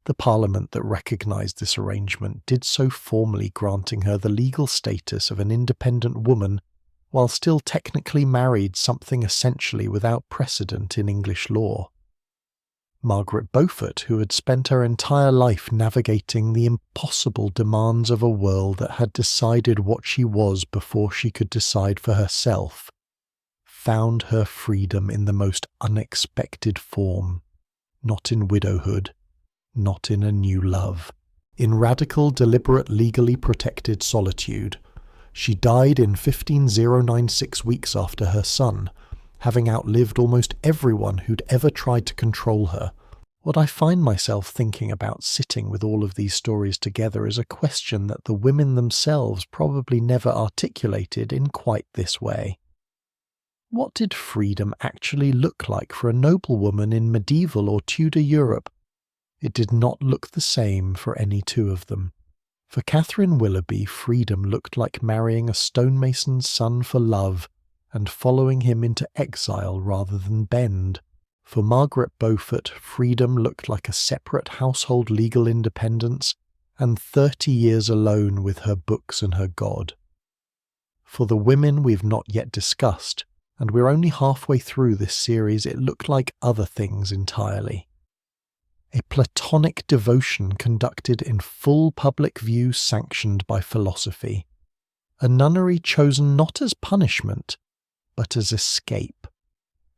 The Parliament that recognised this arrangement did so formally, granting her the legal status of an independent woman while still technically married, something essentially without precedent in English law. Margaret Beaufort, who had spent her entire life navigating the impossible demands of a world that had decided what she was before she could decide for herself, found her freedom in the most unexpected form, not in widowhood, not in a new love. In radical, deliberate, legally protected solitude. She died in 1509, 6 weeks after her son, having outlived almost everyone who'd ever tried to control her. What I find myself thinking about sitting with all of these stories together is a question that the women themselves probably never articulated in quite this way. What did freedom actually look like for a noblewoman in medieval or Tudor Europe? It did not look the same for any two of them. For Catherine Willoughby, freedom looked like marrying a stonemason's son for love and following him into exile rather than bend. For Margaret Beaufort, freedom looked like a separate household legal independence and 30 years alone with her books and her God. For the women we've not yet discussed, and we're only halfway through this series, it looked like other things entirely. A platonic devotion conducted in full public view sanctioned by philosophy. A nunnery chosen not as punishment, but as escape.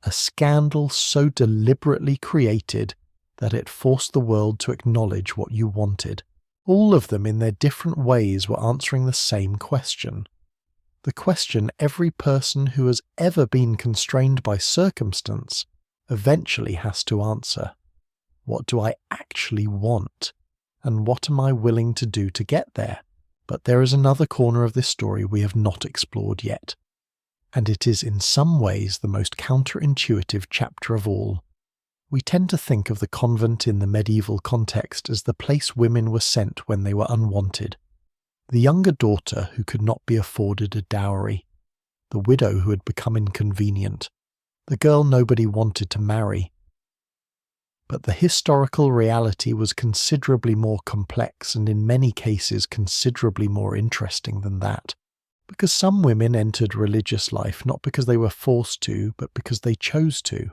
A scandal so deliberately created that it forced the world to acknowledge what you wanted. All of them in their different ways were answering the same question. The question every person who has ever been constrained by circumstance eventually has to answer. What do I actually want? And what am I willing to do to get there? But there is another corner of this story we have not explored yet. And it is in some ways the most counterintuitive chapter of all. We tend to think of the convent in the medieval context as the place women were sent when they were unwanted. The younger daughter who could not be afforded a dowry. The widow who had become inconvenient. The girl nobody wanted to marry. But the historical reality was considerably more complex and in many cases considerably more interesting than that. Because some women entered religious life not because they were forced to, but because they chose to.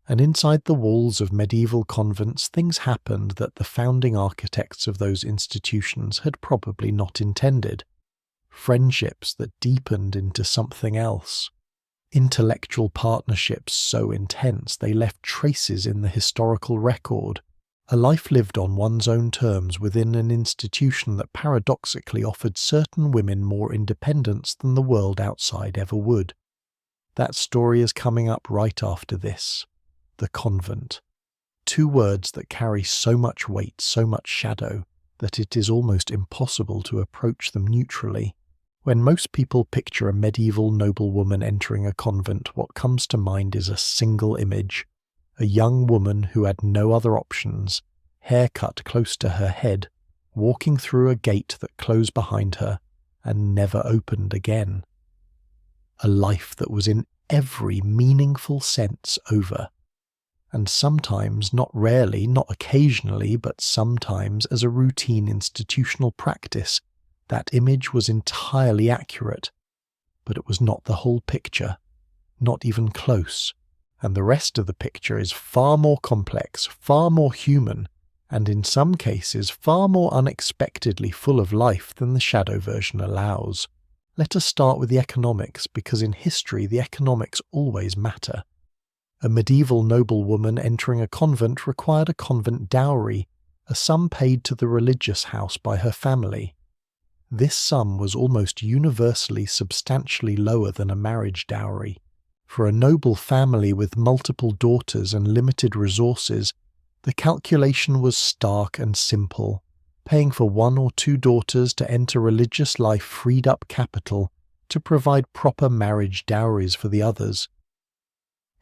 And inside the walls of medieval convents, things happened that the founding architects of those institutions had probably not intended. Friendships that deepened into something else. Intellectual partnerships so intense they left traces in the historical record. A life lived on one's own terms within an institution that paradoxically offered certain women more independence than the world outside ever would. That story is coming up right after this. The convent. Two words that carry so much weight, so much shadow, that it is almost impossible to approach them neutrally. When most people picture a medieval noblewoman entering a convent, what comes to mind is a single image. A young woman who had no other options, hair cut close to her head, walking through a gate that closed behind her and never opened again. A life that was in every meaningful sense over. And sometimes, not rarely, not occasionally, but sometimes as a routine institutional practice, that image was entirely accurate. But it was not the whole picture, not even close. And the rest of the picture is far more complex, far more human, and in some cases far more unexpectedly full of life than the shadow version allows. Let us start with the economics, because in history the economics always matter. A medieval noblewoman entering a convent required a convent dowry, a sum paid to the religious house by her family. This sum was almost universally substantially lower than a marriage dowry. For a noble family with multiple daughters and limited resources, the calculation was stark and simple. Paying for one or two daughters to enter religious life freed up capital to provide proper marriage dowries for the others.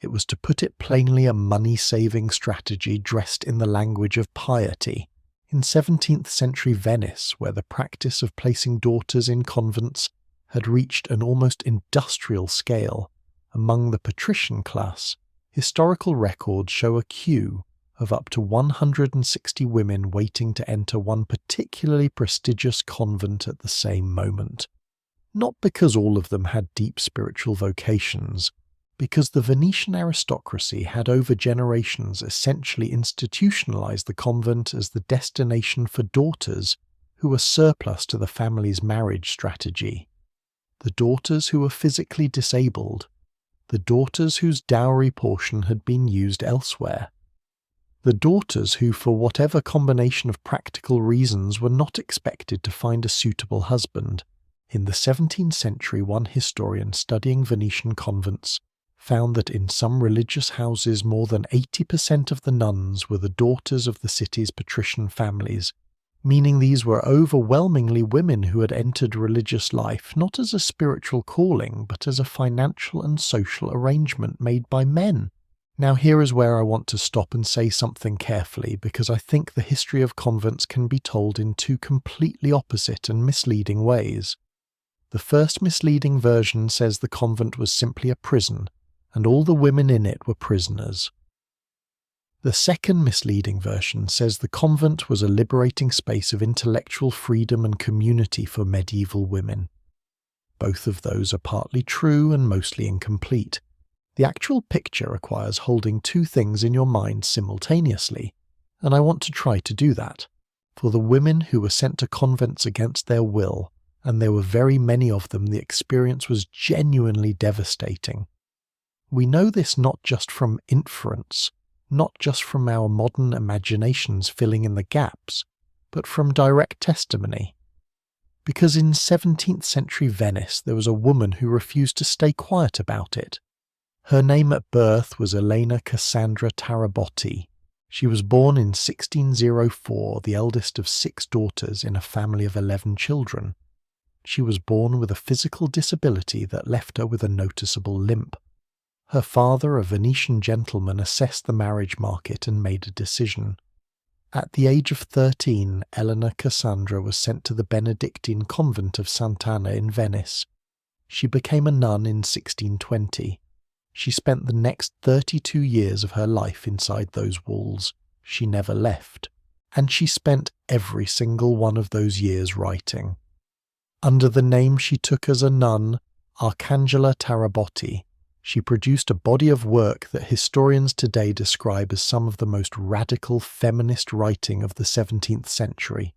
It was, to put it plainly, a money-saving strategy dressed in the language of piety. In 17th century Venice, where the practice of placing daughters in convents had reached an almost industrial scale, among the patrician class, historical records show a queue, of up to 160 women waiting to enter one particularly prestigious convent at the same moment. Not because all of them had deep spiritual vocations, because the Venetian aristocracy had over generations essentially institutionalized the convent as the destination for daughters who were surplus to the family's marriage strategy. The daughters who were physically disabled, the daughters whose dowry portion had been used elsewhere, the daughters who, for whatever combination of practical reasons, were not expected to find a suitable husband. In the 17th century, one historian studying Venetian convents found that in some religious houses more than 80% of the nuns were the daughters of the city's patrician families, meaning these were overwhelmingly women who had entered religious life not as a spiritual calling but as a financial and social arrangement made by men. Now here is where I want to stop and say something carefully, because I think the history of convents can be told in two completely opposite and misleading ways. The first misleading version says the convent was simply a prison, and all the women in it were prisoners. The second misleading version says the convent was a liberating space of intellectual freedom and community for medieval women. Both of those are partly true and mostly incomplete. The actual picture requires holding two things in your mind simultaneously, and I want to try to do that. For the women who were sent to convents against their will, and there were very many of them, the experience was genuinely devastating. We know this not just from inference, not just from our modern imaginations filling in the gaps, but from direct testimony. Because in 17th century Venice there was a woman who refused to stay quiet about it. Her name at birth was Elena Cassandra Tarabotti. She was born in 1604, the eldest of 6 daughters in a family of 11 children. She was born with a physical disability that left her with a noticeable limp. Her father, a Venetian gentleman, assessed the marriage market and made a decision. At the age of 13, Elena Cassandra was sent to the Benedictine convent of Sant'Anna in Venice. She became a nun in 1620. She spent the next 32 years of her life inside those walls. She never left. And she spent every single one of those years writing. Under the name she took as a nun, Arcangela Tarabotti, she produced a body of work that historians today describe as some of the most radical feminist writing of the 17th century.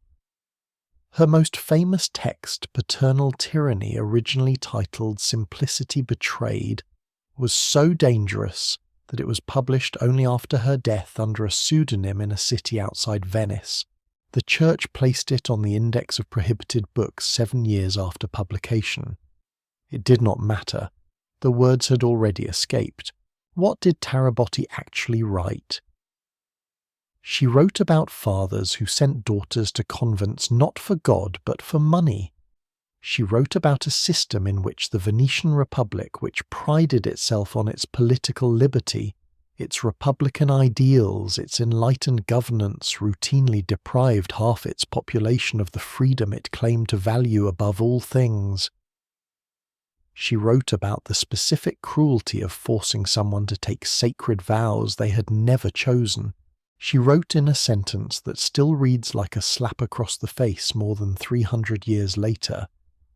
Her most famous text, Paternal Tyranny, originally titled Simplicity Betrayed, was so dangerous that it was published only after her death under a pseudonym in a city outside Venice. The church placed it on the Index of Prohibited Books 7 years after publication. It did not matter. The words had already escaped. What did Tarabotti actually write? She wrote about fathers who sent daughters to convents not for God but for money. She wrote about a system in which the Venetian Republic, which prided itself on its political liberty, its republican ideals, its enlightened governance, routinely deprived half its population of the freedom it claimed to value above all things. She wrote about the specific cruelty of forcing someone to take sacred vows they had never chosen. She wrote in a sentence that still reads like a slap across the face more than 300 years later,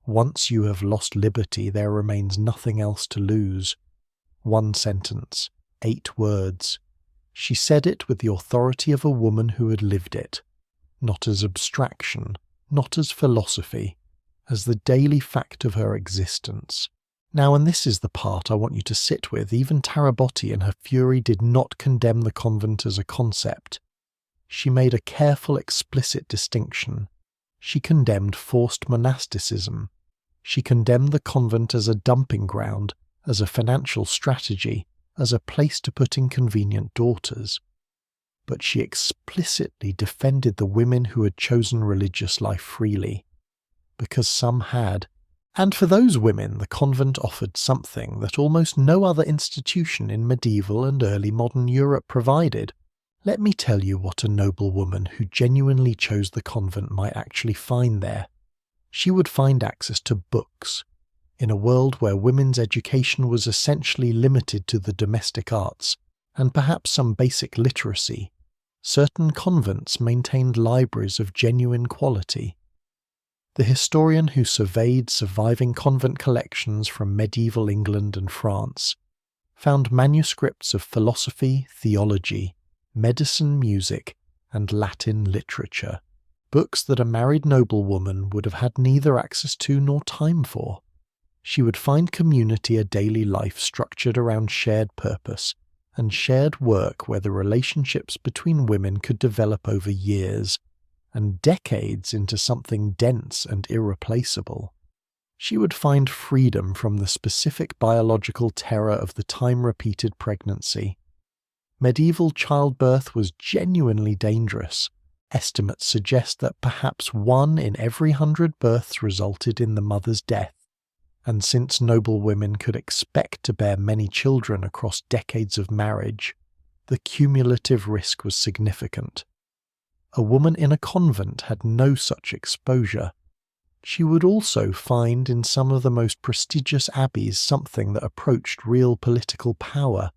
"Once you have lost liberty, there remains nothing else to lose." One sentence, 8 words. She said it with the authority of a woman who had lived it, not as abstraction, not as philosophy, as the daily fact of her existence. Now, and this is the part I want you to sit with, even Tarabotti in her fury did not condemn the convent as a concept. She made a careful, explicit distinction. She condemned forced monasticism. She condemned the convent as a dumping ground, as a financial strategy, as a place to put inconvenient daughters. But she explicitly defended the women who had chosen religious life freely, because some had. And for those women, the convent offered something that almost no other institution in medieval and early modern Europe provided. Let me tell you what a noblewoman who genuinely chose the convent might actually find there. She would find access to books. In a world where women's education was essentially limited to the domestic arts, and perhaps some basic literacy, Certain convents maintained libraries of genuine quality. The historian who surveyed surviving convent collections from medieval England and France found manuscripts of philosophy, theology, medicine, music, and Latin literature, books that a married noblewoman would have had neither access to nor time for. She would find community a daily life structured around shared purpose and shared work where the relationships between women could develop over years and decades into something dense and irreplaceable. She would find freedom from the specific biological terror of the time-repeated pregnancy. Medieval childbirth was genuinely dangerous. Estimates suggest that perhaps 1 in every 100 births resulted in the mother's death, and since noblewomen could expect to bear many children across decades of marriage, the cumulative risk was significant. A woman in a convent had no such exposure. She would also find in some of the most prestigious abbeys something that approached real political power.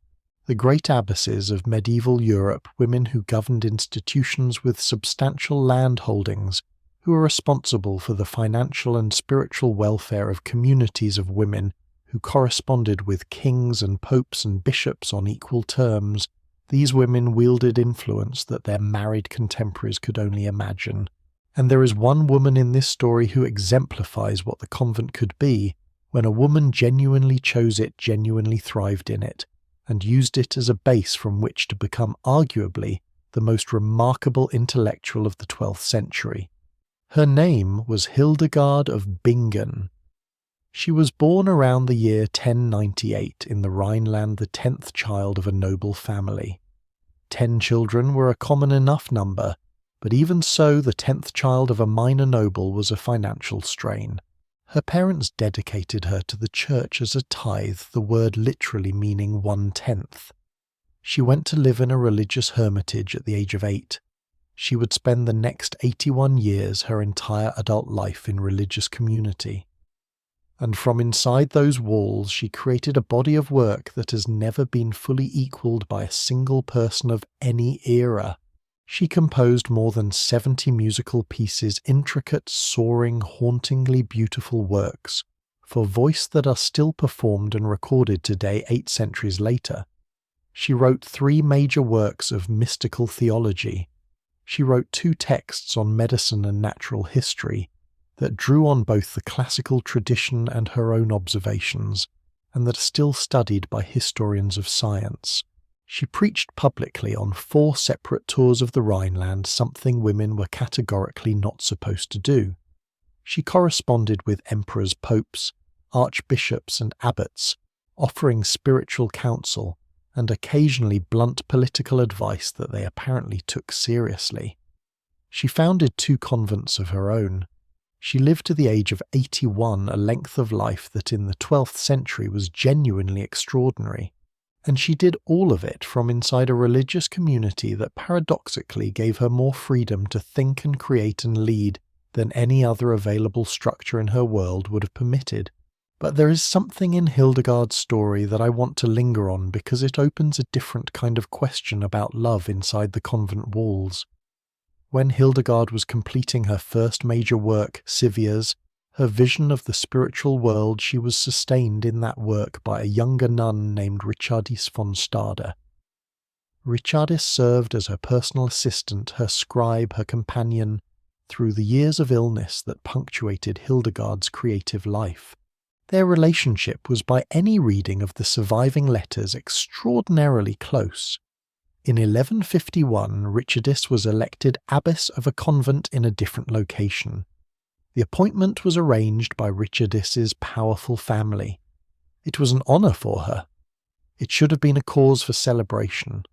The great abbesses of medieval Europe, women who governed institutions with substantial land holdings, who were responsible for the financial and spiritual welfare of communities of women who corresponded with kings and popes and bishops on equal terms. These women wielded influence that their married contemporaries could only imagine. And there is one woman in this story who exemplifies what the convent could be when a woman genuinely chose it, genuinely thrived in it, and used it as a base from which to become arguably the most remarkable intellectual of the 12th century. Her name was Hildegard of Bingen. She was born around the year 1098 in the Rhineland, the 10th child of a noble family. 10 children were a common enough number, but even so the 10th child of a minor noble was a financial strain. Her parents dedicated her to the church as a tithe, the word literally meaning 1/10. She went to live in a religious hermitage at the age of 8. She would spend the next 81 years, her entire adult life, in religious community. And from inside those walls she created a body of work that has never been fully equalled by a single person of any era. She composed more than 70 musical pieces, intricate, soaring, hauntingly beautiful works, for voice that are still performed and recorded today 8 centuries later. She wrote 3 major works of mystical theology. She wrote 2 texts on medicine and natural history that drew on both the classical tradition and her own observations, and that are still studied by historians of science. She preached publicly on 4 separate tours of the Rhineland, something women were categorically not supposed to do. She corresponded with emperors, popes, archbishops and abbots, offering spiritual counsel and occasionally blunt political advice that they apparently took seriously. She founded 2 convents of her own. She lived to the age of 81, a length of life that in the 12th century was genuinely extraordinary. And she did all of it from inside a religious community that paradoxically gave her more freedom to think and create and lead than any other available structure in her world would have permitted. But there is something in Hildegard's story that I want to linger on because it opens a different kind of question about love inside the convent walls. When Hildegard was completing her first major work, Civias, her vision of the spiritual world, she was sustained in that work by a younger nun named Richardis von Stade. Richardis served as her personal assistant, her scribe, her companion, through the years of illness that punctuated Hildegard's creative life. Their relationship was by any reading of the surviving letters extraordinarily close. In 1151, Richardis was elected abbess of a convent in a different location. The appointment was arranged by Richardis's powerful family. It was an honour for her. It should have been a cause for celebration.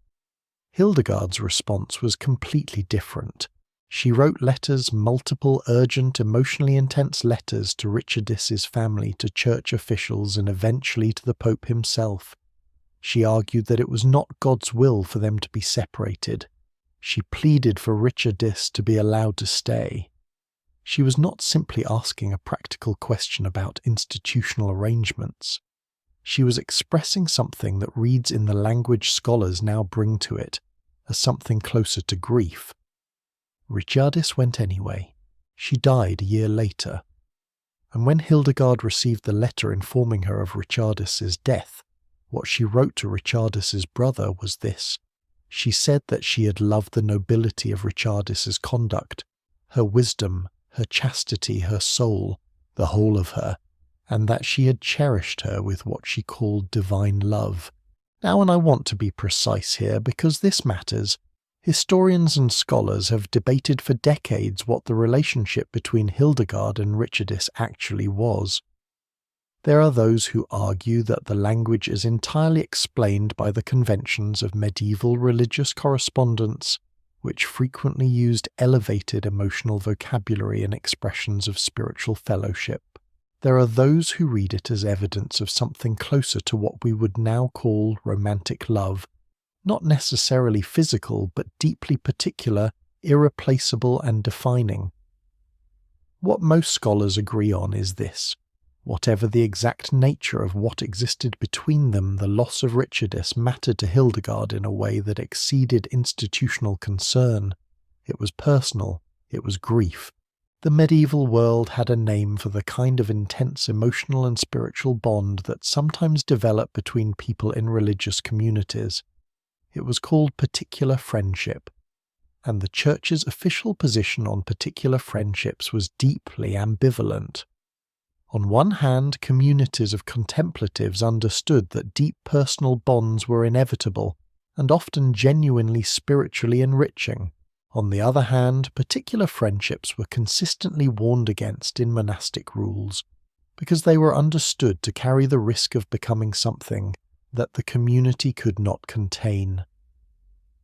Hildegard's response was completely different. She wrote letters, multiple, urgent, emotionally intense letters to Richardis's family, to church officials, and eventually to the Pope himself. She argued that it was not God's will for them to be separated. She pleaded for Richardis to be allowed to stay. She was not simply asking a practical question about institutional arrangements. She was expressing something that reads in the language scholars now bring to it as something closer to grief. Richardis went anyway. She died a year later. And when Hildegard received the letter informing her of Richardis's death, what she wrote to Richardis's brother was this. She said that she had loved the nobility of Richardis's conduct, her wisdom, her chastity, her soul, the whole of her, and that she had cherished her with what she called divine love. Now, and I want to be precise here because this matters. Historians and scholars have debated for decades what the relationship between Hildegard and Richardis actually was. There are those who argue that the language is entirely explained by the conventions of medieval religious correspondence, which frequently used elevated emotional vocabulary and expressions of spiritual fellowship. There are those who read it as evidence of something closer to what we would now call romantic love, not necessarily physical, but deeply particular, irreplaceable and defining. What most scholars agree on is this. Whatever the exact nature of what existed between them, the loss of Richardis mattered to Hildegard in a way that exceeded institutional concern. It was personal. It was grief. The medieval world had a name for the kind of intense emotional and spiritual bond that sometimes developed between people in religious communities. It was called particular friendship, and the Church's official position on particular friendships was deeply ambivalent. On one hand, communities of contemplatives understood that deep personal bonds were inevitable and often genuinely spiritually enriching. On the other hand, particular friendships were consistently warned against in monastic rules, because they were understood to carry the risk of becoming something that the community could not contain.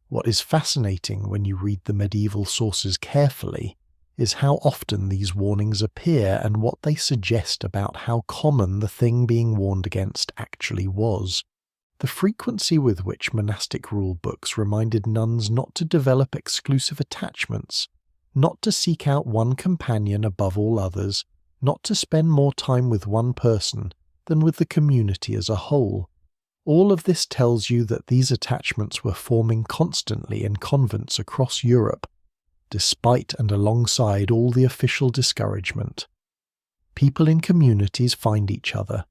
What is fascinating when you read the medieval sources carefully is how often these warnings appear and what they suggest about how common the thing being warned against actually was. The frequency with which monastic rule books reminded nuns not to develop exclusive attachments, not to seek out one companion above all others, not to spend more time with one person than with the community as a whole. All of this tells you that these attachments were forming constantly in convents across Europe, despite and alongside all the official discouragement. People in communities find each other.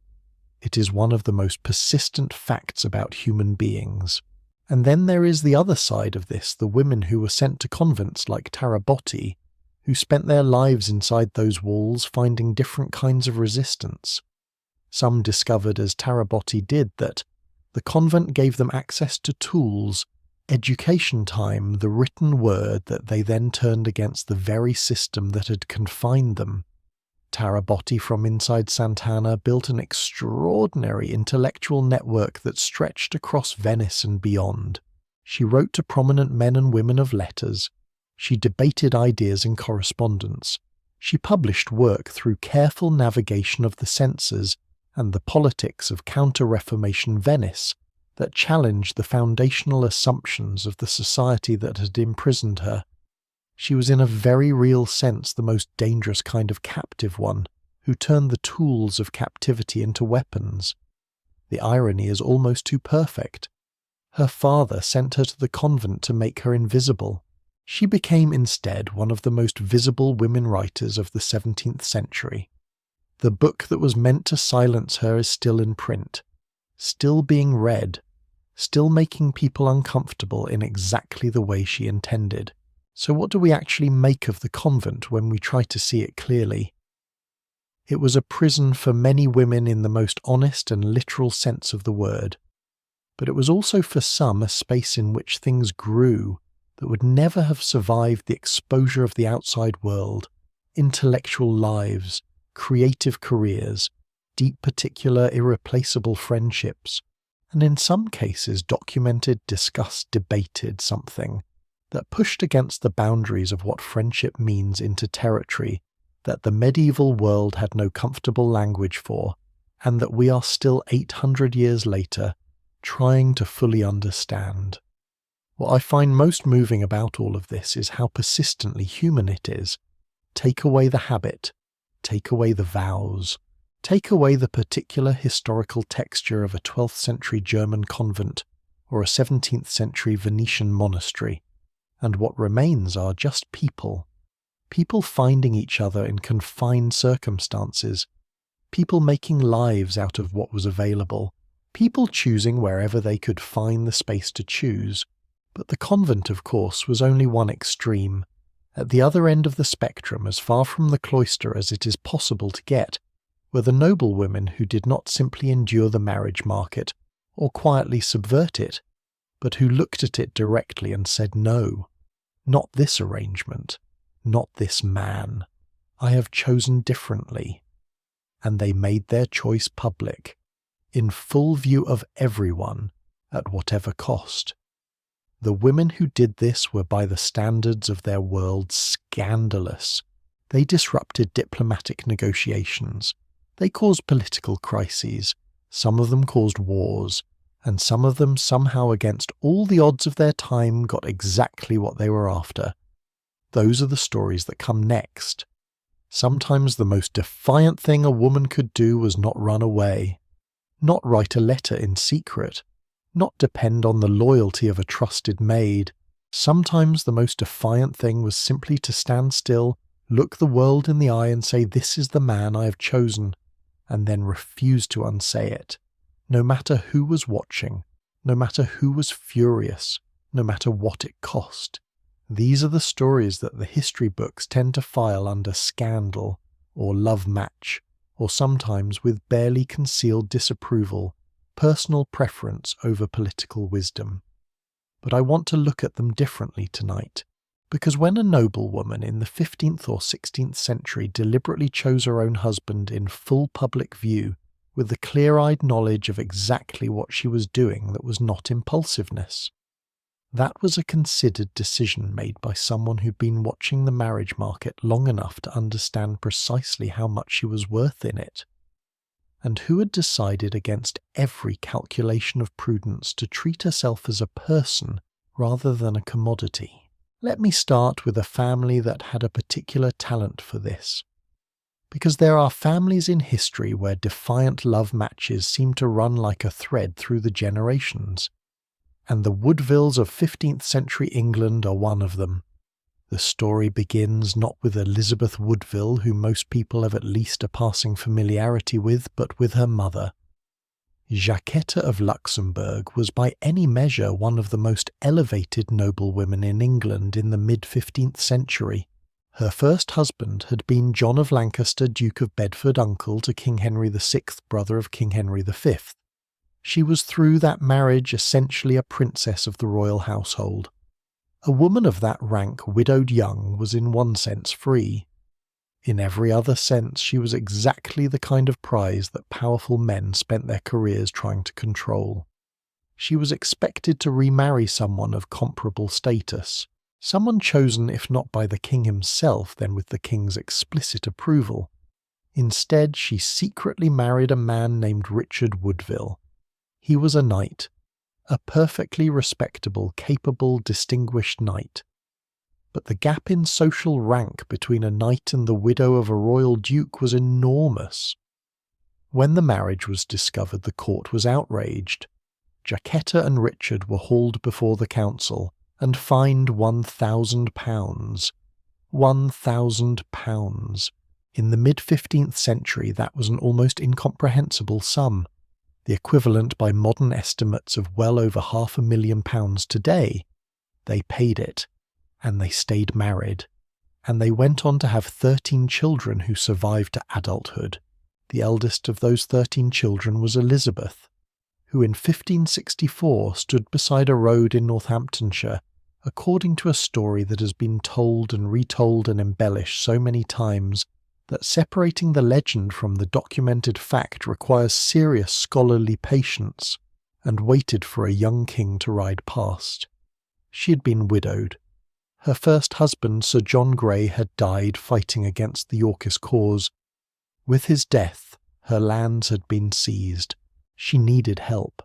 It is one of the most persistent facts about human beings. And then there is the other side of this, the women who were sent to convents like Tarabotti, who spent their lives inside those walls finding different kinds of resistance. Some discovered, as Tarabotti did, that the convent gave them access to tools, education time, the written word that they then turned against the very system that had confined them. Tarabotti from inside Sant'Anna built an extraordinary intellectual network that stretched across Venice and beyond. She wrote to prominent men and women of letters. She debated ideas in correspondence. She published work through careful navigation of the censors and the politics of counter-Reformation Venice that challenged the foundational assumptions of the society that had imprisoned her. She was in a very real sense the most dangerous kind of captive one, who turned the tools of captivity into weapons. The irony is almost too perfect. Her father sent her to the convent to make her invisible. She became instead one of the most visible women writers of the 17th century. The book that was meant to silence her is still in print, still being read, still making people uncomfortable in exactly the way she intended. So what do we actually make of the convent when we try to see it clearly? It was a prison for many women in the most honest and literal sense of the word. But it was also for some a space in which things grew that would never have survived the exposure of the outside world, intellectual lives, creative careers, deep particular irreplaceable friendships, and in some cases documented, discussed, debated something that pushed against the boundaries of what friendship means into territory that the medieval world had no comfortable language for, and that we are still 800 years later trying to fully understand. What I find most moving about all of this is how persistently human it is. Take away the habit, take away the vows, take away the particular historical texture of a 12th century German convent, or a 17th century Venetian monastery, and what remains are just people. People finding each other in confined circumstances, people making lives out of what was available, people choosing wherever they could find the space to choose. But the convent, of course, was only one extreme. At the other end of the spectrum, as far from the cloister as it is possible to get, were the noblewomen who did not simply endure the marriage market, or quietly subvert it, but who looked at it directly and said no, not this arrangement, not this man. I have chosen differently. And they made their choice public, in full view of everyone, at whatever cost. The women who did this were, by the standards of their world, scandalous. They disrupted diplomatic negotiations. They caused political crises. Some of them caused wars, and some of them, somehow against all the odds of their time, got exactly what they were after. Those are the stories that come next. Sometimes the most defiant thing a woman could do was not run away, not write a letter in secret, not depend on the loyalty of a trusted maid. Sometimes the most defiant thing was simply to stand still, look the world in the eye and say, "This is the man I have chosen," and then refuse to unsay it, no matter who was watching, no matter who was furious, no matter what it cost. These are the stories that the history books tend to file under scandal, or love match, or sometimes with barely concealed disapproval, personal preference over political wisdom. But I want to look at them differently tonight, because when a noblewoman in the 15th or 16th century deliberately chose her own husband in full public view, with the clear-eyed knowledge of exactly what she was doing that was not impulsiveness, that was a considered decision made by someone who'd been watching the marriage market long enough to understand precisely how much she was worth in it, and who had decided against every calculation of prudence to treat herself as a person rather than a commodity. Let me start with a family that had a particular talent for this, because there are families in history where defiant love matches seem to run like a thread through the generations. And the Woodvilles of 15th century England are one of them. The story begins not with Elizabeth Woodville, who most people have at least a passing familiarity with, but with her mother. Jacquetta of Luxembourg was by any measure one of the most elevated noblewomen in England in the mid-15th century. Her first husband had been John of Lancaster, Duke of Bedford, uncle to King Henry VI, brother of King Henry V. She was through that marriage essentially a princess of the royal household. A woman of that rank, widowed young, was in one sense free. In every other sense, she was exactly the kind of prize that powerful men spent their careers trying to control. She was expected to remarry someone of comparable status, someone chosen if not by the king himself, then with the king's explicit approval. Instead, she secretly married a man named Richard Woodville. He was a knight, a perfectly respectable, capable, distinguished knight. But the gap in social rank between a knight and the widow of a royal duke was enormous. When the marriage was discovered, the court was outraged. Jacquetta and Richard were hauled before the council and fined £1,000. £1,000. In the mid-15th century, that was an almost incomprehensible sum. The equivalent by modern estimates of well over £500,000 today. They paid it, and they stayed married, and they went on to have 13 children who survived to adulthood. The eldest of those 13 children was Elizabeth, who in 1564 stood beside a road in Northamptonshire, according to a story that has been told and retold and embellished so many times that separating the legend from the documented fact requires serious scholarly patience, and waited for a young king to ride past. She had been widowed. Her first husband, Sir John Grey, had died fighting against the Yorkist cause. With his death, her lands had been seized. She needed help.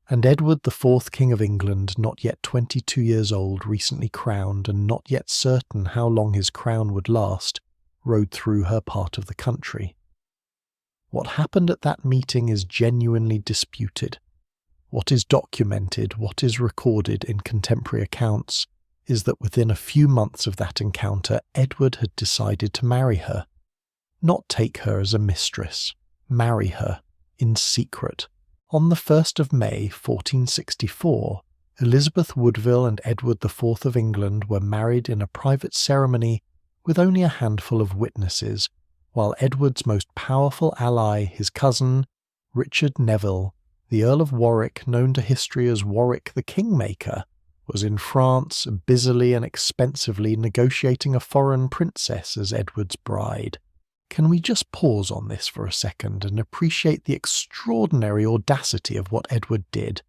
And Edward IV, King of England, not yet 22 years old, recently crowned, and not yet certain how long his crown would last, rode through her part of the country. What happened at that meeting is genuinely disputed. What is documented, what is recorded in contemporary accounts, is that within a few months of that encounter, Edward had decided to marry her. Not take her as a mistress, marry her, in secret. On the 1st of May, 1464, Elizabeth Woodville and Edward IV of England were married in a private ceremony with only a handful of witnesses, while Edward's most powerful ally, his cousin, Richard Neville, the Earl of Warwick, known to history as Warwick the Kingmaker, was in France busily and expensively negotiating a foreign princess as Edward's bride. Can we just pause on this for a second and appreciate the extraordinary audacity of what Edward did?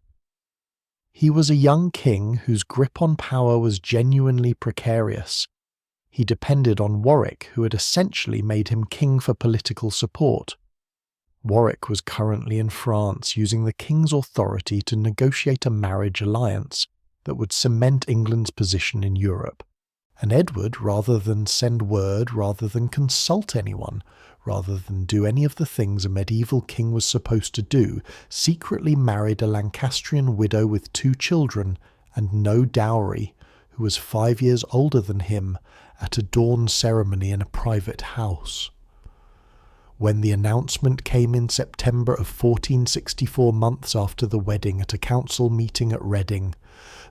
He was a young king whose grip on power was genuinely precarious. He depended on Warwick, who had essentially made him king for political support. Warwick was currently in France, using the king's authority to negotiate a marriage alliance that would cement England's position in Europe. And Edward, rather than send word, rather than consult anyone, rather than do any of the things a medieval king was supposed to do, secretly married a Lancastrian widow with 2 children and no dowry, who was 5 years older than him, at a dawn ceremony in a private house. When the announcement came in September of 1464, months after the wedding, at a council meeting at Reading,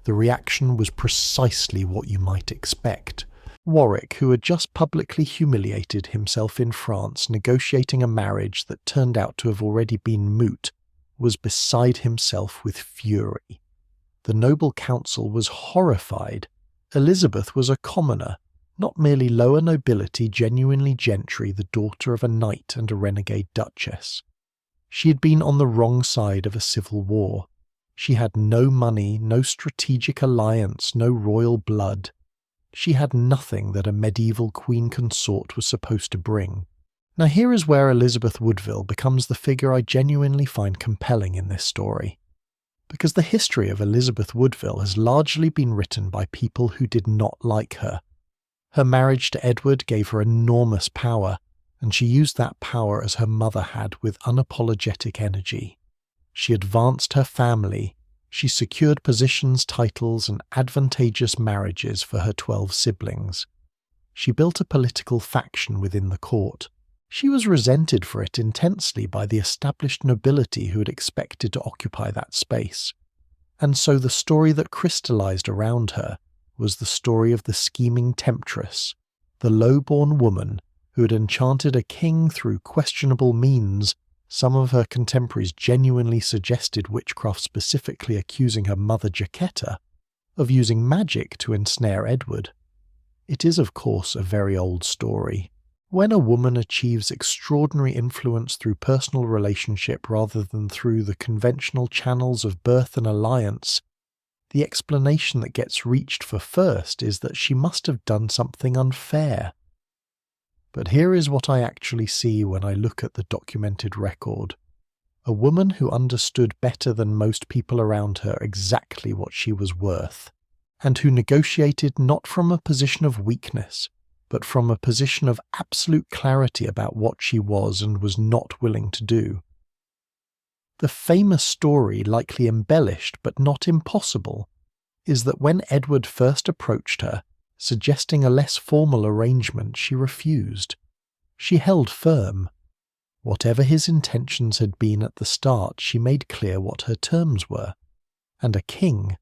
the reaction was precisely what you might expect. Warwick, who had just publicly humiliated himself in France negotiating a marriage that turned out to have already been moot, was beside himself with fury. The noble council was horrified. Elizabeth was a commoner, not merely lower nobility, genuinely gentry, the daughter of a knight and a renegade duchess. She had been on the wrong side of a civil war. She had no money, no strategic alliance, no royal blood. She had nothing that a medieval queen consort was supposed to bring. Now here is where Elizabeth Woodville becomes the figure I genuinely find compelling in this story. Because the history of Elizabeth Woodville has largely been written by people who did not like her. Her marriage to Edward gave her enormous power, and she used that power as her mother had with unapologetic energy. She advanced her family. She secured positions, titles, and advantageous marriages for her 12 siblings. She built a political faction within the court. She was resented for it intensely by the established nobility who had expected to occupy that space. And so the story that crystallized around her was the story of the scheming temptress, the low-born woman who had enchanted a king through questionable means. Some of her contemporaries genuinely suggested witchcraft, specifically accusing her mother Jacquetta of using magic to ensnare Edward. It is, of course, a very old story. When a woman achieves extraordinary influence through personal relationship rather than through the conventional channels of birth and alliance, the explanation that gets reached for first is that she must have done something unfair. But here is what I actually see when I look at the documented record. A woman who understood better than most people around her exactly what she was worth, and who negotiated not from a position of weakness, but from a position of absolute clarity about what she was and was not willing to do. The famous story, likely embellished but not impossible, is that when Edward first approached her, suggesting a less formal arrangement, she refused. She held firm. Whatever his intentions had been at the start, she made clear what her terms were. And a king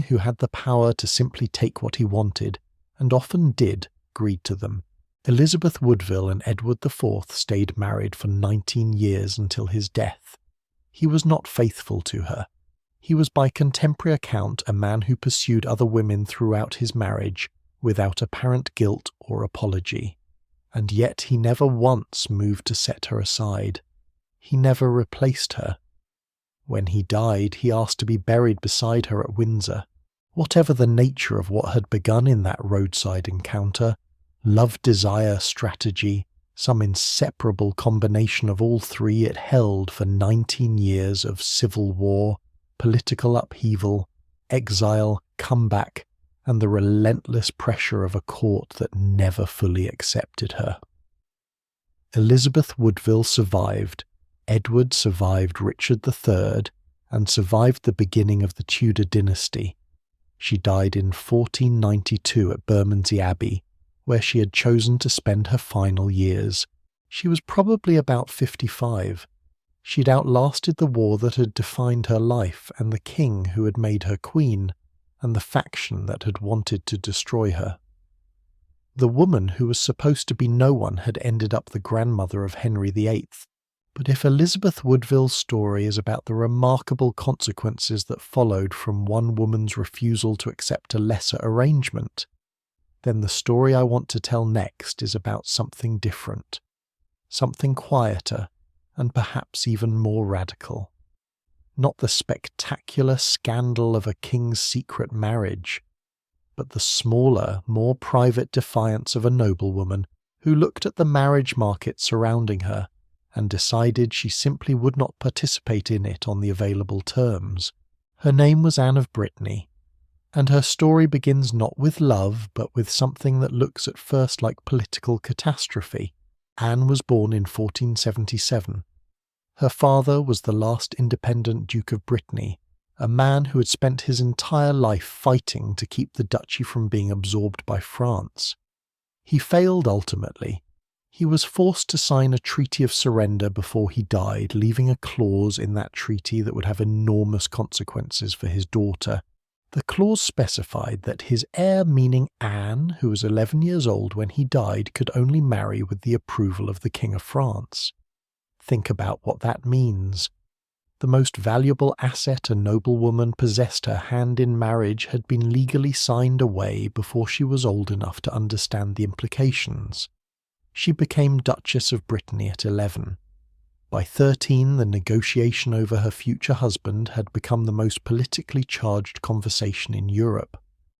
who had the power to simply take what he wanted, and often did, agreed to them. Elizabeth Woodville and Edward IV stayed married for 19 years until his death. He was not faithful to her. He was by contemporary account a man who pursued other women throughout his marriage without apparent guilt or apology. And yet he never once moved to set her aside. He never replaced her. When he died, he asked to be buried beside her at Windsor. Whatever the nature of what had begun in that roadside encounter, love, desire, strategy, some inseparable combination of all three, it held for 19 years of civil war, political upheaval, exile, comeback, and the relentless pressure of a court that never fully accepted her. Elizabeth Woodville survived, Edward survived Richard III, and survived the beginning of the Tudor dynasty. She died in 1492 at Bermondsey Abbey, where she had chosen to spend her final years. She was probably about 55. She'd outlasted the war that had defined her life and the king who had made her queen, and the faction that had wanted to destroy her. The woman who was supposed to be no one had ended up the grandmother of Henry VIII. But if Elizabeth Woodville's story is about the remarkable consequences that followed from one woman's refusal to accept a lesser arrangement, then the story I want to tell next is about something different, something quieter, and perhaps even more radical. Not the spectacular scandal of a king's secret marriage, but the smaller, more private defiance of a noblewoman who looked at the marriage market surrounding her and decided she simply would not participate in it on the available terms. Her name was Anne of Brittany, and her story begins not with love, but with something that looks at first like political catastrophe. Anne was born in 1477. Her father was the last independent Duke of Brittany, a man who had spent his entire life fighting to keep the duchy from being absorbed by France. He failed ultimately. He was forced to sign a treaty of surrender before he died, leaving a clause in that treaty that would have enormous consequences for his daughter. The clause specified that his heir, meaning Anne, who was 11 years old when he died, could only marry with the approval of the King of France. Think about what that means. The most valuable asset a noblewoman possessed her hand in marriage had been legally signed away before she was old enough to understand the implications. She became Duchess of Brittany at 11. By 13, the negotiation over her future husband had become the most politically charged conversation in Europe.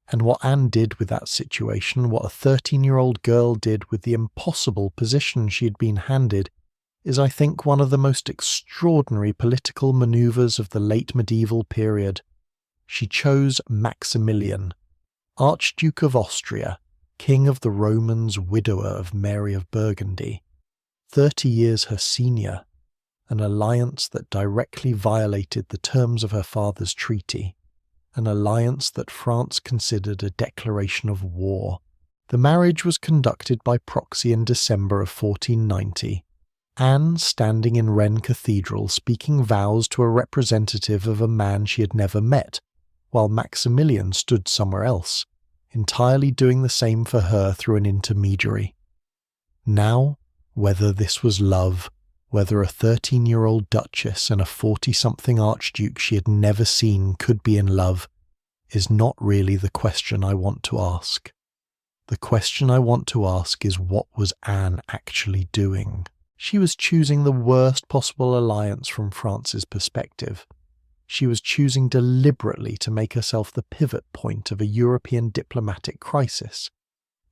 And what Anne did with that situation, what a 13-year-old girl did with the impossible position she had been handed, is, I think, one of the most extraordinary political manoeuvres of the late medieval period. She chose Maximilian, Archduke of Austria, King of the Romans, widower of Mary of Burgundy, 30 years her senior, an alliance that directly violated the terms of her father's treaty, an alliance that France considered a declaration of war. The marriage was conducted by proxy in December of 1490, Anne standing in Rennes Cathedral speaking vows to a representative of a man she had never met, while Maximilian stood somewhere else, entirely doing the same for her through an intermediary. Now, whether this was love, whether a 13-year-old duchess and a 40-something archduke she had never seen could be in love, is not really the question I want to ask. The question I want to ask is, what was Anne actually doing? She was choosing the worst possible alliance from France's perspective. She was choosing deliberately to make herself the pivot point of a European diplomatic crisis.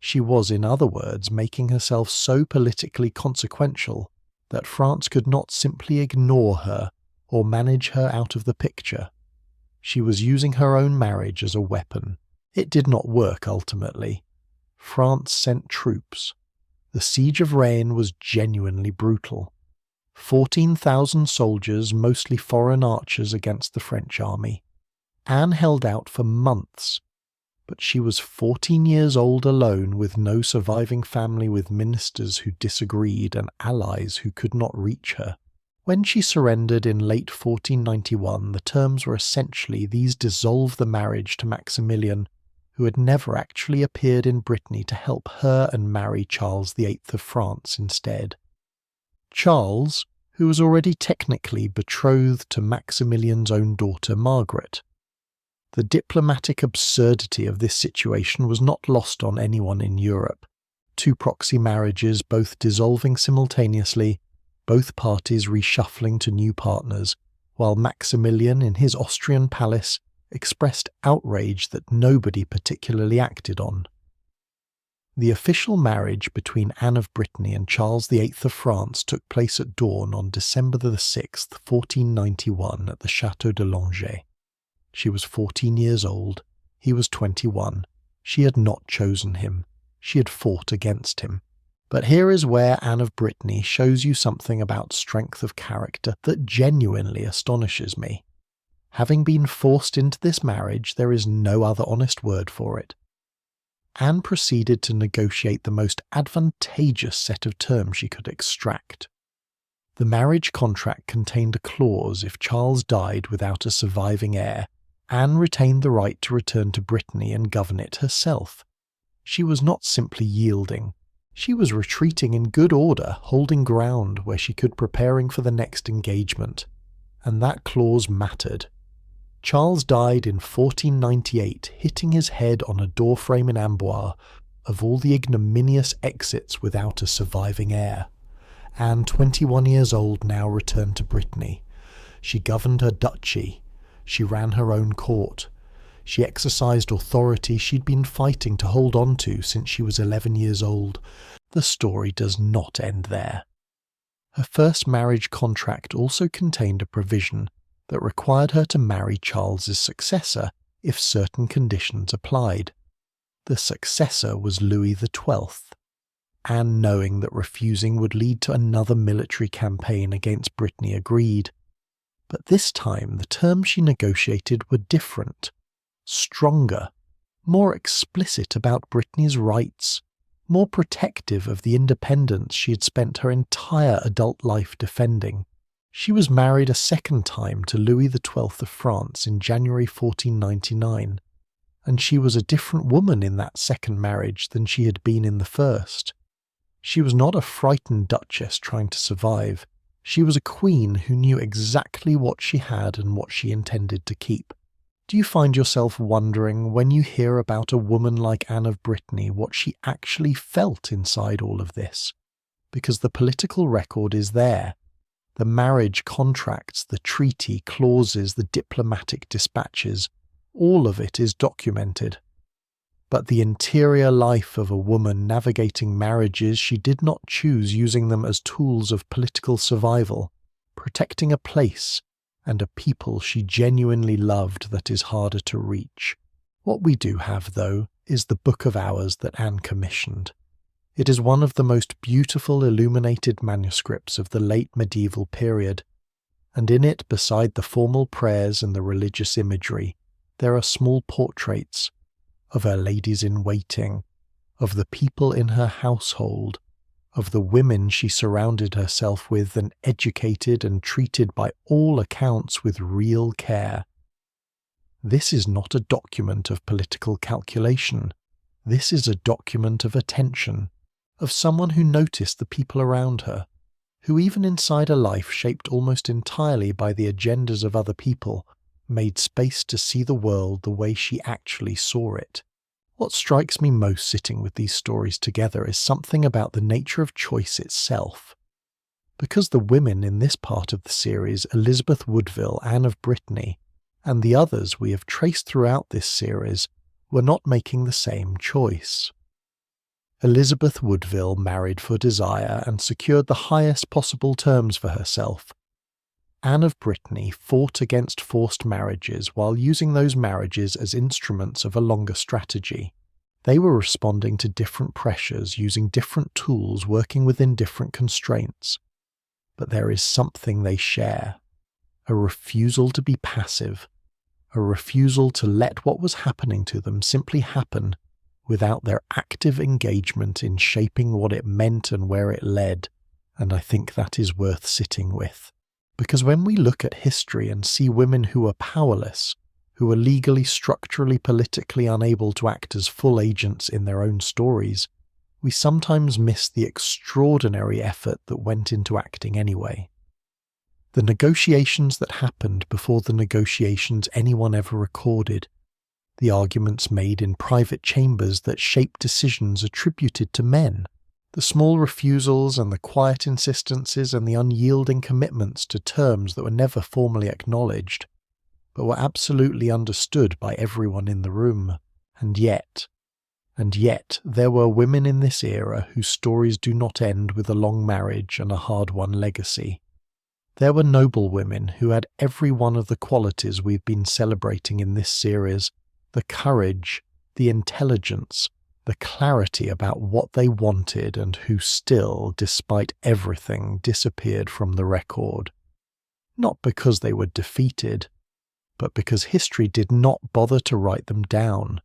She was, in other words, making herself so politically consequential that France could not simply ignore her or manage her out of the picture. She was using her own marriage as a weapon. It did not work ultimately. France sent troops. The siege of Rennes was genuinely brutal. 14,000 soldiers, mostly foreign archers, against the French army. Anne held out for months, but she was 14 years old alone, with no surviving family, with ministers who disagreed and allies who could not reach her. When she surrendered in late 1491, the terms were essentially these: dissolve the marriage to Maximilian, who had never actually appeared in Brittany, to help her and marry Charles VIII of France instead. Charles, who was already technically betrothed to Maximilian's own daughter Margaret. The diplomatic absurdity of this situation was not lost on anyone in Europe. Two proxy marriages, both dissolving simultaneously, both parties reshuffling to new partners, while Maximilian, in his Austrian palace, expressed outrage that nobody particularly acted on. The official marriage between Anne of Brittany and Charles VIII of France took place at dawn on December the 6th, 1491, at the Château de Langeais. She was 14 years old. He was 21. She had not chosen him. She had fought against him. But here is where Anne of Brittany shows you something about strength of character that genuinely astonishes me. Having been forced into this marriage, there is no other honest word for it. Anne proceeded to negotiate the most advantageous set of terms she could extract. The marriage contract contained a clause if Charles died without a surviving heir, Anne retained the right to return to Brittany and govern it herself. She was not simply yielding. She was retreating in good order, holding ground where she could, preparing for the next engagement. And that clause mattered. Charles died in 1498, hitting his head on a doorframe in Amboise. Of all the ignominious exits without a surviving heir, Anne, 21 years old, now returned to Brittany. She governed her duchy. She ran her own court. She exercised authority she'd been fighting to hold on to since she was 11 years old. The story does not end there. Her first marriage contract also contained a provision that required her to marry Charles's successor if certain conditions applied. The successor was Louis XII. Anne, knowing that refusing would lead to another military campaign against Brittany, agreed. But this time the terms she negotiated were different, stronger, more explicit about Brittany's rights, more protective of the independence she had spent her entire adult life defending. She was married a second time to Louis XII of France in January 1499, and she was a different woman in that second marriage than she had been in the first. She was not a frightened duchess trying to survive. She was a queen who knew exactly what she had and what she intended to keep. Do you find yourself wondering, when you hear about a woman like Anne of Brittany, what she actually felt inside all of this? Because the political record is there. The marriage contracts, the treaty clauses, the diplomatic dispatches, all of it is documented. But the interior life of a woman navigating marriages she did not choose, using them as tools of political survival, protecting a place and a people she genuinely loved, that is harder to reach. What we do have, though, is the Book of Hours that Anne commissioned. It is one of the most beautiful illuminated manuscripts of the late medieval period, and in it, beside the formal prayers and the religious imagery, there are small portraits of her ladies-in-waiting, of the people in her household, of the women she surrounded herself with and educated and treated by all accounts with real care. This is not a document of political calculation. This is a document of attention, of someone who noticed the people around her, who even inside a life shaped almost entirely by the agendas of other people, made space to see the world the way she actually saw it. What strikes me most sitting with these stories together is something about the nature of choice itself. Because the women in this part of the series, Elizabeth Woodville, Anne of Brittany, and the others we have traced throughout this series, were not making the same choice. Elizabeth Woodville married for desire and secured the highest possible terms for herself. Anne of Brittany fought against forced marriages while using those marriages as instruments of a longer strategy. They were responding to different pressures, using different tools, working within different constraints. But there is something they share: a refusal to be passive, a refusal to let what was happening to them simply happen without their active engagement in shaping what it meant and where it led, and I think that is worth sitting with. Because when we look at history and see women who are powerless, who are legally, structurally, politically unable to act as full agents in their own stories, we sometimes miss the extraordinary effort that went into acting anyway. The negotiations that happened before the negotiations anyone ever recorded, the arguments made in private chambers that shaped decisions attributed to men, the small refusals and the quiet insistences and the unyielding commitments to terms that were never formally acknowledged, but were absolutely understood by everyone in the room. And yet, there were women in this era whose stories do not end with a long marriage and a hard-won legacy. There were noblewomen who had every one of the qualities we've been celebrating in this series: the courage, the intelligence, the clarity about what they wanted, and who still, despite everything, disappeared from the record. Not because they were defeated, but because history did not bother to write them down.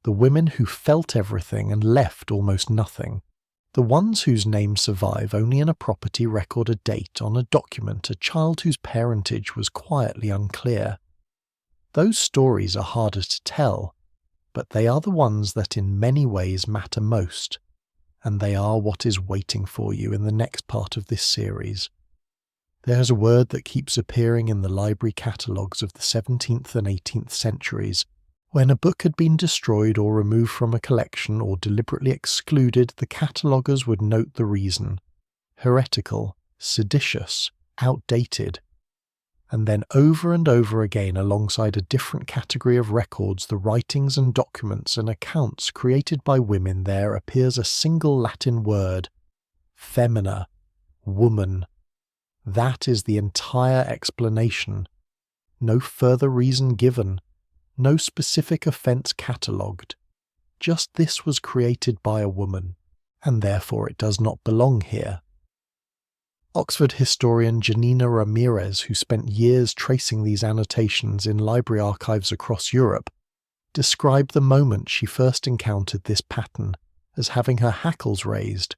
The women who felt everything and left almost nothing. The ones whose names survive only in a property record, a date on a document, a child whose parentage was quietly unclear. Those stories are harder to tell, but they are the ones that in many ways matter most, and they are what is waiting for you in the next part of this series. There is a word that keeps appearing in the library catalogues of the 17th and 18th centuries. When a book had been destroyed or removed from a collection or deliberately excluded, the cataloguers would note the reason: heretical, seditious, outdated. And then over and over again, alongside a different category of records, the writings and documents and accounts created by women, there appears a single Latin word: femina, woman. That is the entire explanation. No further reason given. No specific offence catalogued. Just this was created by a woman, and therefore it does not belong here. Oxford historian Janina Ramirez, who spent years tracing these annotations in library archives across Europe, described the moment she first encountered this pattern as having her hackles raised,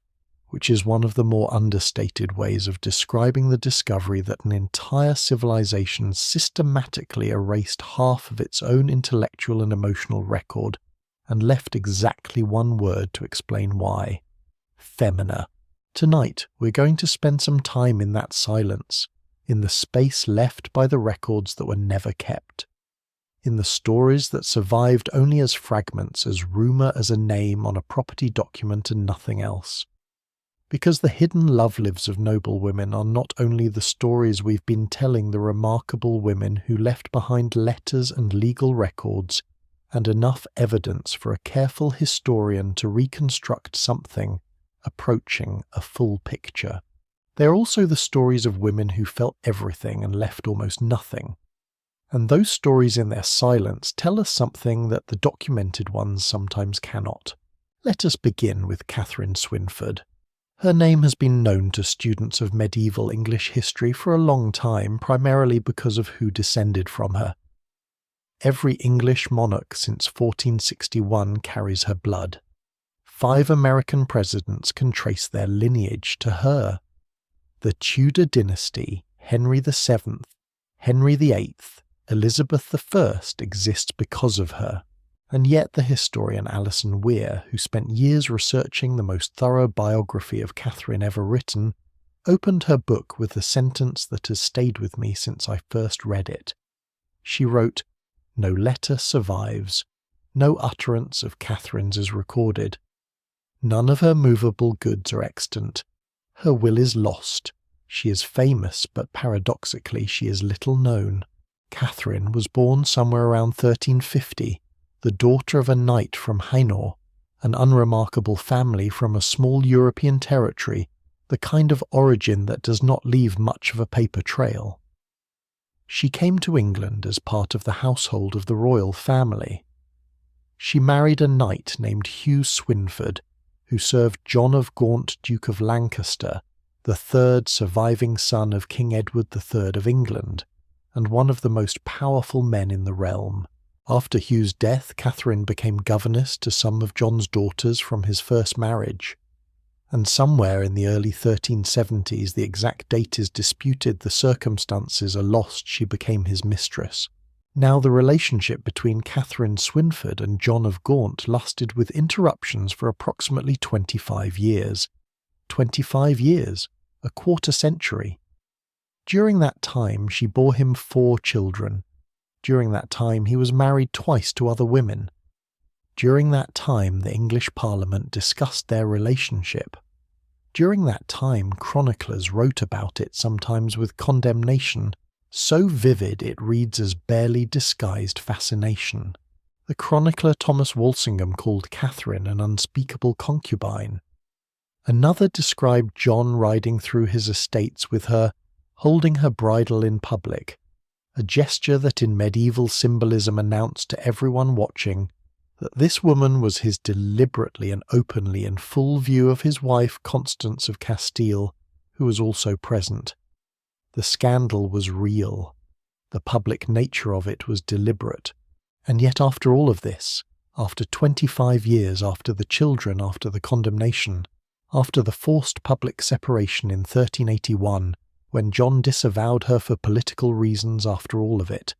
which is one of the more understated ways of describing the discovery that an entire civilization systematically erased half of its own intellectual and emotional record and left exactly one word to explain why: femina. Tonight, we're going to spend some time in that silence, in the space left by the records that were never kept, in the stories that survived only as fragments, as rumour, as a name on a property document and nothing else. Because the hidden love lives of noblewomen are not only the stories we've been telling the remarkable women who left behind letters and legal records, and enough evidence for a careful historian to reconstruct something approaching a full picture. They are also the stories of women who felt everything and left almost nothing. And those stories in their silence tell us something that the documented ones sometimes cannot. Let us begin with Catherine Swynford. Her name has been known to students of medieval English history for a long time, primarily because of who descended from her. Every English monarch since 1461 carries her blood. 5 American presidents can trace their lineage to her. The Tudor dynasty, Henry VII, Henry VIII, Elizabeth I exists because of her. And yet the historian Alison Weir, who spent years researching the most thorough biography of Catherine ever written, opened her book with a sentence that has stayed with me since I first read it. She wrote, "No letter survives. No utterance of Catherine's is recorded. None of her movable goods are extant. Her will is lost. She is famous, but paradoxically she is little known. Catherine was born somewhere around 1350, the daughter of a knight from Hainaut, an unremarkable family from a small European territory, the kind of origin that does not leave much of a paper trail. She came to England as part of the household of the royal family. She married a knight named Hugh Swynford, who served John of Gaunt, Duke of Lancaster, the third surviving son of King Edward III of England, and one of the most powerful men in the realm. After Hugh's death, Catherine became governess to some of John's daughters from his first marriage. And somewhere in the early 1370s, the exact date is disputed, the circumstances are lost, she became his mistress. Now the relationship between Catherine Swynford and John of Gaunt lasted with interruptions for approximately 25 years. 25 years, a quarter century. During that time she bore him 4 children. During that time he was married twice to other women. During that time the English Parliament discussed their relationship. During that time chroniclers wrote about it, sometimes with condemnation, so vivid it reads as barely disguised fascination. The chronicler Thomas Walsingham called Catherine an unspeakable concubine. Another described John riding through his estates with her, holding her bridle in public, a gesture that in medieval symbolism announced to everyone watching that this woman was his deliberately and openly in full view of his wife Constance of Castile, who was also present. The scandal was real. The public nature of it was deliberate. And yet after all of this, after 25 years after the children, after the condemnation, after the forced public separation in 1381, when John disavowed her for political reasons after all of it,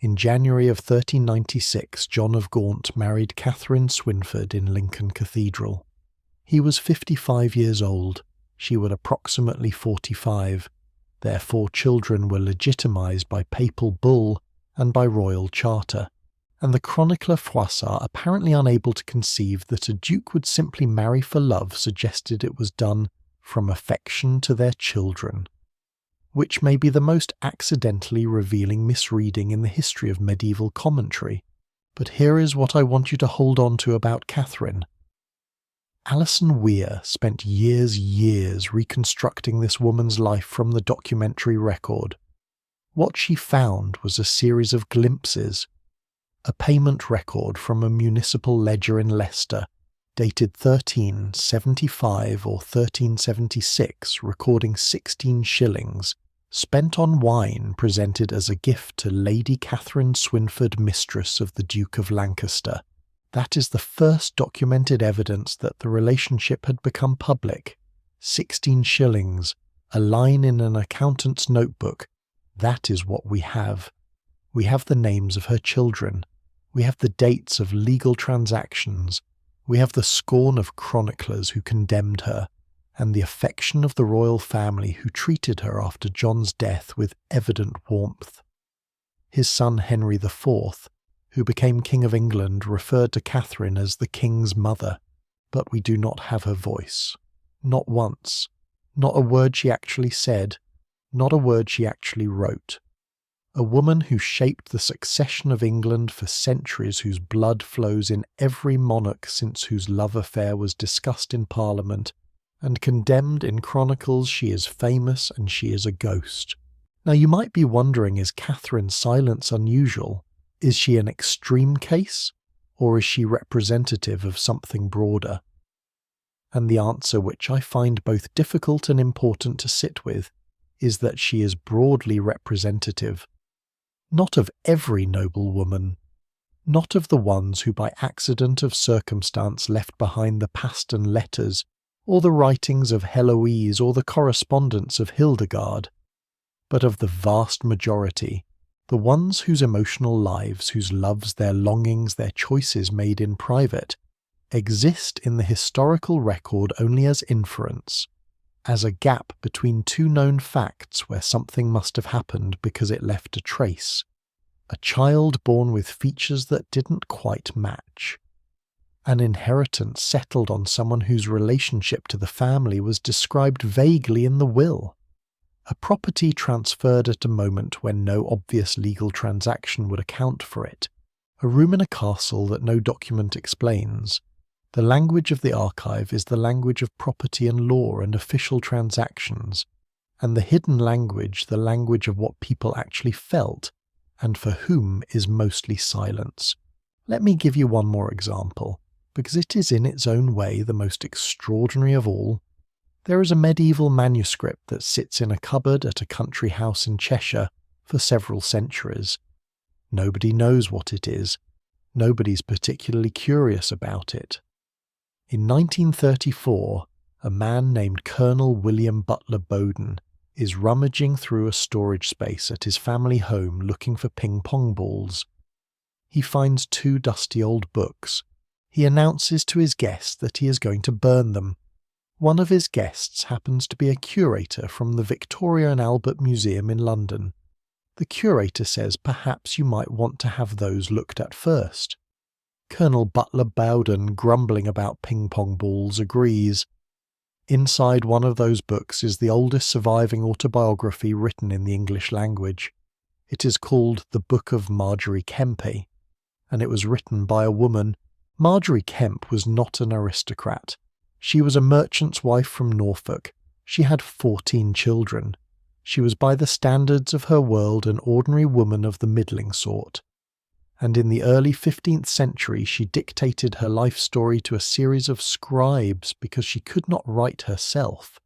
in January of 1396 John of Gaunt married Catherine Swynford in Lincoln Cathedral. He was 55 years old, she was approximately 45. Their 4 children were legitimised by papal bull and by royal charter, and the chronicler Froissart, apparently unable to conceive that a duke would simply marry for love, suggested it was done from affection to their children, which may be the most accidentally revealing misreading in the history of medieval commentary. But here is what I want you to hold on to about Catherine. Alison Weir spent years reconstructing this woman's life from the documentary record. What she found was a series of glimpses. A payment record from a municipal ledger in Leicester, dated 1375 or 1376, recording 16 shillings, spent on wine presented as a gift to Lady Catherine Swynford, mistress of the Duke of Lancaster. That is the first documented evidence that the relationship had become public. 16 shillings, a line in an accountant's notebook. That is what we have. We have the names of her children. We have the dates of legal transactions. We have the scorn of chroniclers who condemned her, and the affection of the royal family who treated her after John's death with evident warmth. His son Henry IV, who became King of England, referred to Catherine as the King's mother, but we do not have her voice. Not once. Not a word she actually said. Not a word she actually wrote. A woman who shaped the succession of England for centuries, whose blood flows in every monarch since whose love affair was discussed in Parliament, and condemned in chronicles she is famous and she is a ghost. Now you might be wondering, is Catherine's silence unusual? Is she an extreme case, or is she representative of something broader? And the answer, which I find both difficult and important to sit with, is that she is broadly representative. Not of every noblewoman, not of the ones who by accident of circumstance left behind the Paston letters, or the writings of Heloise, or the correspondence of Hildegard, but of the vast majority, the ones whose emotional lives, whose loves, their longings, their choices made in private, exist in the historical record only as inference, as a gap between 2 known facts where something must have happened because it left a trace. A child born with features that didn't quite match. An inheritance settled on someone whose relationship to the family was described vaguely in the will. A property transferred at a moment when no obvious legal transaction would account for it. A room in a castle that no document explains. The language of the archive is the language of property and law and official transactions, and the hidden language the language of what people actually felt, and for whom is mostly silence. Let me give you one more example, because it is in its own way the most extraordinary of all. There is a medieval manuscript that sits in a cupboard at a country house in Cheshire for several centuries. Nobody knows what it is. Nobody's particularly curious about it. In 1934, a man named Colonel William Butler Bowden is rummaging through a storage space at his family home looking for ping-pong balls. He finds 2 dusty old books. He announces to his guests that he is going to burn them. One of his guests happens to be a curator from the Victoria and Albert Museum in London. The curator says perhaps you might want to have those looked at first. Colonel Butler Bowden, grumbling about ping-pong balls, agrees. Inside one of those books is the oldest surviving autobiography written in the English language. It is called The Book of Margery Kempe, and it was written by a woman. Margery Kempe was not an aristocrat. She was a merchant's wife from Norfolk. She had 14 children. She was by the standards of her world an ordinary woman of the middling sort. And in the early 15th century she dictated her life story to a series of scribes because she could not write herself.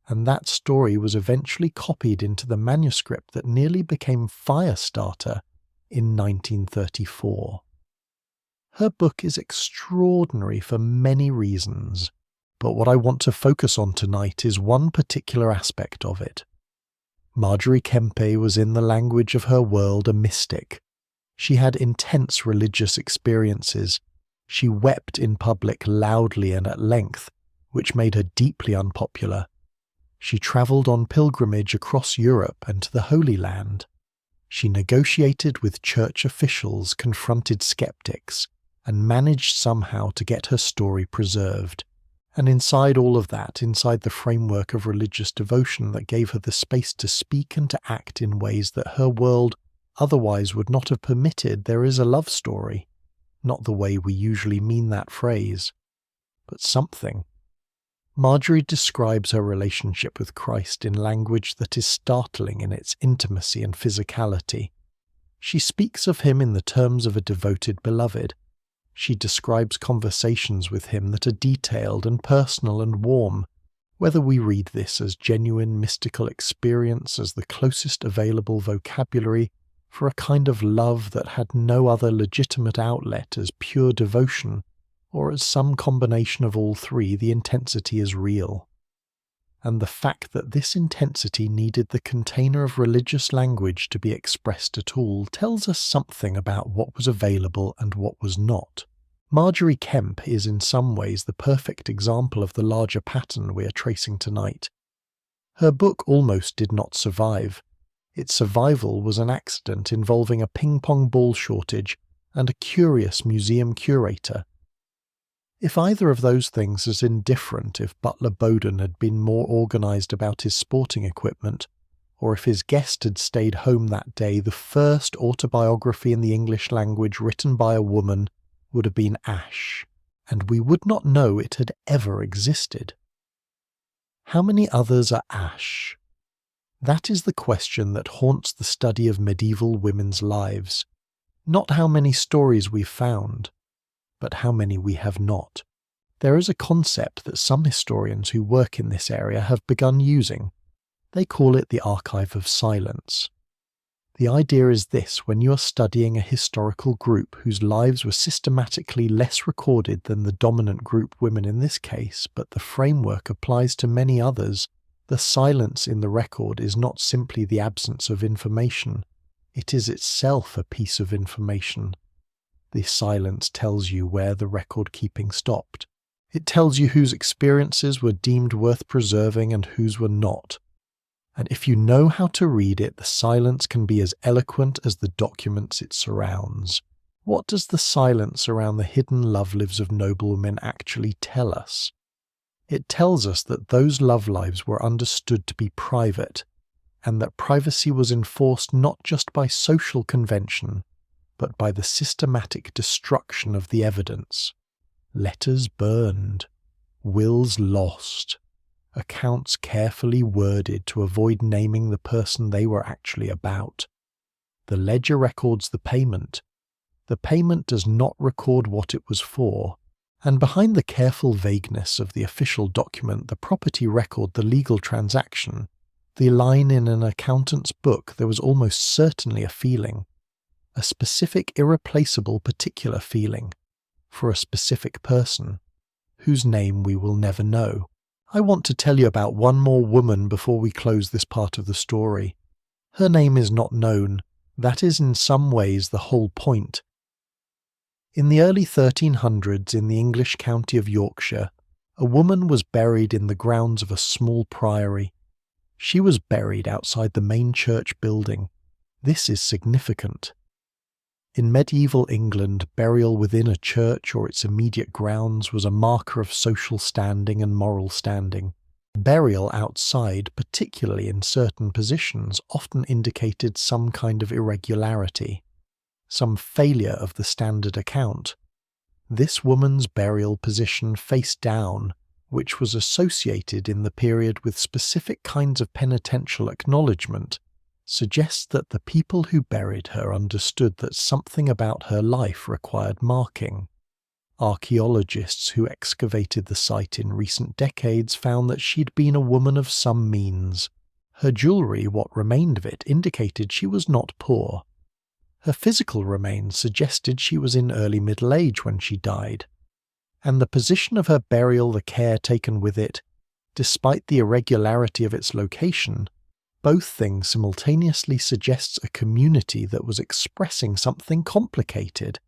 and that story was eventually copied into the manuscript that nearly became Firestarter in 1934. Her book is extraordinary for many reasons, but what I want to focus on tonight is one particular aspect of it. Marjorie Kempe was, in the language of her world, a mystic. She had intense religious experiences. She wept in public loudly and at length, which made her deeply unpopular. She travelled on pilgrimage across Europe and to the Holy Land. She negotiated with church officials, confronted skeptics, and managed somehow to get her story preserved. And inside all of that, inside the framework of religious devotion that gave her the space to speak and to act in ways that her world otherwise would not have permitted, there is a love story. Not the way we usually mean that phrase, but something. Marjorie describes her relationship with Christ in language that is startling in its intimacy and physicality. She speaks of him in the terms of a devoted beloved. She describes conversations with him that are detailed and personal and warm, whether we read this as genuine mystical experience, as the closest available vocabulary for a kind of love that had no other legitimate outlet as pure devotion, or as some combination of all three, the intensity is real. And the fact that this intensity needed the container of religious language to be expressed at all tells us something about what was available and what was not. Marjorie Kempe is in some ways the perfect example of the larger pattern we are tracing tonight. Her book almost did not survive. Its survival was an accident involving a ping-pong ball shortage and a curious museum curator. If either of those things is indifferent, if Butler Bowden had been more organised about his sporting equipment, or if his guest had stayed home that day, the first autobiography in the English language written by a woman would have been Ash, and we would not know it had ever existed. How many others are Ash? That is the question that haunts the study of medieval women's lives. Not how many stories we've found, but how many we have not. There is a concept that some historians who work in this area have begun using. They call it the archive of silence. The idea is this: when you are studying a historical group whose lives were systematically less recorded than the dominant group, women in this case, but the framework applies to many others, the silence in the record is not simply the absence of information, it is itself a piece of information. The silence tells you where the record-keeping stopped. It tells you whose experiences were deemed worth preserving and whose were not. And if you know how to read it, the silence can be as eloquent as the documents it surrounds. What does the silence around the hidden love lives of noblewomen actually tell us? It tells us that those love lives were understood to be private, and that privacy was enforced not just by social convention, but by the systematic destruction of the evidence. Letters burned, wills lost, accounts carefully worded to avoid naming the person they were actually about. The ledger records the payment. The payment does not record what it was for, and behind the careful vagueness of the official document, the property record, the legal transaction, the line in an accountant's book, there was almost certainly a feeling, a specific, irreplaceable, particular feeling, for a specific person, whose name we will never know. I want to tell you about one more woman before we close this part of the story. Her name is not known. That is in some ways the whole point. In the early 1300s, in the English county of Yorkshire, a woman was buried in the grounds of a small priory. She was buried outside the main church building. This is significant. In medieval England, burial within a church or its immediate grounds was a marker of social standing and moral standing. Burial outside, particularly in certain positions, often indicated some kind of irregularity, some failure of the standard account. This woman's burial position face down, which was associated in the period with specific kinds of penitential acknowledgement, suggests that the people who buried her understood that something about her life required marking. Archaeologists who excavated the site in recent decades found that she'd been a woman of some means. Her jewellery, what remained of it, indicated she was not poor. Her physical remains suggested she was in early middle age when she died. And the position of her burial, the care taken with it, despite the irregularity of its location, both things simultaneously suggests a community that was expressing something complicated.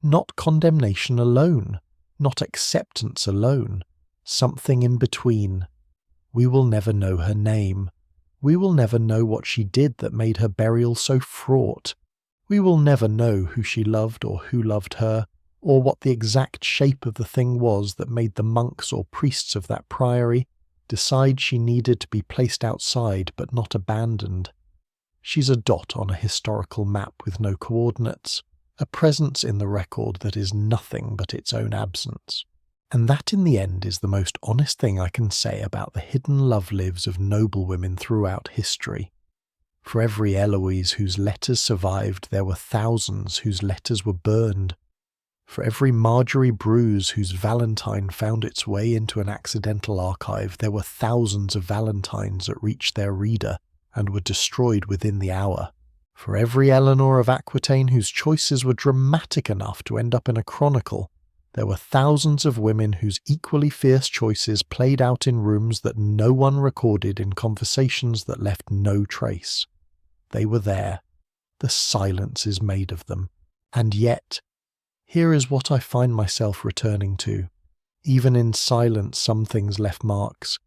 Not condemnation alone, not acceptance alone, something in between. We will never know her name. We will never know what she did that made her burial so fraught. We will never know who she loved or who loved her, or what the exact shape of the thing was that made the monks or priests of that priory decide she needed to be placed outside but not abandoned. She's a dot on a historical map with no coordinates, a presence in the record that is nothing but its own absence. And that in the end is the most honest thing I can say about the hidden love lives of noblewomen throughout history. For every Eloise whose letters survived, there were thousands whose letters were burned. For every Marjorie Bruce whose Valentine found its way into an accidental archive, there were thousands of Valentines that reached their reader and were destroyed within the hour. For every Eleanor of Aquitaine whose choices were dramatic enough to end up in a chronicle, there were thousands of women whose equally fierce choices played out in rooms that no one recorded, in conversations that left no trace. They were there. The silence is made of them. And yet, here is what I find myself returning to. Even in silence some things left marks.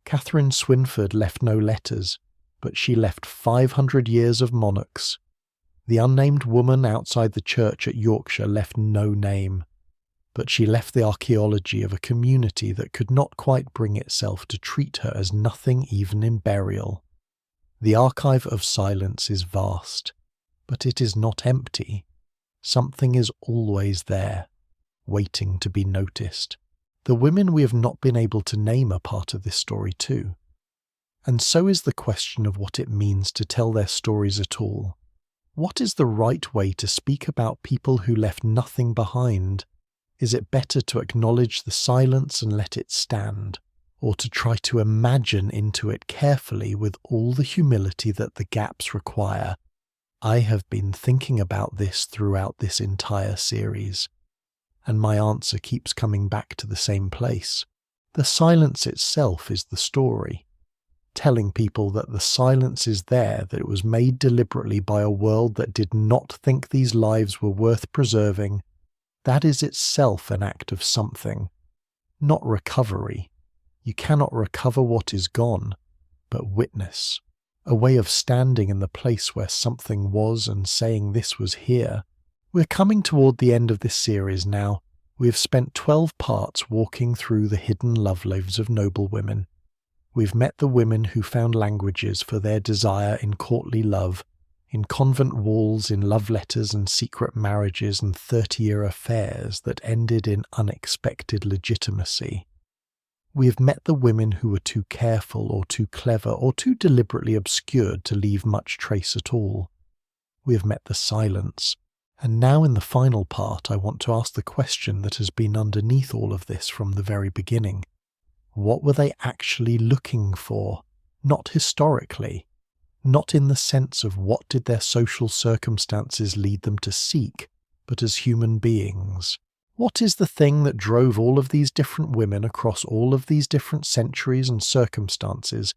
Catherine Swynford left no letters, but she left 500 years of monarchs. The unnamed woman outside the church at Yorkshire left no name, but she left the archaeology of a community that could not quite bring itself to treat her as nothing even in burial. The archive of silence is vast, but it is not empty. Something is always there, waiting to be noticed. The women we have not been able to name are part of this story too. And so is the question of what it means to tell their stories at all. What is the right way to speak about people who left nothing behind? Is it better to acknowledge the silence and let it stand, or to try to imagine into it carefully with all the humility that the gaps require? I have been thinking about this throughout this entire series, and my answer keeps coming back to the same place. The silence itself is the story, telling people that the silence is there, that it was made deliberately by a world that did not think these lives were worth preserving. That is itself an act of something, not recovery. You cannot recover what is gone, but witness. A way of standing in the place where something was and saying this was here. We're coming toward the end of this series now. We have spent 12 parts walking through the hidden love lives of noblewomen. We've met the women who found languages for their desire in courtly love, in convent walls, in love letters and secret marriages and 30-year affairs that ended in unexpected legitimacy. We have met the women who were too careful or too clever or too deliberately obscured to leave much trace at all. We have met the silence. And now in the final part, I want to ask the question that has been underneath all of this from the very beginning. What were they actually looking for? Not historically. Not in the sense of what did their social circumstances lead them to seek, but as human beings. What is the thing that drove all of these different women across all of these different centuries and circumstances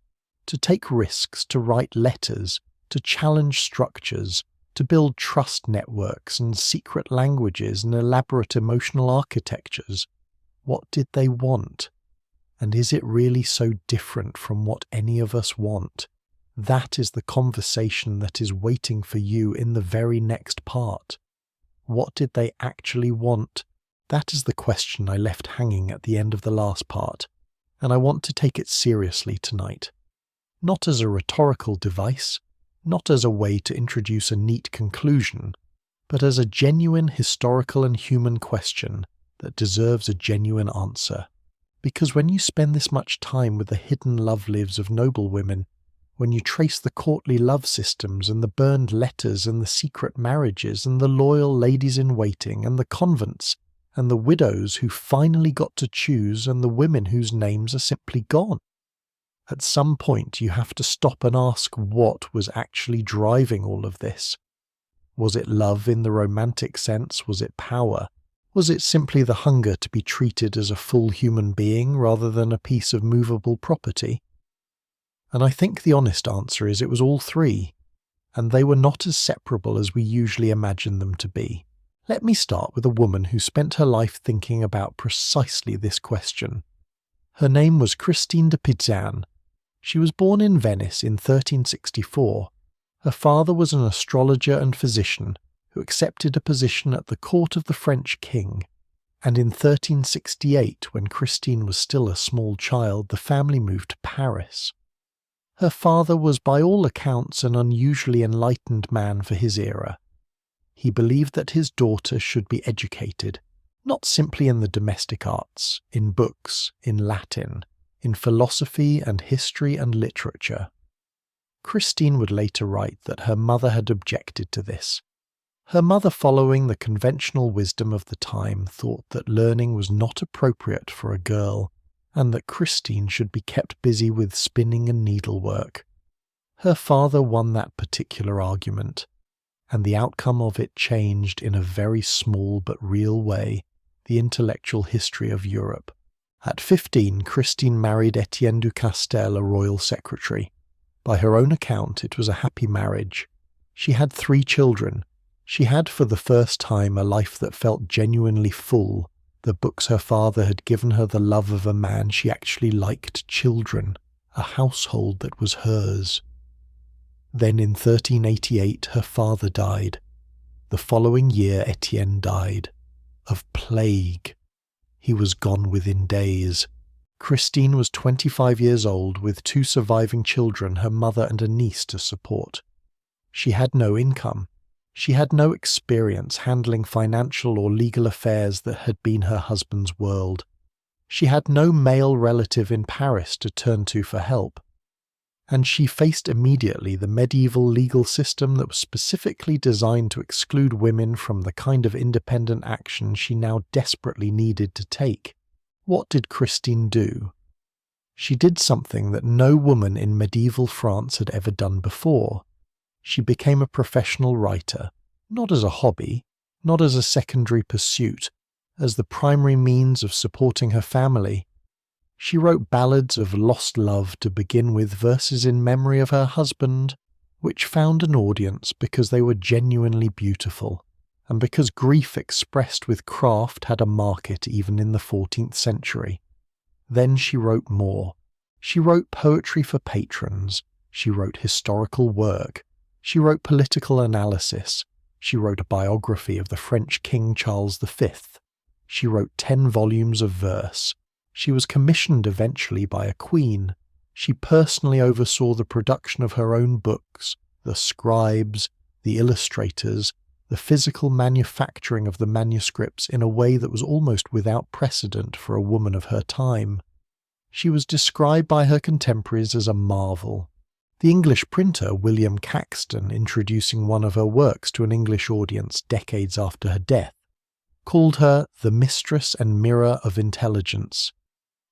to take risks, to write letters, to challenge structures, to build trust networks and secret languages and elaborate emotional architectures? What did they want? And is it really so different from what any of us want? That is the conversation that is waiting for you in the very next part. What did they actually want? That is the question I left hanging at the end of the last part, and I want to take it seriously tonight. Not as a rhetorical device, not as a way to introduce a neat conclusion, but as a genuine historical and human question that deserves a genuine answer. Because when you spend this much time with the hidden love lives of noblewomen, when you trace the courtly love systems and the burned letters and the secret marriages and the loyal ladies-in-waiting and the convents, and the widows who finally got to choose, and the women whose names are simply gone. At some point, you have to stop and ask what was actually driving all of this. Was it love in the romantic sense? Was it power? Was it simply the hunger to be treated as a full human being rather than a piece of movable property? And I think the honest answer is it was all three, and they were not as separable as we usually imagine them to be. Let me start with a woman who spent her life thinking about precisely this question. Her name was Christine de Pizan. She was born in Venice in 1364. Her father was an astrologer and physician who accepted a position at the court of the French king, and in 1368, when Christine was still a small child, the family moved to Paris. Her father was by all accounts an unusually enlightened man for his era. He believed that his daughter should be educated, not simply in the domestic arts, in books, in Latin, in philosophy and history and literature. Christine would later write that her mother had objected to this. Her mother, following the conventional wisdom of the time, thought that learning was not appropriate for a girl, and that Christine should be kept busy with spinning and needlework. Her father won that particular argument, and the outcome of it changed in a very small but real way the intellectual history of Europe. At 15, Christine married Etienne du Castel, a royal secretary. By her own account, it was a happy marriage. She had 3 children. She had for the first time a life that felt genuinely full. The books her father had given her the love of a man she actually liked, children, a household that was hers. Then in 1388 her father died. The following year Etienne died. Of plague. He was gone within days. Christine was 25 years old with 2 surviving children, her mother and a niece to support. She had no income. She had no experience handling financial or legal affairs that had been her husband's world. She had no male relative in Paris to turn to for help. And she faced immediately the medieval legal system that was specifically designed to exclude women from the kind of independent action she now desperately needed to take. What did Christine do? She did something that no woman in medieval France had ever done before. She became a professional writer, not as a hobby, not as a secondary pursuit, as the primary means of supporting her family. She wrote ballads of lost love to begin with, verses in memory of her husband, which found an audience because they were genuinely beautiful, and because grief expressed with craft had a market even in the 14th century. Then she wrote more. She wrote poetry for patrons. She wrote historical work. She wrote political analysis. She wrote a biography of the French King Charles V. She wrote 10 volumes of verse. She was commissioned eventually by a queen. She personally oversaw the production of her own books, the scribes, the illustrators, the physical manufacturing of the manuscripts in a way that was almost without precedent for a woman of her time. She was described by her contemporaries as a marvel. The English printer William Caxton, introducing one of her works to an English audience decades after her death, called her the mistress and mirror of intelligence.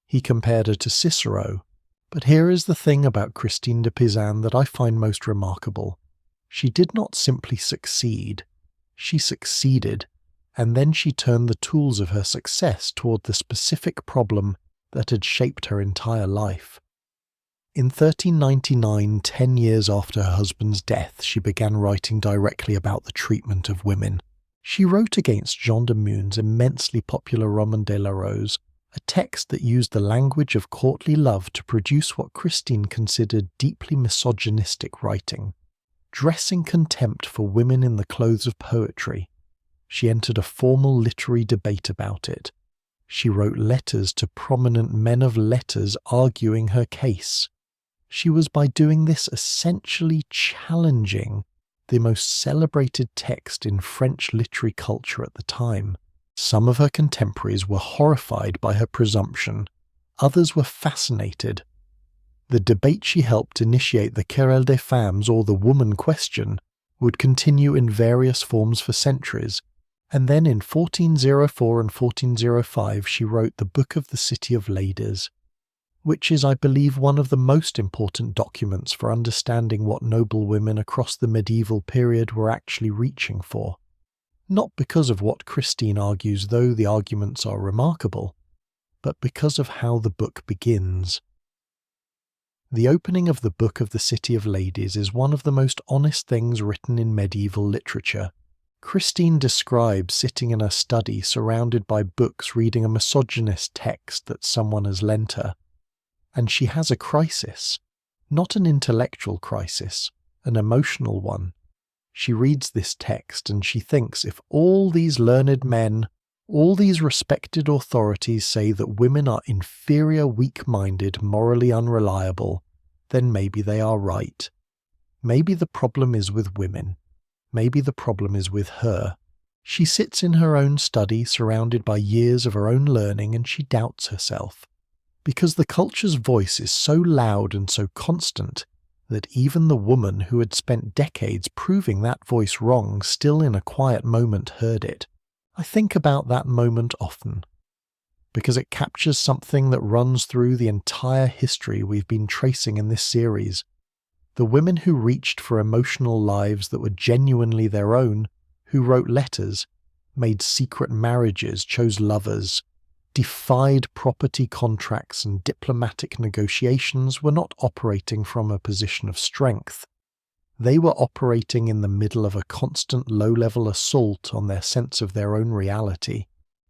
He compared her to Cicero, but here is the thing about Christine de Pizan that I find most remarkable. She did not simply succeed. She succeeded, and then she turned the tools of her success toward the specific problem that had shaped her entire life. In 1399, 10 years after her husband's death, she began writing directly about the treatment of women. She wrote against Jean de Meun's immensely popular Roman de la Rose, a text that used the language of courtly love to produce what Christine considered deeply misogynistic writing, dressing contempt for women in the clothes of poetry. She entered a formal literary debate about it. She wrote letters to prominent men of letters arguing her case. She was by doing this essentially challenging the most celebrated text in French literary culture at the time. Some of her contemporaries were horrified by her presumption. Others were fascinated. The debate she helped initiate, the querelle des femmes, or the woman question, would continue in various forms for centuries, And then in 1404 and 1405 she wrote the Book of the City of Ladies, which is, I believe, one of the most important documents for understanding what noblewomen across the medieval period were actually reaching for. Not because of what Christine argues, though the arguments are remarkable, but because of how the book begins. The opening of the Book of the City of Ladies is one of the most honest things written in medieval literature. Christine describes sitting in her study surrounded by books reading a misogynist text that someone has lent her. And she has a crisis, not an intellectual crisis, an emotional one. She reads this text and she thinks, if all these learned men, all these respected authorities say that women are inferior, weak-minded, morally unreliable, then maybe they are right. Maybe the problem is with women. Maybe the problem is with her. She sits in her own study, surrounded by years of her own learning, and she doubts herself. Because the culture's voice is so loud and so constant that even the woman who had spent decades proving that voice wrong still in a quiet moment heard it. I think about that moment often, because it captures something that runs through the entire history we've been tracing in this series. The women who reached for emotional lives that were genuinely their own, who wrote letters, made secret marriages, chose lovers, defied property contracts and diplomatic negotiations, were not operating from a position of strength. They were operating in the middle of a constant low-level assault on their sense of their own reality.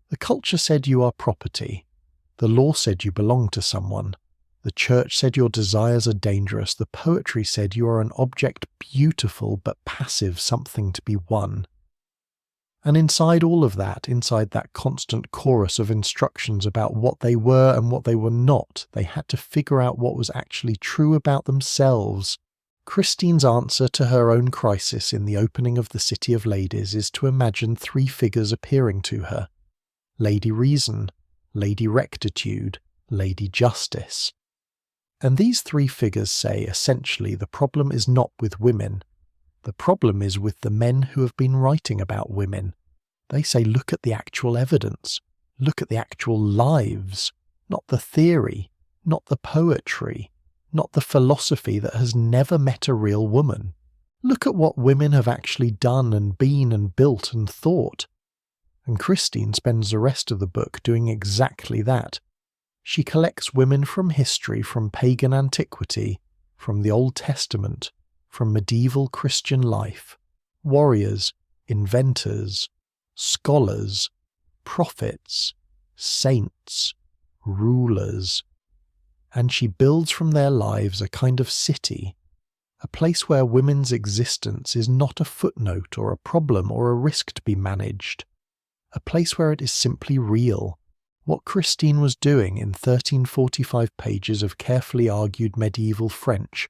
The culture said you are property. The law said you belong to someone. The church said your desires are dangerous. The poetry said you are an object beautiful but passive, something to be won. And inside all of that, inside that constant chorus of instructions about what they were and what they were not, they had to figure out what was actually true about themselves. Christine's answer to her own crisis in the opening of the City of Ladies is to imagine three figures appearing to her: Lady Reason, Lady Rectitude, Lady Justice. And these three figures say, essentially, the problem is not with women. The problem is with the men who have been writing about women. They say, look at the actual evidence. Look at the actual lives. Not the theory. Not the poetry. Not the philosophy that has never met a real woman. Look at what women have actually done and been and built and thought. And Christine spends the rest of the book doing exactly that. She collects women from history, from pagan antiquity, from the Old Testament, from medieval Christian life, warriors, inventors, scholars, prophets, saints, rulers, and she builds from their lives a kind of city, a place where women's existence is not a footnote or a problem or a risk to be managed, a place where it is simply real. What Christine was doing in 1345 pages of carefully argued medieval French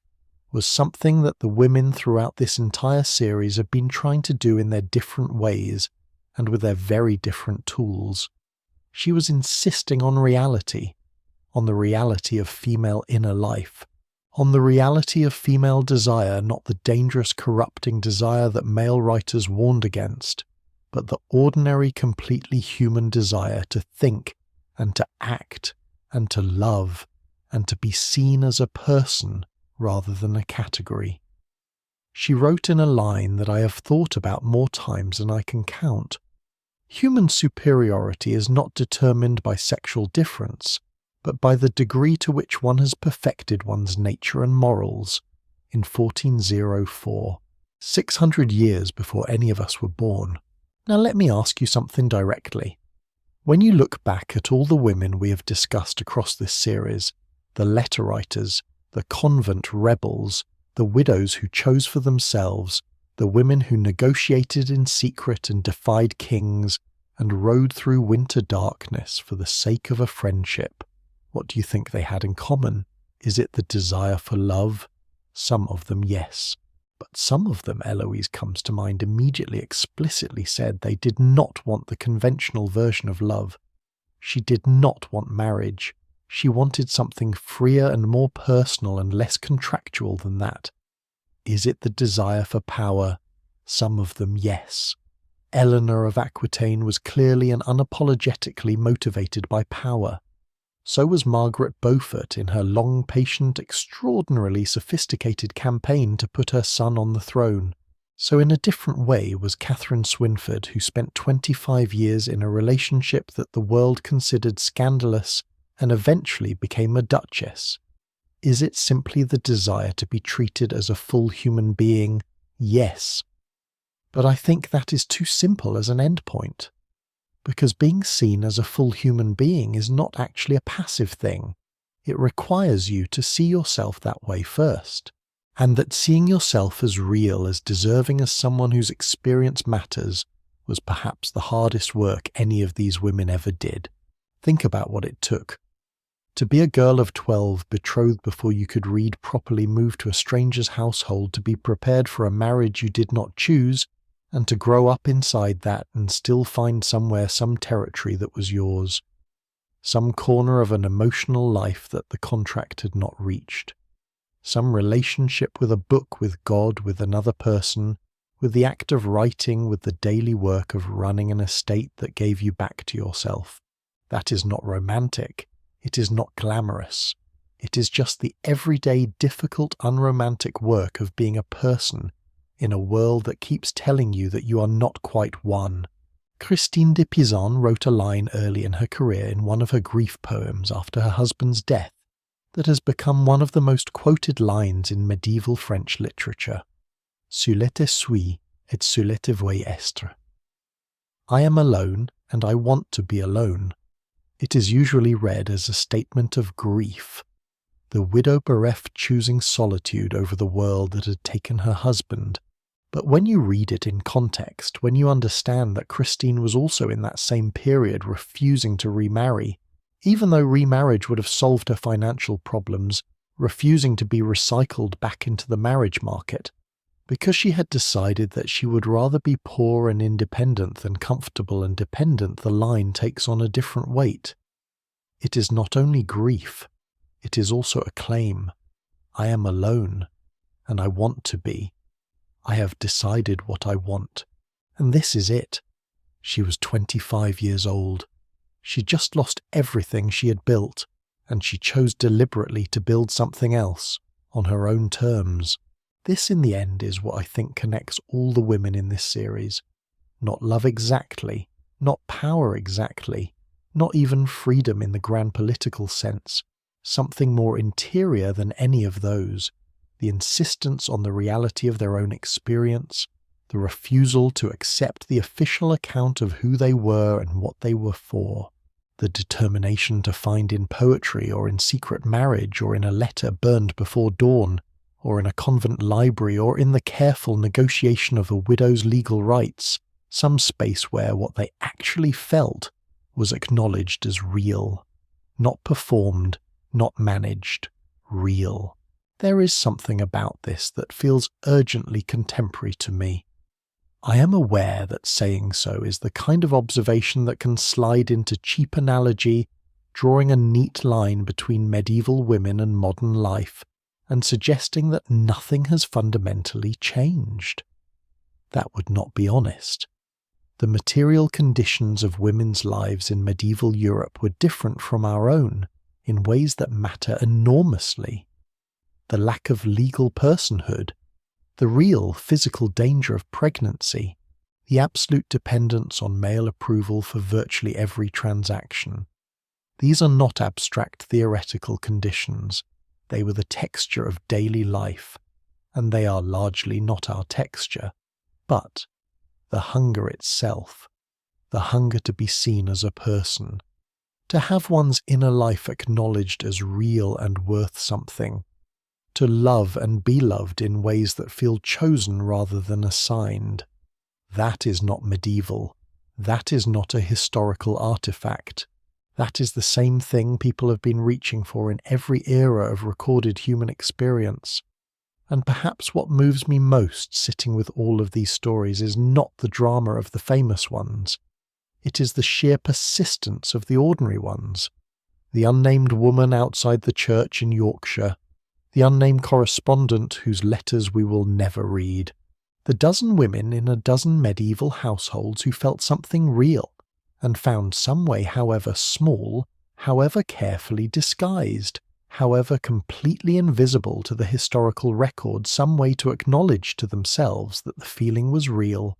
was something that the women throughout this entire series have been trying to do in their different ways and with their very different tools. She was insisting on reality, on the reality of female inner life, on the reality of female desire, not the dangerous, corrupting desire that male writers warned against, but the ordinary, completely human desire to think and to act and to love and to be seen as a person rather than a category. She wrote in a line that I have thought about more times than I can count. Human superiority is not determined by sexual difference, but by the degree to which one has perfected one's nature and morals. In 1404, 600 years before any of us were born. Now let me ask you something directly. When you look back at all the women we have discussed across this series, the letter writers, the convent rebels, the widows who chose for themselves, the women who negotiated in secret and defied kings, and rode through winter darkness for the sake of a friendship, what do you think they had in common? Is it the desire for love? Some of them, yes. But some of them, Eloise comes to mind, immediately explicitly said they did not want the conventional version of love. She did not want marriage. She wanted something freer and more personal and less contractual than that. Is it the desire for power? Some of them, yes. Eleanor of Aquitaine was clearly and unapologetically motivated by power. So was Margaret Beaufort in her long, patient, extraordinarily sophisticated campaign to put her son on the throne. So in a different way was Catherine Swynford, who spent 25 years in a relationship that the world considered scandalous and eventually became a duchess. Is it simply the desire to be treated as a full human being? Yes. But I think that is too simple as an endpoint. Because being seen as a full human being is not actually a passive thing. It requires you to see yourself that way first. And that seeing yourself as real, as deserving as someone whose experience matters, was perhaps the hardest work any of these women ever did. Think about what it took. To be a girl of 12, betrothed before you could read properly, move to a stranger's household, to be prepared for a marriage you did not choose, and to grow up inside that and still find somewhere some territory that was yours. Some corner of an emotional life that the contract had not reached. Some relationship with a book, with God, with another person, with the act of writing, with the daily work of running an estate that gave you back to yourself. That is not romantic. It is not glamorous. It is just the everyday, difficult, unromantic work of being a person in a world that keeps telling you that you are not quite one. Christine de Pizan wrote a line early in her career in one of her grief poems after her husband's death that has become one of the most quoted lines in medieval French literature. Soulete suis et soulete voy estre. I am alone, and I want to be alone. It is usually read as a statement of grief, the widow bereft choosing solitude over the world that had taken her husband. But when you read it in context, when you understand that Christine was also in that same period refusing to remarry, even though remarriage would have solved her financial problems, refusing to be recycled back into the marriage market, because she had decided that she would rather be poor and independent than comfortable and dependent, the line takes on a different weight. It is not only grief, it is also a claim. I am alone, and I want to be. I have decided what I want, and this is it. She was 25 years old. She just lost everything she had built, and she chose deliberately to build something else, on her own terms. This, in the end, is what I think connects all the women in this series. Not love exactly, not power exactly, not even freedom in the grand political sense. Something more interior than any of those. The insistence on the reality of their own experience, the refusal to accept the official account of who they were and what they were for, the determination to find in poetry or in secret marriage or in a letter burned before dawn, or in a convent library, or in the careful negotiation of a widow's legal rights, some space where what they actually felt was acknowledged as real, not performed, not managed, real. There is something about this that feels urgently contemporary to me. I am aware that saying so is the kind of observation that can slide into cheap analogy, drawing a neat line between medieval women and modern life, and suggesting that nothing has fundamentally changed. That would not be honest. The material conditions of women's lives in medieval Europe were different from our own in ways that matter enormously. The lack of legal personhood, the real physical danger of pregnancy, the absolute dependence on male approval for virtually every transaction. These are not abstract theoretical conditions. They were the texture of daily life, and they are largely not our texture, but the hunger itself, the hunger to be seen as a person, to have one's inner life acknowledged as real and worth something, to love and be loved in ways that feel chosen rather than assigned. That is not medieval. That is not a historical artifact. That is the same thing people have been reaching for in every era of recorded human experience. And perhaps what moves me most sitting with all of these stories is not the drama of the famous ones. It is the sheer persistence of the ordinary ones. The unnamed woman outside the church in Yorkshire, the unnamed correspondent whose letters we will never read, The dozen women in a dozen medieval households who felt something real, and found some way, however small, however carefully disguised, however completely invisible to the historical record, some way to acknowledge to themselves that the feeling was real.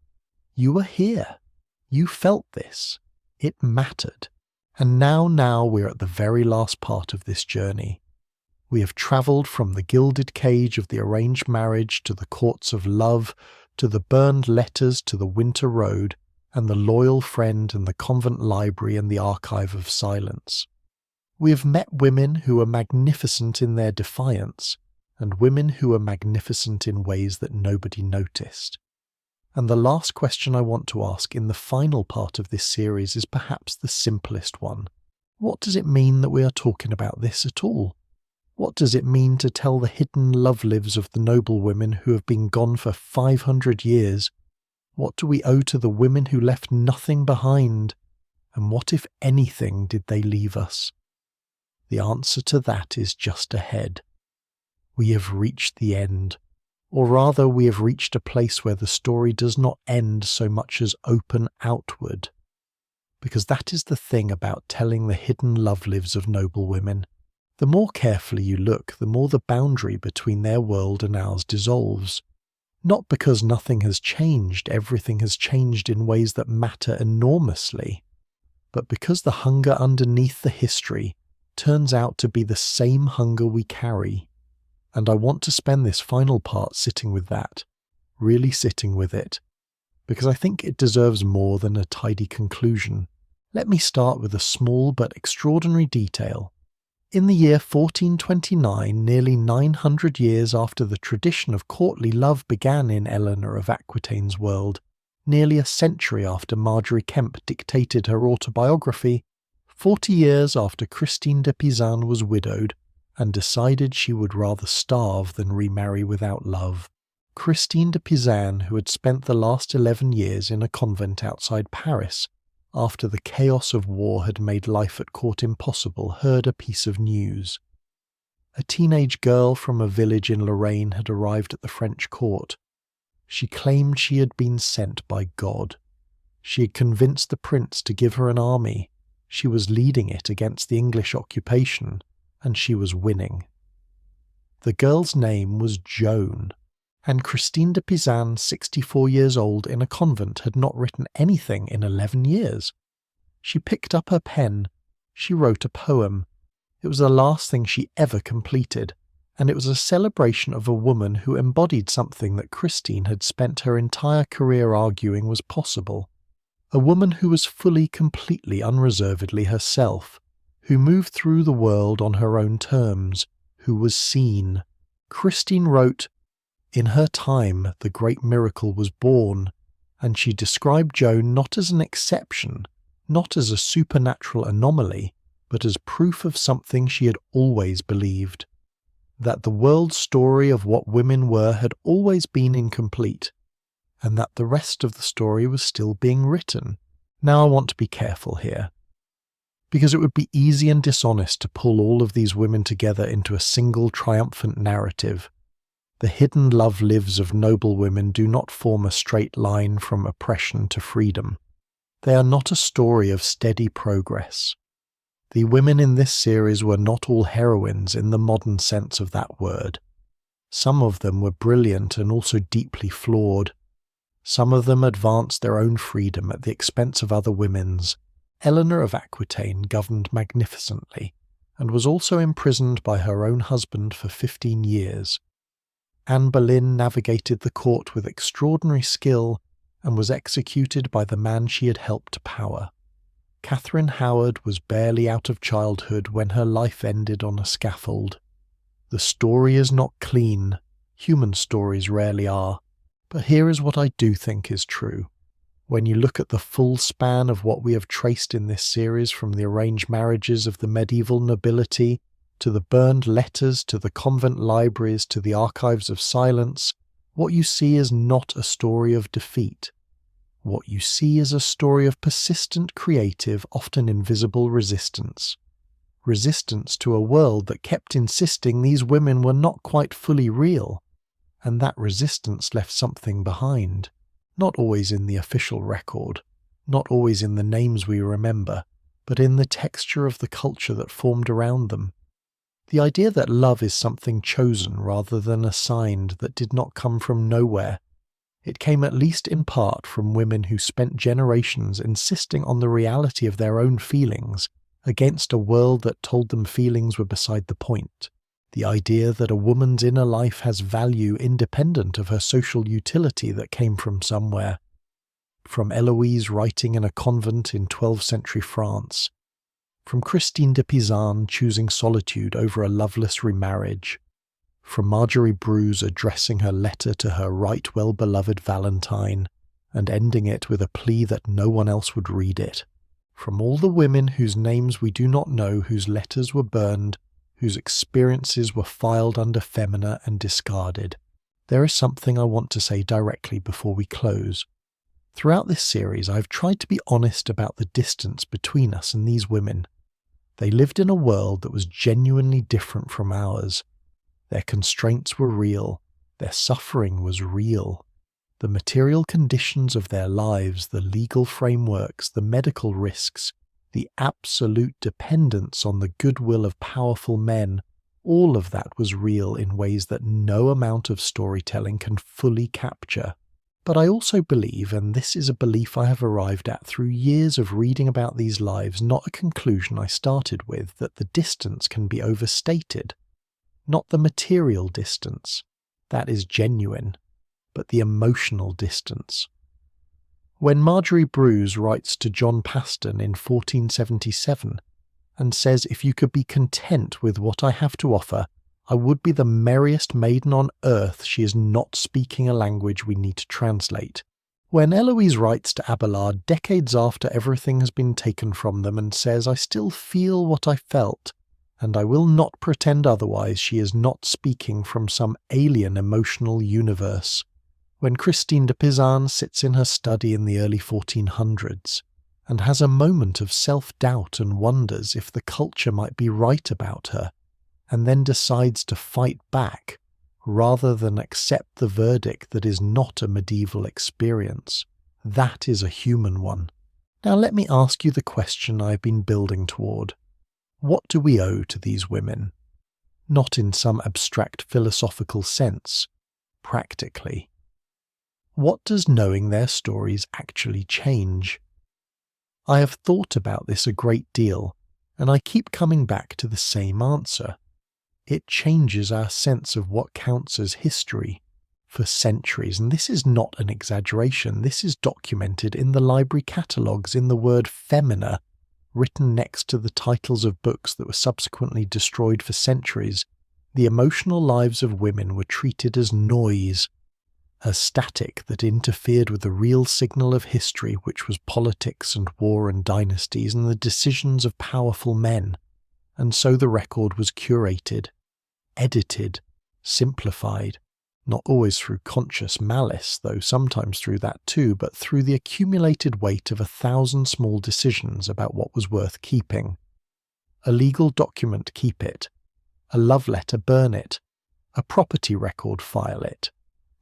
You were here. You felt this. It mattered. And now we're at the very last part of this journey. We have travelled from the gilded cage of the arranged marriage to the courts of love, to the burned letters, to the winter road, and the loyal friend, and the convent library, and the archive of silence. We have met women who are magnificent in their defiance, and women who are magnificent in ways that nobody noticed. And the last question I want to ask in the final part of this series is perhaps the simplest one. What does it mean that we are talking about this at all? What does it mean to tell the hidden love lives of the noblewomen who have been gone for 500 years? What do we owe to the women who left nothing behind? And what, if anything, did they leave us? The answer to that is just ahead. We have reached the end. Or rather, we have reached a place where the story does not end so much as open outward. Because that is the thing about telling the hidden love lives of noblewomen. The more carefully you look, the more the boundary between their world and ours dissolves. Not because nothing has changed, everything has changed in ways that matter enormously, but because the hunger underneath the history turns out to be the same hunger we carry. And I want to spend this final part sitting with that, really sitting with it, because I think it deserves more than a tidy conclusion. Let me start with a small but extraordinary detail. In the year 1429, nearly 900 years after the tradition of courtly love began in Eleanor of Aquitaine's world, nearly a century after Margery Kemp dictated her autobiography, 40 years after Christine de Pizan was widowed and decided she would rather starve than remarry without love, Christine de Pizan, who had spent the last 11 years in a convent outside Paris, after the chaos of war had made life at court impossible, heard a piece of news. A teenage girl from a village in Lorraine had arrived at the French court. She claimed she had been sent by God. She had convinced the prince to give her an army. She was leading it against the English occupation, and she was winning. The girl's name was Joan, and Christine de Pizan, 64 years old in a convent, had not written anything in 11 years. She picked up her pen. She wrote a poem. It was the last thing she ever completed, and it was a celebration of a woman who embodied something that Christine had spent her entire career arguing was possible. A woman who was fully, completely, unreservedly herself, who moved through the world on her own terms, who was seen. Christine wrote, "In her time, the great miracle was born," and she described Joan not as an exception, not as a supernatural anomaly, but as proof of something she had always believed. That the world's story of what women were had always been incomplete, and that the rest of the story was still being written. Now I want to be careful here, because it would be easy and dishonest to pull all of these women together into a single triumphant narrative. The hidden love lives of noblewomen do not form a straight line from oppression to freedom. They are not a story of steady progress. The women in this series were not all heroines in the modern sense of that word. Some of them were brilliant and also deeply flawed. Some of them advanced their own freedom at the expense of other women's. Eleanor of Aquitaine governed magnificently, and was also imprisoned by her own husband for 15 years. Anne Boleyn navigated the court with extraordinary skill and was executed by the man she had helped to power. Catherine Howard was barely out of childhood when her life ended on a scaffold. The story is not clean. Human stories rarely are. But here is what I do think is true. When you look at the full span of what we have traced in this series, from the arranged marriages of the medieval nobility, to the burned letters, to the convent libraries, to the archives of silence, what you see is not a story of defeat. What you see is a story of persistent, creative, often invisible resistance. Resistance to a world that kept insisting these women were not quite fully real, and that resistance left something behind, not always in the official record, not always in the names we remember, but in the texture of the culture that formed around them. The idea that love is something chosen rather than assigned that did not come from nowhere. It came at least in part from women who spent generations insisting on the reality of their own feelings against a world that told them feelings were beside the point. The idea that a woman's inner life has value independent of her social utility that came from somewhere. From Eloise writing in a convent in 12th century France. From Christine de Pizan choosing solitude over a loveless remarriage. From Marjorie Bruce addressing her letter to her right well-beloved Valentine, and ending it with a plea that no one else would read it. From all the women whose names we do not know, whose letters were burned, whose experiences were filed under femina and discarded. There is something I want to say directly before we close. Throughout this series, I've tried to be honest about the distance between us and these women. They lived in a world that was genuinely different from ours. Their constraints were real. Their suffering was real. The material conditions of their lives, the legal frameworks, the medical risks, the absolute dependence on the goodwill of powerful men, all of that was real in ways that no amount of storytelling can fully capture. But I also believe, and this is a belief I have arrived at through years of reading about these lives, not a conclusion I started with, that the distance can be overstated. Not the material distance, that is genuine, but the emotional distance. When Marjorie Bruce writes to John Paston in 1477 and says, "If you could be content with what I have to offer, I would be the merriest maiden on earth," she is not speaking a language we need to translate. When Eloise writes to Abelard decades after everything has been taken from them and says, "I still feel what I felt, and I will not pretend otherwise," she is not speaking from some alien emotional universe. When Christine de Pizan sits in her study in the early 1400s and has a moment of self-doubt and wonders if the culture might be right about her, and then decides to fight back rather than accept the verdict that is not a medieval experience, that is a human one. Now let me ask you the question I've been building toward. What do we owe to these women? Not in some abstract philosophical sense, practically. What does knowing their stories actually change? I have thought about this a great deal, and I keep coming back to the same answer. It changes our sense of what counts as history for centuries, and this is not an exaggeration. This is documented in the library catalogues in the word femina, written next to the titles of books that were subsequently destroyed for centuries. The emotional lives of women were treated as noise, a static that interfered with the real signal of history, which was politics and war and dynasties and the decisions of powerful men. And so the record was curated, edited, simplified, not always through conscious malice, though sometimes through that too, but through the accumulated weight of 1,000 small decisions about what was worth keeping. A legal document, keep it. A love letter, burn it. A property record, file it.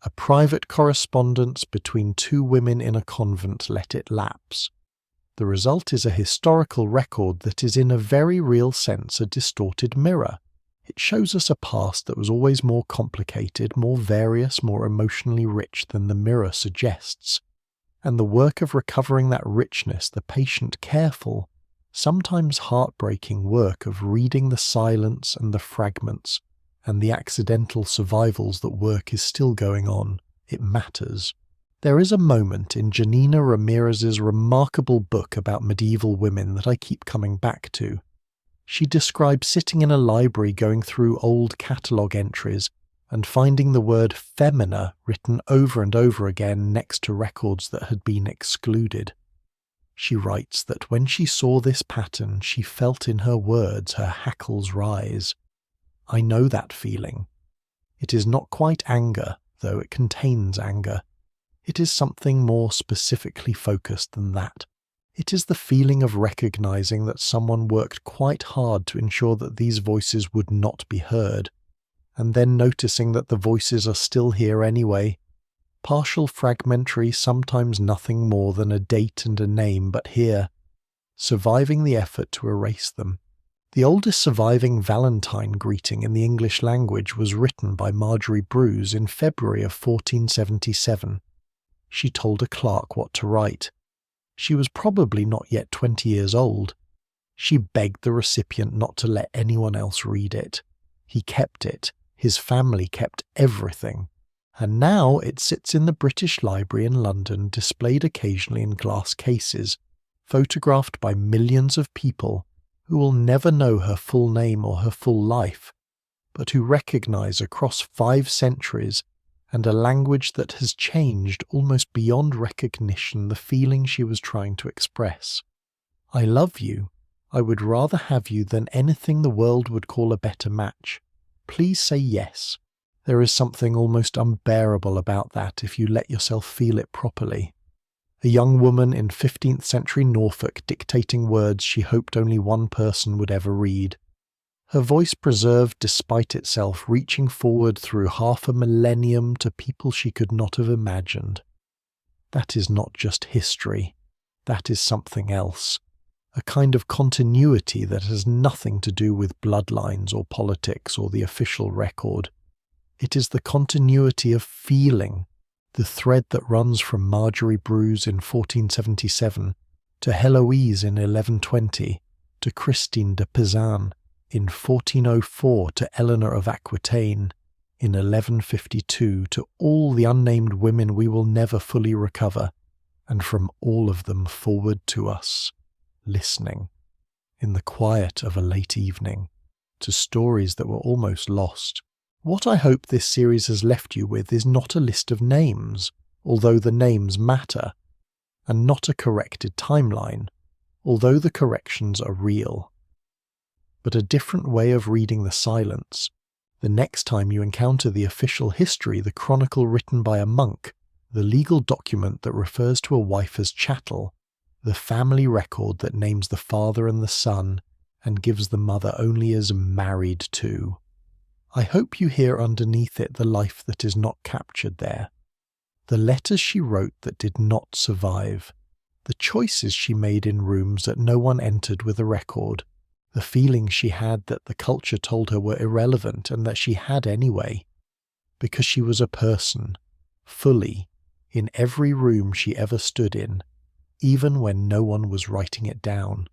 A private correspondence between two women in a convent, let it lapse. The result is a historical record that is in a very real sense a distorted mirror. It shows us a past that was always more complicated, more various, more emotionally rich than the mirror suggests. And the work of recovering that richness, the patient, careful, sometimes heartbreaking work of reading the silence and the fragments, and the accidental survivals that work is still going on, it matters. There is a moment in Janina Ramirez's remarkable book about medieval women that I keep coming back to. She describes sitting in a library going through old catalogue entries and finding the word femina written over and over again next to records that had been excluded. She writes that when she saw this pattern, she felt in her words her hackles rise. I know that feeling. It is not quite anger, though it contains anger. It is something more specifically focused than that. It is the feeling of recognizing that someone worked quite hard to ensure that these voices would not be heard, and then noticing that the voices are still here anyway. Partial fragmentary, sometimes nothing more than a date and a name, but here, surviving the effort to erase them. The oldest surviving Valentine greeting in the English language was written by Marjorie Brews in February of 1477. She told a clerk what to write. She was probably not yet 20 years old. She begged the recipient not to let anyone else read it. He kept it. His family kept everything. And now it sits in the British Library in London, displayed occasionally in glass cases, photographed by millions of people who will never know her full name or her full life, but who recognize across 5 centuries and a language that has changed almost beyond recognition the feeling she was trying to express. I love you. I would rather have you than anything the world would call a better match. Please say yes. There is something almost unbearable about that if you let yourself feel it properly. A young woman in 15th century Norfolk dictating words she hoped only one person would ever read. Her voice preserved despite itself, reaching forward through half a millennium to people she could not have imagined. That is not just history. That is something else. A kind of continuity that has nothing to do with bloodlines or politics or the official record. It is the continuity of feeling, the thread that runs from Marjorie Brews in 1477 to Heloise in 1120, to Christine de Pizan in 1404, to Eleanor of Aquitaine in 1152, to all the unnamed women we will never fully recover, and from all of them forward to us, listening, in the quiet of a late evening, to stories that were almost lost. What I hope this series has left you with is not a list of names, although the names matter, and not a corrected timeline, although the corrections are real, but a different way of reading the silence. The next time you encounter the official history, the chronicle written by a monk, the legal document that refers to a wife as chattel, the family record that names the father and the son and gives the mother only as married to, I hope you hear underneath it the life that is not captured there, the letters she wrote that did not survive, the choices she made in rooms that no one entered with a record, the feelings she had that the culture told her were irrelevant and that she had anyway, because she was a person, fully, in every room she ever stood in, even when no one was writing it down.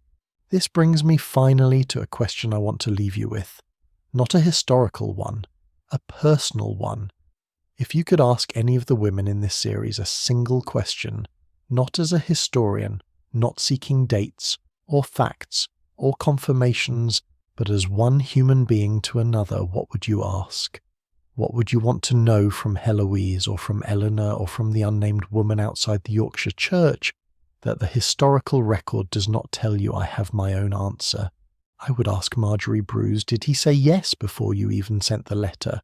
This brings me finally to a question I want to leave you with. Not a historical one, a personal one. If you could ask any of the women in this series a single question, not as a historian, not seeking dates, or facts, or confirmations, but as one human being to another, what would you ask? What would you want to know from Heloise, or from Eleanor, or from the unnamed woman outside the Yorkshire church, that the historical record does not tell you? I have my own answer. I would ask Marjorie Brews, did he say yes before you even sent the letter?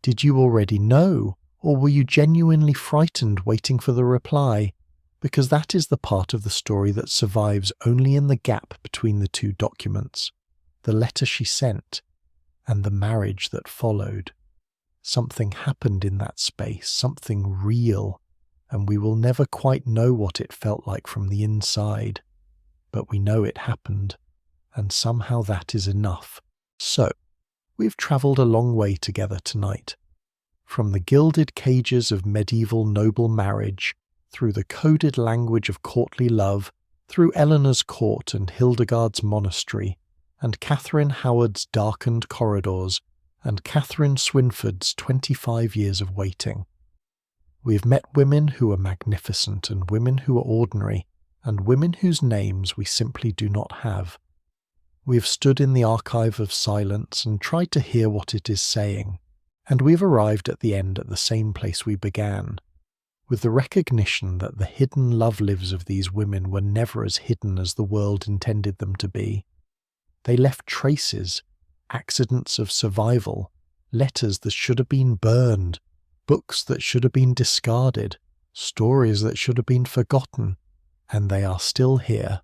Did you already know, or were you genuinely frightened waiting for the reply? Because that is the part of the story that survives only in the gap between the 2 documents, the letter she sent and the marriage that followed. Something happened in that space, something real, and we will never quite know what it felt like from the inside, but we know it happened. And somehow that is enough. So, we've travelled a long way together tonight. From the gilded cages of medieval noble marriage, through the coded language of courtly love, through Eleanor's court and Hildegard's monastery, and Catherine Howard's darkened corridors, and Catherine Swynford's 25 years of waiting. We've met women who are magnificent and women who are ordinary, and women whose names we simply do not have. We have stood in the archive of silence and tried to hear what it is saying, and we have arrived at the end at the same place we began, with the recognition that the hidden love lives of these women were never as hidden as the world intended them to be. They left traces, accidents of survival, letters that should have been burned, books that should have been discarded, stories that should have been forgotten, and they are still here.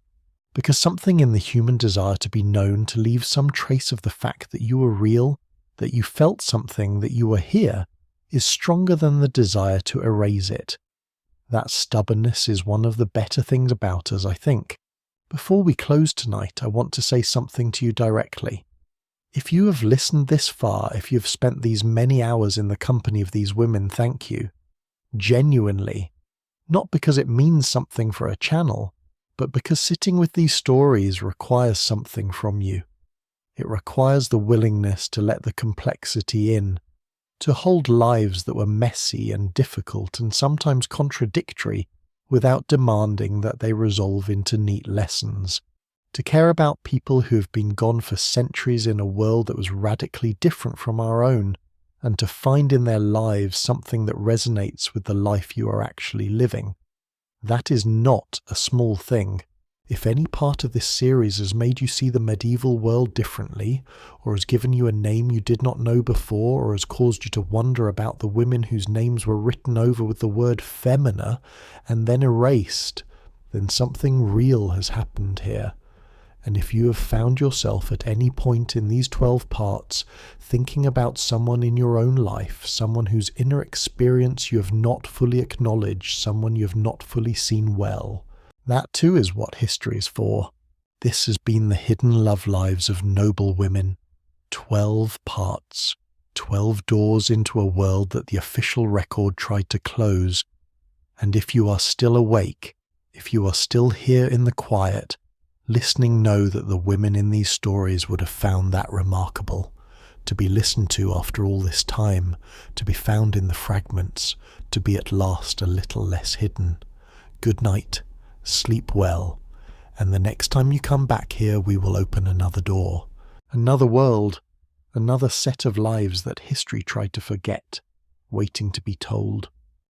Because something in the human desire to be known, to leave some trace of the fact that you are real, that you felt something, that you were here, is stronger than the desire to erase it. That stubbornness is one of the better things about us, I think. Before we close tonight, I want to say something to you directly. If you have listened this far, if you've spent these many hours in the company of these women, thank you. Genuinely. Not because it means something for a channel, but because sitting with these stories requires something from you. It requires the willingness to let the complexity in, to hold lives that were messy and difficult and sometimes contradictory without demanding that they resolve into neat lessons, to care about people who have been gone for centuries in a world that was radically different from our own, and to find in their lives something that resonates with the life you are actually living. That is not a small thing. If any part of this series has made you see the medieval world differently, or has given you a name you did not know before, or has caused you to wonder about the women whose names were written over with the word femina and then erased, then something real has happened here. And if you have found yourself at any point in these 12 parts thinking about someone in your own life, someone whose inner experience you have not fully acknowledged, someone you have not fully seen well, that too is what history is for. This has been the hidden love lives of noble women. 12 parts, 12 doors into a world that the official record tried to close. And if you are still awake, if you are still here in the quiet, listening, know that the women in these stories would have found that remarkable. To be listened to after all this time, to be found in the fragments, to be at last a little less hidden. Good night, sleep well, and the next time you come back here we will open another door, another world, another set of lives that history tried to forget, waiting to be told.